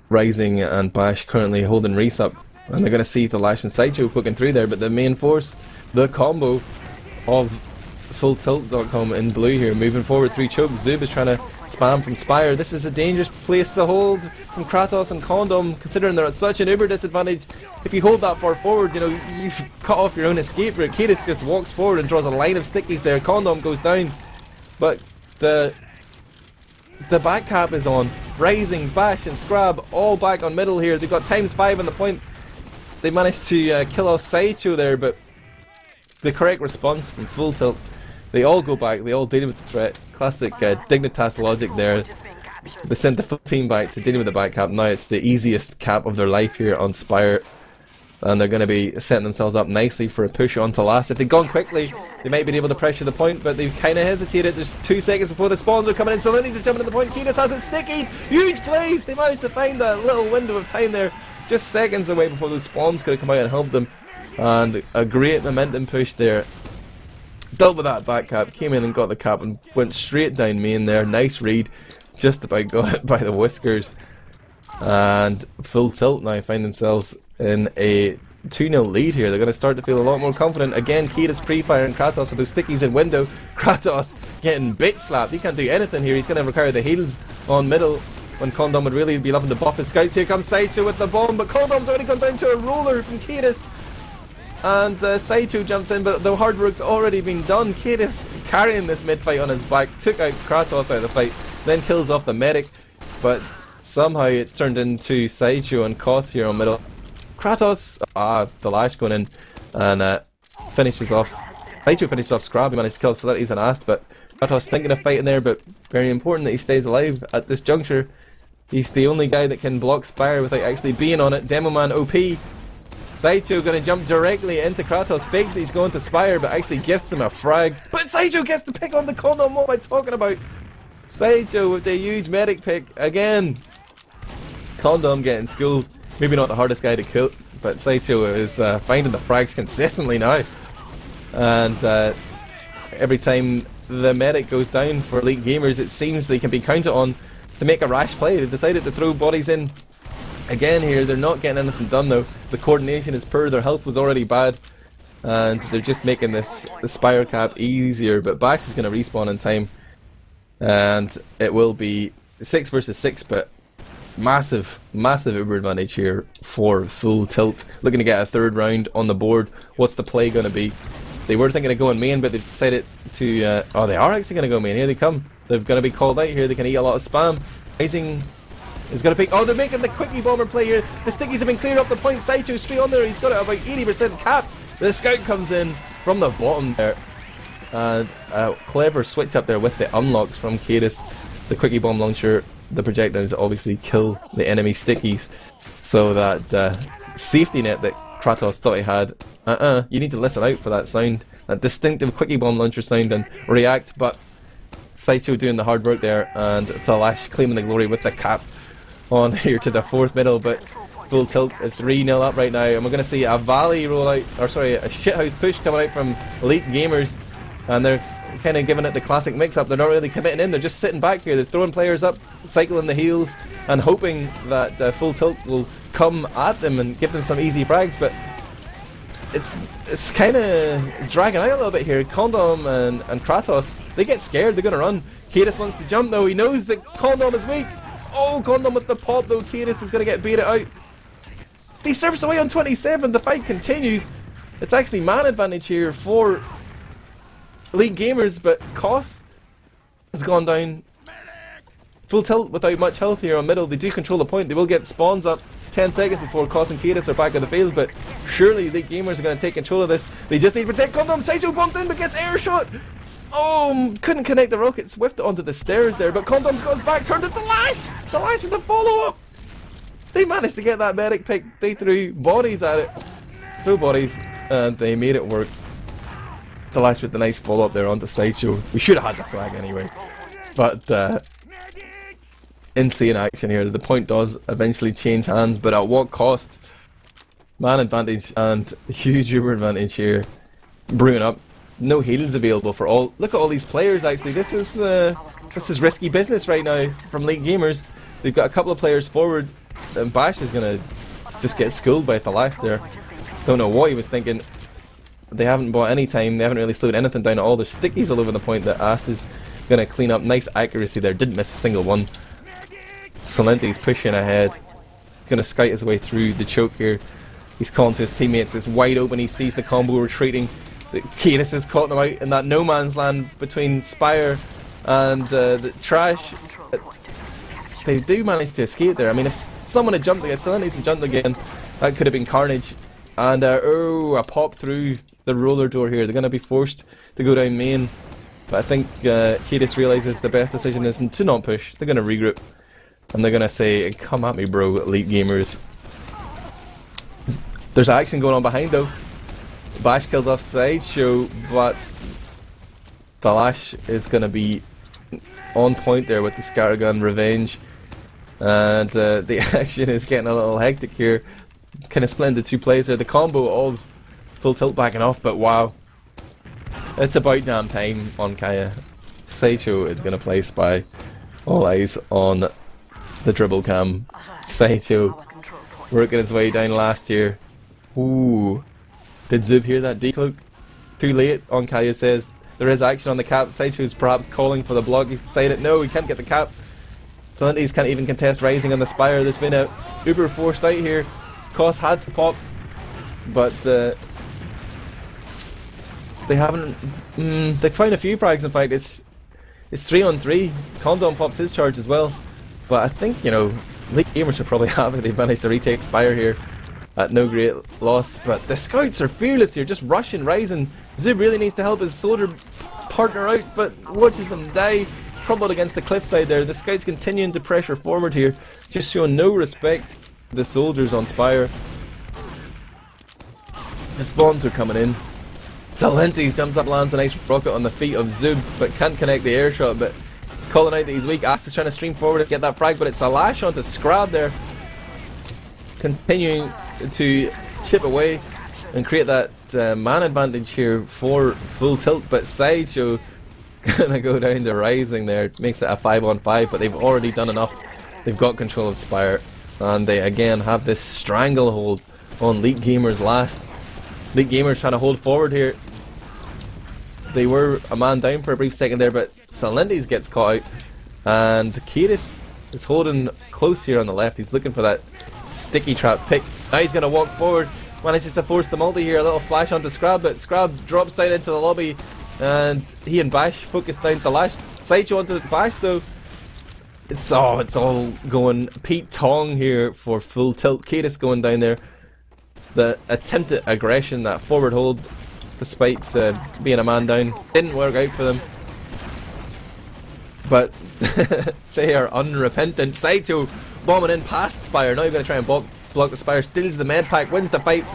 Rising and Bash currently holding Reese up, and they're going to see the Lash and Sideshow poking through there, but the main force, the combo of fulltilt.com in blue here, moving forward through choke. Zub is trying to spam from Spire. This is a dangerous place to hold from Kratos and Condom, considering they're at such an Uber disadvantage. If you hold that far forward, you know, you've cut off your own escape route. Cadis just walks forward and draws a line of stickies there. Condom goes down, but the back cap is on Rising, Bash and Scrab all back on middle here. They've got ×5 on the point. They managed to kill off Sideshow there, but the correct response from Full Tilt. They all go back, they all deal with the threat. Classic Dignitas logic there. They sent the full team back to deal with the back cap. Now it's the easiest cap of their life here on Spire. And they're going to be setting themselves up nicely for a push on to last. If they'd gone quickly, they might be able to pressure the point, but they've kind of hesitated. There's 2 seconds before the spawns are coming in. Salini's is jumping to the point. Kiedis has it sticky. Huge plays! They managed to find that little window of time there, just seconds away before the spawns could have come out and helped them. And a great momentum push there. Dealt with that back cap, came in and got the cap and went straight down main there. Nice read. Just about got it by the whiskers. And Full Tilt now find themselves in a 2-0 lead here. They're going to start to feel a lot more confident. Again, Kiedis pre-firing Kratos with those stickies in window. Kratos getting bitch slapped. He can't do anything here. He's going to require the heals on middle when Condom would really be loving to buff his scouts. Here comes Sideshow with the bomb, but Condom's already gone down to a roller from Kiedis. And Sideshow jumps in, but the hard work's already been done. Kiedis carrying this mid fight on his back, took out Kratos out of the fight, then kills off the medic, but somehow it's turned into Sideshow and Koss here on middle. Kratos, the lash going in and finishes off. Sideshow finishes off Scrab. He managed to kill Solidity and Ast, but Kratos thinking of fighting there, but very important that he stays alive at this juncture. He's the only guy that can block Spire without actually being on it. Demoman OP. Sideshow going to jump directly into Kratos, fakes that he's going to Spire, but actually gifts him a frag. But Sideshow gets to pick on the Condom. What am I talking about? Sideshow with the huge medic pick again. Condom getting schooled. Maybe not the hardest guy to kill, but Sideshow is finding the frags consistently now. And every time the medic goes down for Elite Gamers, it seems they can be counted on to make a rash play. They've decided to throw bodies in again here. They're not getting anything done though. The coordination is poor, their health was already bad. And they're just making the Spire cap easier, but Bash is going to respawn in time. And it will be 6 versus 6, but massive uber advantage here for Full Tilt. Looking to get a 3rd round on the board. What's the play going to be? They were thinking of going main, but they decided to... oh, they are actually going to go main. Here they come. They're going to be called out here. They can eat a lot of spam. Rising is going to pick... oh, they're making the quickie bomber play here. The stickies have been cleared off the point. Sideshow straight on there. He's got it about 80% cap. The scout comes in from the bottom there. And a clever switch up there with the unlocks from Kiedis. The quickie bomb launcher, the projectiles obviously kill the enemy stickies. So that safety net that Kratos thought he had, you need to listen out for that sound. That distinctive quickie bomb launcher sound and react. But Sideshow doing the hard work there, and Thalash claiming the glory with the cap on here to the 4th middle. But Full Tilt is 3-0 up right now, and we're going to see a Valley rollout, or sorry, a shithouse push coming out from Elite Gamers. And they're kind of giving it the classic mix-up. They're not really committing in, they're just sitting back here. They're throwing players up, cycling the heals, and hoping that Full Tilt will come at them and give them some easy frags. But it's kind of dragging out a little bit here. Condom and Kratos, they get scared, they're going to run. Kiedis wants to jump though, he knows that Condom is weak. Oh, Condom with the pop though. Kiedis is going to get baited out. He surfs away on 27, the fight continues. It's actually man advantage here for Elite Gamers, but Koss has gone down. Full Tilt without much health here on middle. They do control the point. They will get spawns up 10 seconds before Koss and Kiedis are back on the field, but surely Elite Gamers are going to take control of this. They just need to protect Condom. Sideshow bumps in but gets air shot. Oh, couldn't connect the rocket. Swift onto the stairs there, but Condom's got his back turned to the Lash. The Lash with the follow-up. They managed to get that medic pick. They threw bodies at it. Threw bodies, and they made it work. The Lash with the nice follow-up there onto Sideshow. We should have had the flag anyway. But insane action here. The point does eventually change hands, but at what cost? Man advantage and huge uber advantage here. Brewing up. No heals available for all. Look at all these players actually. This is risky business right now from Elite Gamers. They've got a couple of players forward, and Bash is gonna just get schooled by Thalash there. Don't know what he was thinking. They haven't bought any time. They haven't really slowed anything down at all. There's stickies all over the point that Ast is gonna clean up. Nice accuracy there. Didn't miss a single one. Salenti's pushing ahead. He's gonna scout his way through the choke here. He's calling to his teammates. It's wide open. He sees the combo retreating. Kiedis has caught him out in that no man's land between Spire and the trash. they do manage to escape there. I mean, if someone had jumped, if Salentis had jumped again, that could have been carnage. And oh, a pop through the roller door here. They're going to be forced to go down main. But I think Cadis realises the best decision is to not push. They're going to regroup. And they're going to say, come at me bro, Elite Gamers. There's action going on behind though. Bash kills off Sideshow, but Thalash is going to be on point there with the Scattergun Revenge. And the action is getting a little hectic here. Kind of split into two plays there. The combo of Full Tilt backing off, but wow. It's about damn time on Kaya. Sideshow is going to play Spy. All eyes on the dribble cam. Sideshow working his way down last year. Ooh. Did Zub hear that decloak? Too late, on Kaya says. There is action on the cap. Sideshow's perhaps calling for the block. He's decided no, he can't get the cap. Salentis can't even contest Rising on the Spire. There's been a uber forced out here. Koss had to pop, but they haven't. They found a few frags. In fact, it's 3-on-3. Condom pops his charge as well, but I think, you know, Elite Gamers are probably happy they've managed to retake Spire here at no great loss. But the scouts are fearless here, just rushing Rising. Zub really needs to help his soldier partner out, but watches him die. Crumbled against the cliffside there. The scouts continuing to pressure forward here, just showing no respect. The soldiers on Spire. The spawns are coming in. Salentis jumps up, lands a nice rocket on the feet of Zub, but can't connect the air shot. But it's calling out that he's weak. Ast is trying to stream forward to get that frag, but it's a lash onto Scrab there, continuing to chip away and create that man advantage here for Full Tilt. But Sideshow gonna go down the Rising there. Makes it a 5-on-5, but they've already done enough. They've got control of Spire, and they again have this stranglehold on Elite Gamers last. Elite Gamers trying to hold forward here. They were a man down for a brief second there, but Salentis gets caught out, and Cadis is holding close here on the left. He's looking for that sticky trap pick. Now he's going to walk forward, manages to force the multi here. A little flash onto Scrab, but Scrab drops down into the lobby, and he and Bash focus down the lash. Sideshow onto the Bash though. It's all going Pete Tong here for Full Tilt. Cadis going down there. The attempted aggression, that forward hold, despite being a man down, didn't work out for them. But they are unrepentant. Sideshow bombing in past Spire. Now he's going to try and block the Spire. Steals the med pack, wins the fight.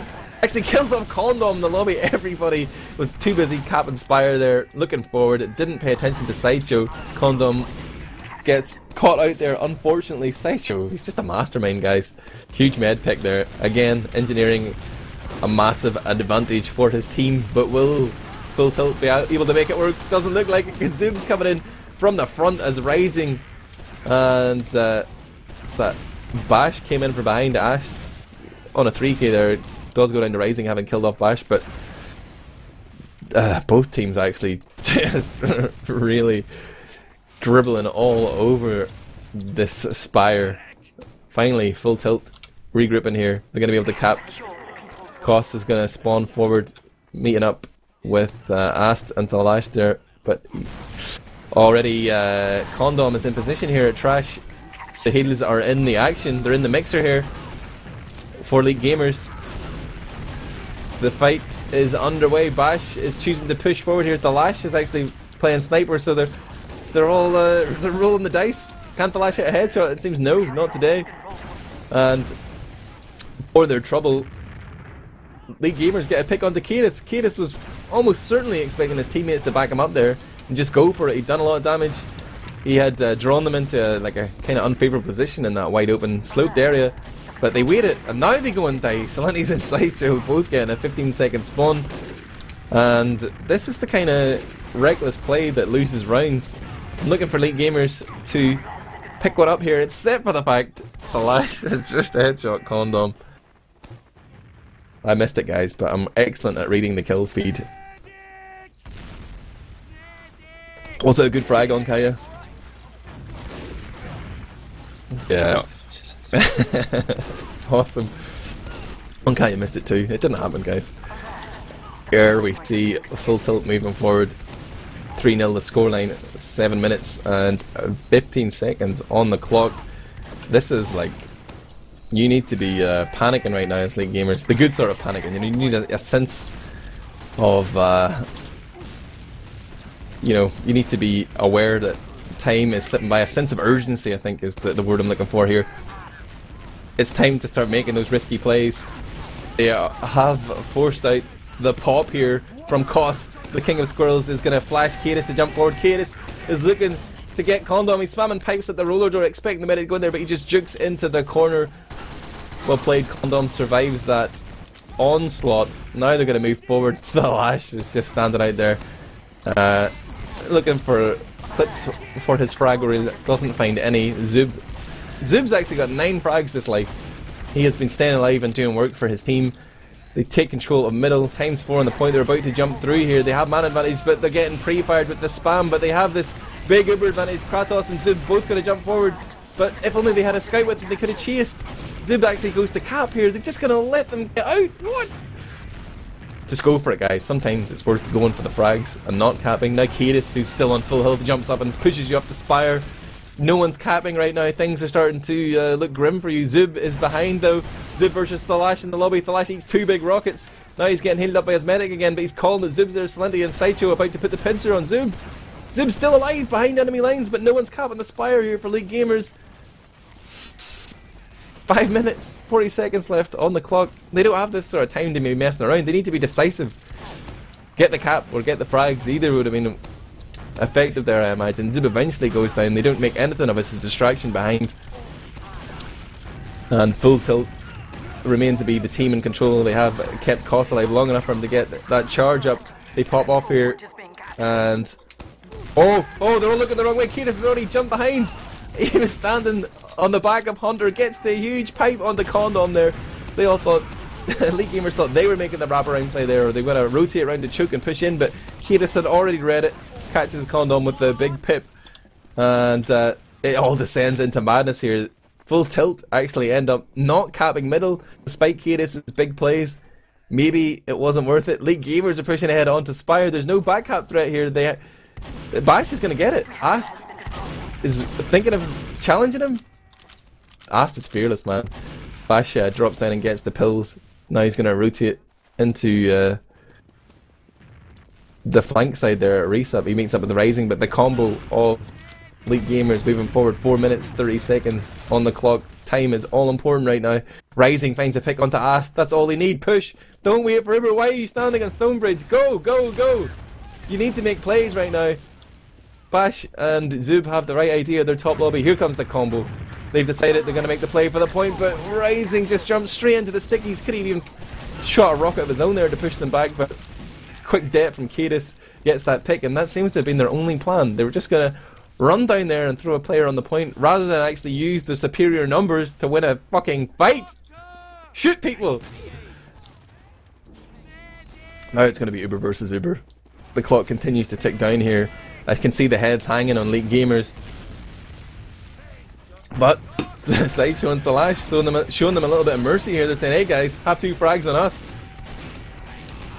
Actually kills off Condom in the lobby. Everybody was too busy capping Spire there, looking forward. It didn't pay attention to Sideshow. Condom gets caught out there, unfortunately. Sideshow, he's just a mastermind, guys. Huge med pick there. Again, engineering a massive advantage for his team, but will Full Tilt be able to make it work? Doesn't look like it. Zub's coming in from the front as Rising, and that Bash came in from behind Ash on a 3k there. It does go down to Rising, having killed off Bash, but both teams actually just really dribbling all over this Spire. Finally, Full Tilt regrouping here. They're going to be able to cap. Koss is going to spawn forward, meeting up with Ast and Thalash there, but already Condom is in position here at Trash. The heals are in the action. They're in the mixer here for Elite Gamers. The fight is underway. Bash is choosing to push forward here. Thalash is actually playing sniper, so they're all they're rolling the dice. Can't Thalash hit a headshot? It seems no, not today. And for their trouble, Elite Gamers get a pick onto Cadis. Cadis was almost certainly expecting his teammates to back him up there and just go for it. He'd done a lot of damage. He had drawn them into like a kind of unfavourable position in that wide open sloped area, but they waited, and now they go and die. Salentis and Sideshow both getting a 15-second spawn, and this is the kind of reckless play that loses rounds. I'm looking for Elite Gamers to pick one up here, except for the fact Thalash is just a headshot Condom. I missed it, guys, but I'm excellent at reading the kill feed. Also a good frag on Kaya. Yeah. Awesome. Unkaya missed it too. It didn't happen, guys. Here we see Full Tilt moving forward. 3-0 the scoreline. 7 minutes and 15 seconds on the clock. This is like, you need to be panicking right now as late gamers. The good sort of panicking. You need a sense of, you know, you need to be aware that time is slipping by. A sense of urgency, I think, is the word I'm looking for here. It's time to start making those risky plays. They have forced out the pop here from Koss. The King of Squirrels is going to flash Cadis to jump forward. Cadis is looking to get Condom. He's spamming pipes at the roller door, expecting the medic to go in there, but he just jukes into the corner. Well played. Condom survives that onslaught. Now they're going to move forward to the Lash, who's just standing out there, looking for clips for his frag, where he doesn't find any. Zub's actually got 9 frags this life. He has been staying alive and doing work for his team. They take control of middle, ×4 on the point. They're about to jump through here. They have man advantage, but they're getting pre-fired with the spam. But they have this big uber advantage. Kratos and Zub both going to jump forward. But if only they had a scout with them, they could have chased. Zub actually goes to cap here. They're just going to let them get out. What? Just go for it, guys. Sometimes it's worth going for the frags and not capping. Now Cadis, who's still on full health, jumps up and pushes you up the spire. No one's capping right now. Things are starting to look grim for you. Zub is behind though. Zub versus Thalash in the lobby. Thalash eats 2 big rockets. Now he's getting healed up by his medic again, but he's calling that Zub's there. Salenti and Saicho about to put the pincer on Zub. Zub's still alive behind enemy lines, but no one's capping the spire here for League Gamers. 5 minutes, 40 seconds left on the clock. They don't have this sort of time to be messing around. They need to be decisive. Get the cap or get the frags. Either would have been effective there, I imagine. Zub eventually goes down. They don't make anything of it. It's a distraction behind. And Full Tilt remain to be the team in control. They have kept Koss alive long enough for him to get that charge up. They pop off here. And oh, they're all looking the wrong way. Cadis has already jumped behind. He was standing on the back of Hunter. Gets the huge pipe onto Condom there. They all thought, Elite Gamers thought they were making the wraparound play there, or they were going to rotate around to choke and push in, but Cadis had already read it. Catches Condom with the big pip, and it all descends into madness here. Full Tilt actually end up not capping middle despite Cadis' big plays. Maybe it wasn't worth it. League Gamers are pushing ahead onto Spire. There's no back cap threat here. Bash is going to get it. Ast is thinking of challenging him. Ast is fearless, man. Bash drops down and gets the pills. Now he's going to rotate into the flank side there at Race Up. He meets up with the Rising, but the combo of League Gamers moving forward, 4 minutes 30 seconds on the clock. Time is all important right now. Rising finds a pick onto Ast. That's all they need. Push. Don't wait forever. Why are you standing on Stonebridge? Go, go, go. You need to make plays right now. Bash and Zub have the right idea. Their top lobby. Here comes the combo. They've decided they're going to make the play for the point, but Rising just jumps straight into the stickies. Could have even shot a rocket of his own there to push them back, but quick death from Cadis gets that pick, and that seems to have been their only plan. They were just going to run down there and throw a player on the point rather than actually use their superior numbers to win a fucking fight. Shoot people! Now it's going to be Uber versus Uber. The clock continues to tick down here. I can see the heads hanging on League Gamers. But the side showing Thalash, showing them a little bit of mercy here. They're saying, hey guys, have 2 frags on us.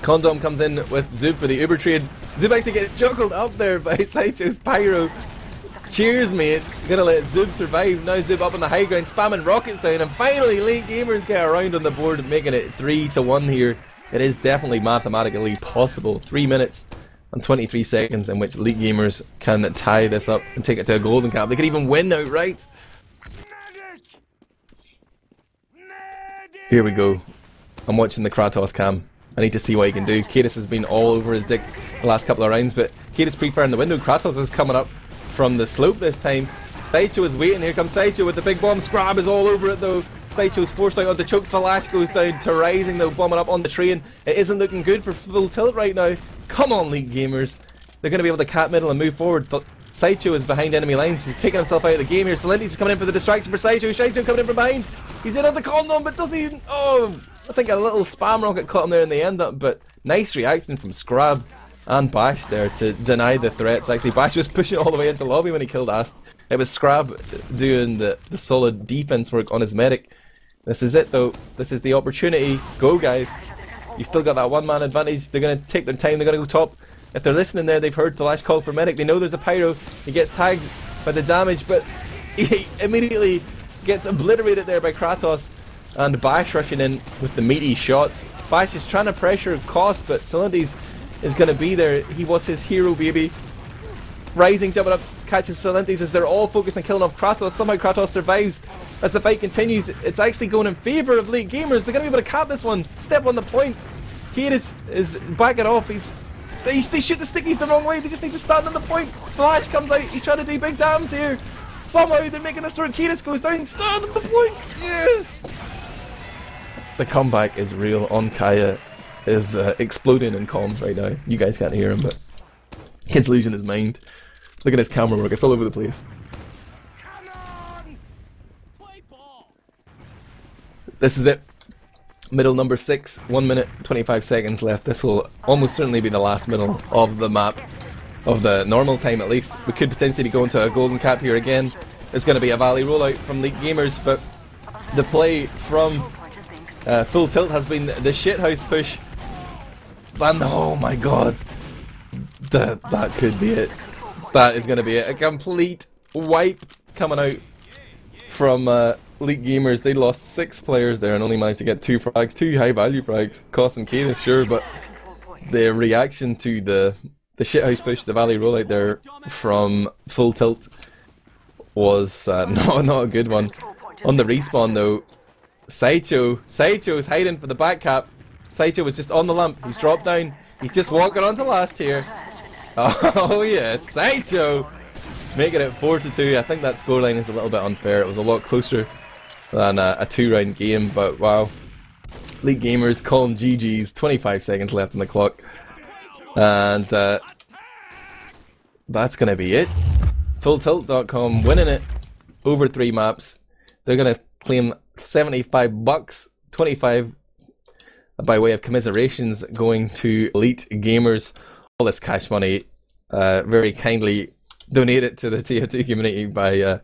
Condom comes in with Zub for the Uber trade. Zub actually gets juggled up there by Sideshow's Pyro. Cheers, mate. Gonna let Zub survive. Now Zub up on the high ground, spamming rockets down, and finally League Gamers get around on the board, making it 3-1 here. It is definitely mathematically possible. 3 minutes and 23 seconds in which League Gamers can tie this up and take it to a golden cap. They could even win outright. Here we go. I'm watching the Kratos cam. I need to see what he can do. Cadis has been all over his dick the last couple of rounds, but Cadis pre-fire in the window. Kratos is coming up from the slope this time. Saicho is waiting. Here comes Saicho with the big bomb. Scrab is all over it though. Saicho's forced out onto choke. Thalash goes down to Rising though, bombing up on the train. It isn't looking good for Full Tilt right now. Come on, League Gamers. They're going to be able to cap middle and move forward. Saicho is behind enemy lines. He's taking himself out of the game here. Salenti's coming in for the distraction for Saicho. Saicho coming in from behind. He's in on the Condom, but doesn't even... Oh, I think a little spam rocket caught him there in the end up, but nice reaction from Scrab and Bash there to deny the threats. Actually, Bash was pushing all the way into lobby when he killed Ast. It was Scrab doing the solid defense work on his medic. This is it though. This is the opportunity. Go guys. You've still got that one-man advantage. They're going to take their time. They're going to go top. If they're listening there, they've heard Thalash call for medic. They know there's a pyro. He gets tagged by the damage, but he immediately gets obliterated there by Kratos, and Bash rushing in with the meaty shots. Bash is trying to pressure Koss, but Celindes is going to be there. He was his hero, baby. Rising, jumping up, catches Celindes as they're all focused on killing off Kratos. Somehow Kratos survives as the fight continues. It's actually going in favour of Late Gamers. They're going to be able to cap this one. Step on the point. Kate is backing off. They shoot the stickies the wrong way. They just need to stand on the point. Flash comes out. He's trying to do big dams here. Somehow they're making this work. Kiedis goes down. Stand on the point. Yes! The comeback is real. Ondkaja is exploding in comms right now. You guys can't hear him, but kid's losing his mind. Look at his camera work. It's all over the place. This is it. Middle number 6. 1 minute 25 seconds left. This will almost certainly be the last middle of the map. Of the normal time at least. We could potentially be going to a golden cap here again. It's going to be a Valley rollout from League Gamers, but the play from Full Tilt has been the shithouse push. And oh my god. That could be it. That is going to be it. A complete wipe coming out from League Gamers. They lost 6 players there and only managed to get 2 frags. 2 high value frags. Koss and Kane, sure, but the reaction to the shithouse push, the Valley rollout there from Full Tilt was not a good one. On the respawn though, Sideshow's hiding for the back cap. Sideshow was just on the lamp. He's dropped down. He's just walking on to last here. Oh yeah, Sideshow making it 4-2. I think that scoreline is a little bit unfair. It was a lot closer than a 2-round game, but wow. League Gamers calling GG's. 25 seconds left on the clock. And that's going to be it. FullTilt.com winning it over 3 maps. They're going to claim $75, 25 by way of commiserations going to Elite Gamers. All this cash money very kindly donated to the TF2 community by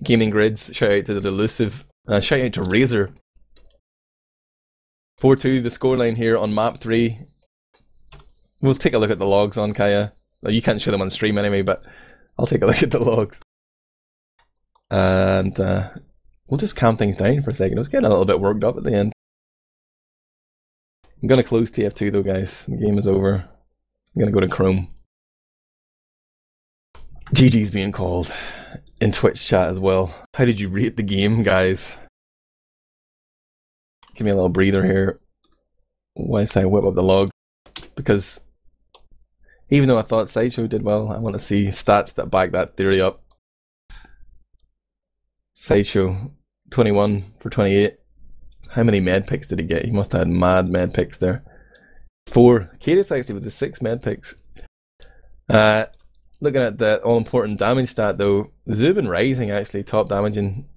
Gaming Grids. Shout out to the Delusive. Shout out to Razor. 4-2 the scoreline here on map 3. We'll take a look at the logs on Kaya. Well, you can't show them on stream anyway, but I'll take a look at the logs. And we'll just calm things down for a second. I was getting a little bit worked up at the end. I'm going to close TF2 though, guys. The game is over. I'm going to go to Chrome. GG's being called in Twitch chat as well. How did you rate the game, guys? Give me a little breather here whilst I whip up the log. Because even though I thought Sideshow did well, I want to see stats that back that theory up. Sideshow, 21 for 28. How many med picks did he get? He must have had mad med picks there. 4. Cadis actually with the 6 med picks. Looking at the all-important damage stat though, Zubin Rising actually top damaging.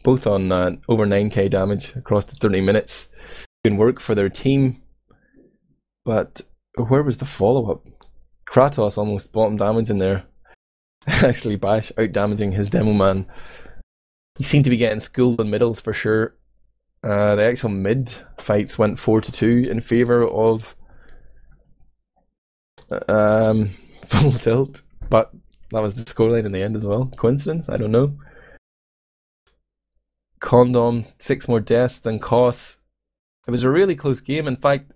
Both on over 9k damage across the 30 minutes. Good work for their team. But where was the follow-up? Kratos almost bottom damage in there. Actually, Bash out damaging his demo man. He seemed to be getting schooled in middles for sure. The actual mid fights went 4-2 in favour of Full Tilt, but that was the scoreline in the end as well. Coincidence? I don't know. Condom, 6 more deaths than Koss. It was a really close game. In fact,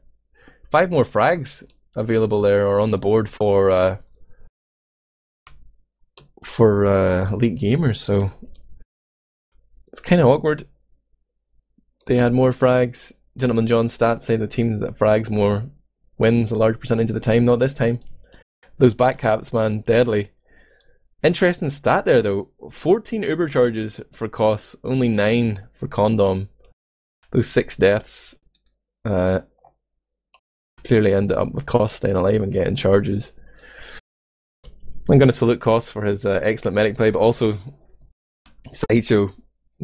5 more frags available there or on the board for Elite Gamers, so it's kind of awkward. They had more frags. Gentleman John's stats say the teams that frags more wins a large percentage of the time. Not this time. Those back caps, man, deadly. Interesting stat there though. 14 Uber charges for Koss, only 9 for Condom. Those 6 deaths clearly ended up with Koss staying alive and getting charges. I'm going to salute Koss for his excellent medic play, but also Sideshow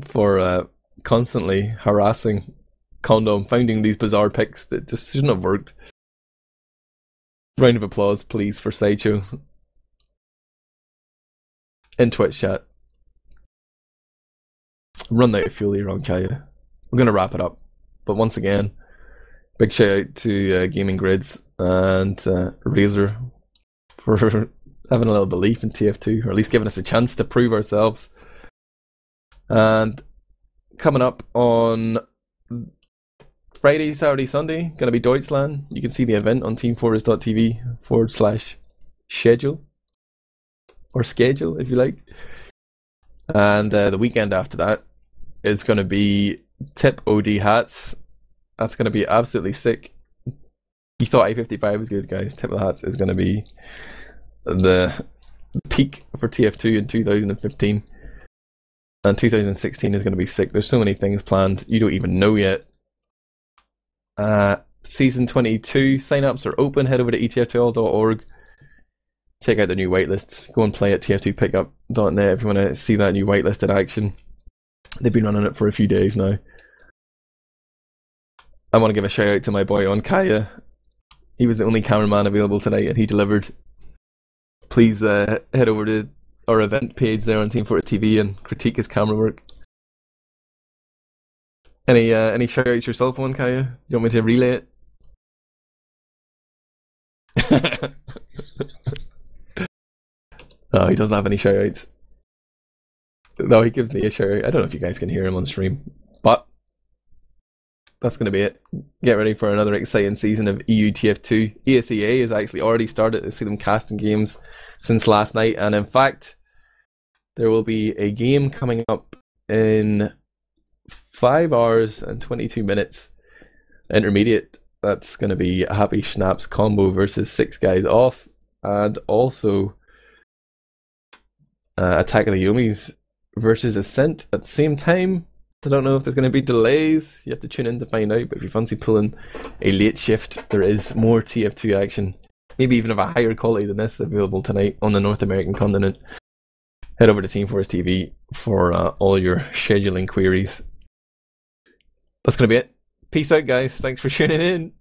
for constantly harassing Condom, finding these bizarre picks that just shouldn't have worked. Round of applause, please, for Sideshow. In Twitch chat. Run out of fuel here on Kaya. We're going to wrap it up. But once again, big shout out to Gaming Grids and Razor for having a little belief in TF2, or at least giving us a chance to prove ourselves. And coming up on Friday, Saturday, Sunday, going to be Deutschland. You can see the event on teamfortress.tv/schedule. Or schedule, if you like. And the weekend after that is going to be Tip OD hats. That's going to be absolutely sick. You thought A55 was good, guys. Tip of the hats is going to be the peak for TF2 in 2015. And 2016 is going to be sick. There's so many things planned you don't even know yet. Season 22 sign-ups are open. Head over to etf2l.org. Check out the new whitelists. Go and play at tf2pickup.net if you want to see that new whitelist in action. They've been running it for a few days now. I want to give a shout out to my boy ondkaja. He was the only cameraman available tonight and he delivered. Please head over to our event page there on teamfortress.tv and critique his camera work. Any shout outs yourself, ondkaja? You want me to relay it? No, he doesn't have any shout outs. No, he gives me a shout out. I don't know if you guys can hear him on stream, but that's going to be it. Get ready for another exciting season of EU TF2. ESEA has actually already started. I see them casting games since last night, and in fact, there will be a game coming up in 5 hours and 22 minutes. Intermediate. That's going to be Happy Schnaps combo versus 6 guys off, and also Attack of the Yomis versus Ascent at the same time. I don't know if there's going to be delays. You have to tune in to find out. But if you fancy pulling a late shift, there is more TF2 action, maybe even of a higher quality than this, available tonight on the North American continent. Head over to Teamfortress.tv for all your scheduling queries. That's going to be it. Peace out, guys. Thanks for tuning in.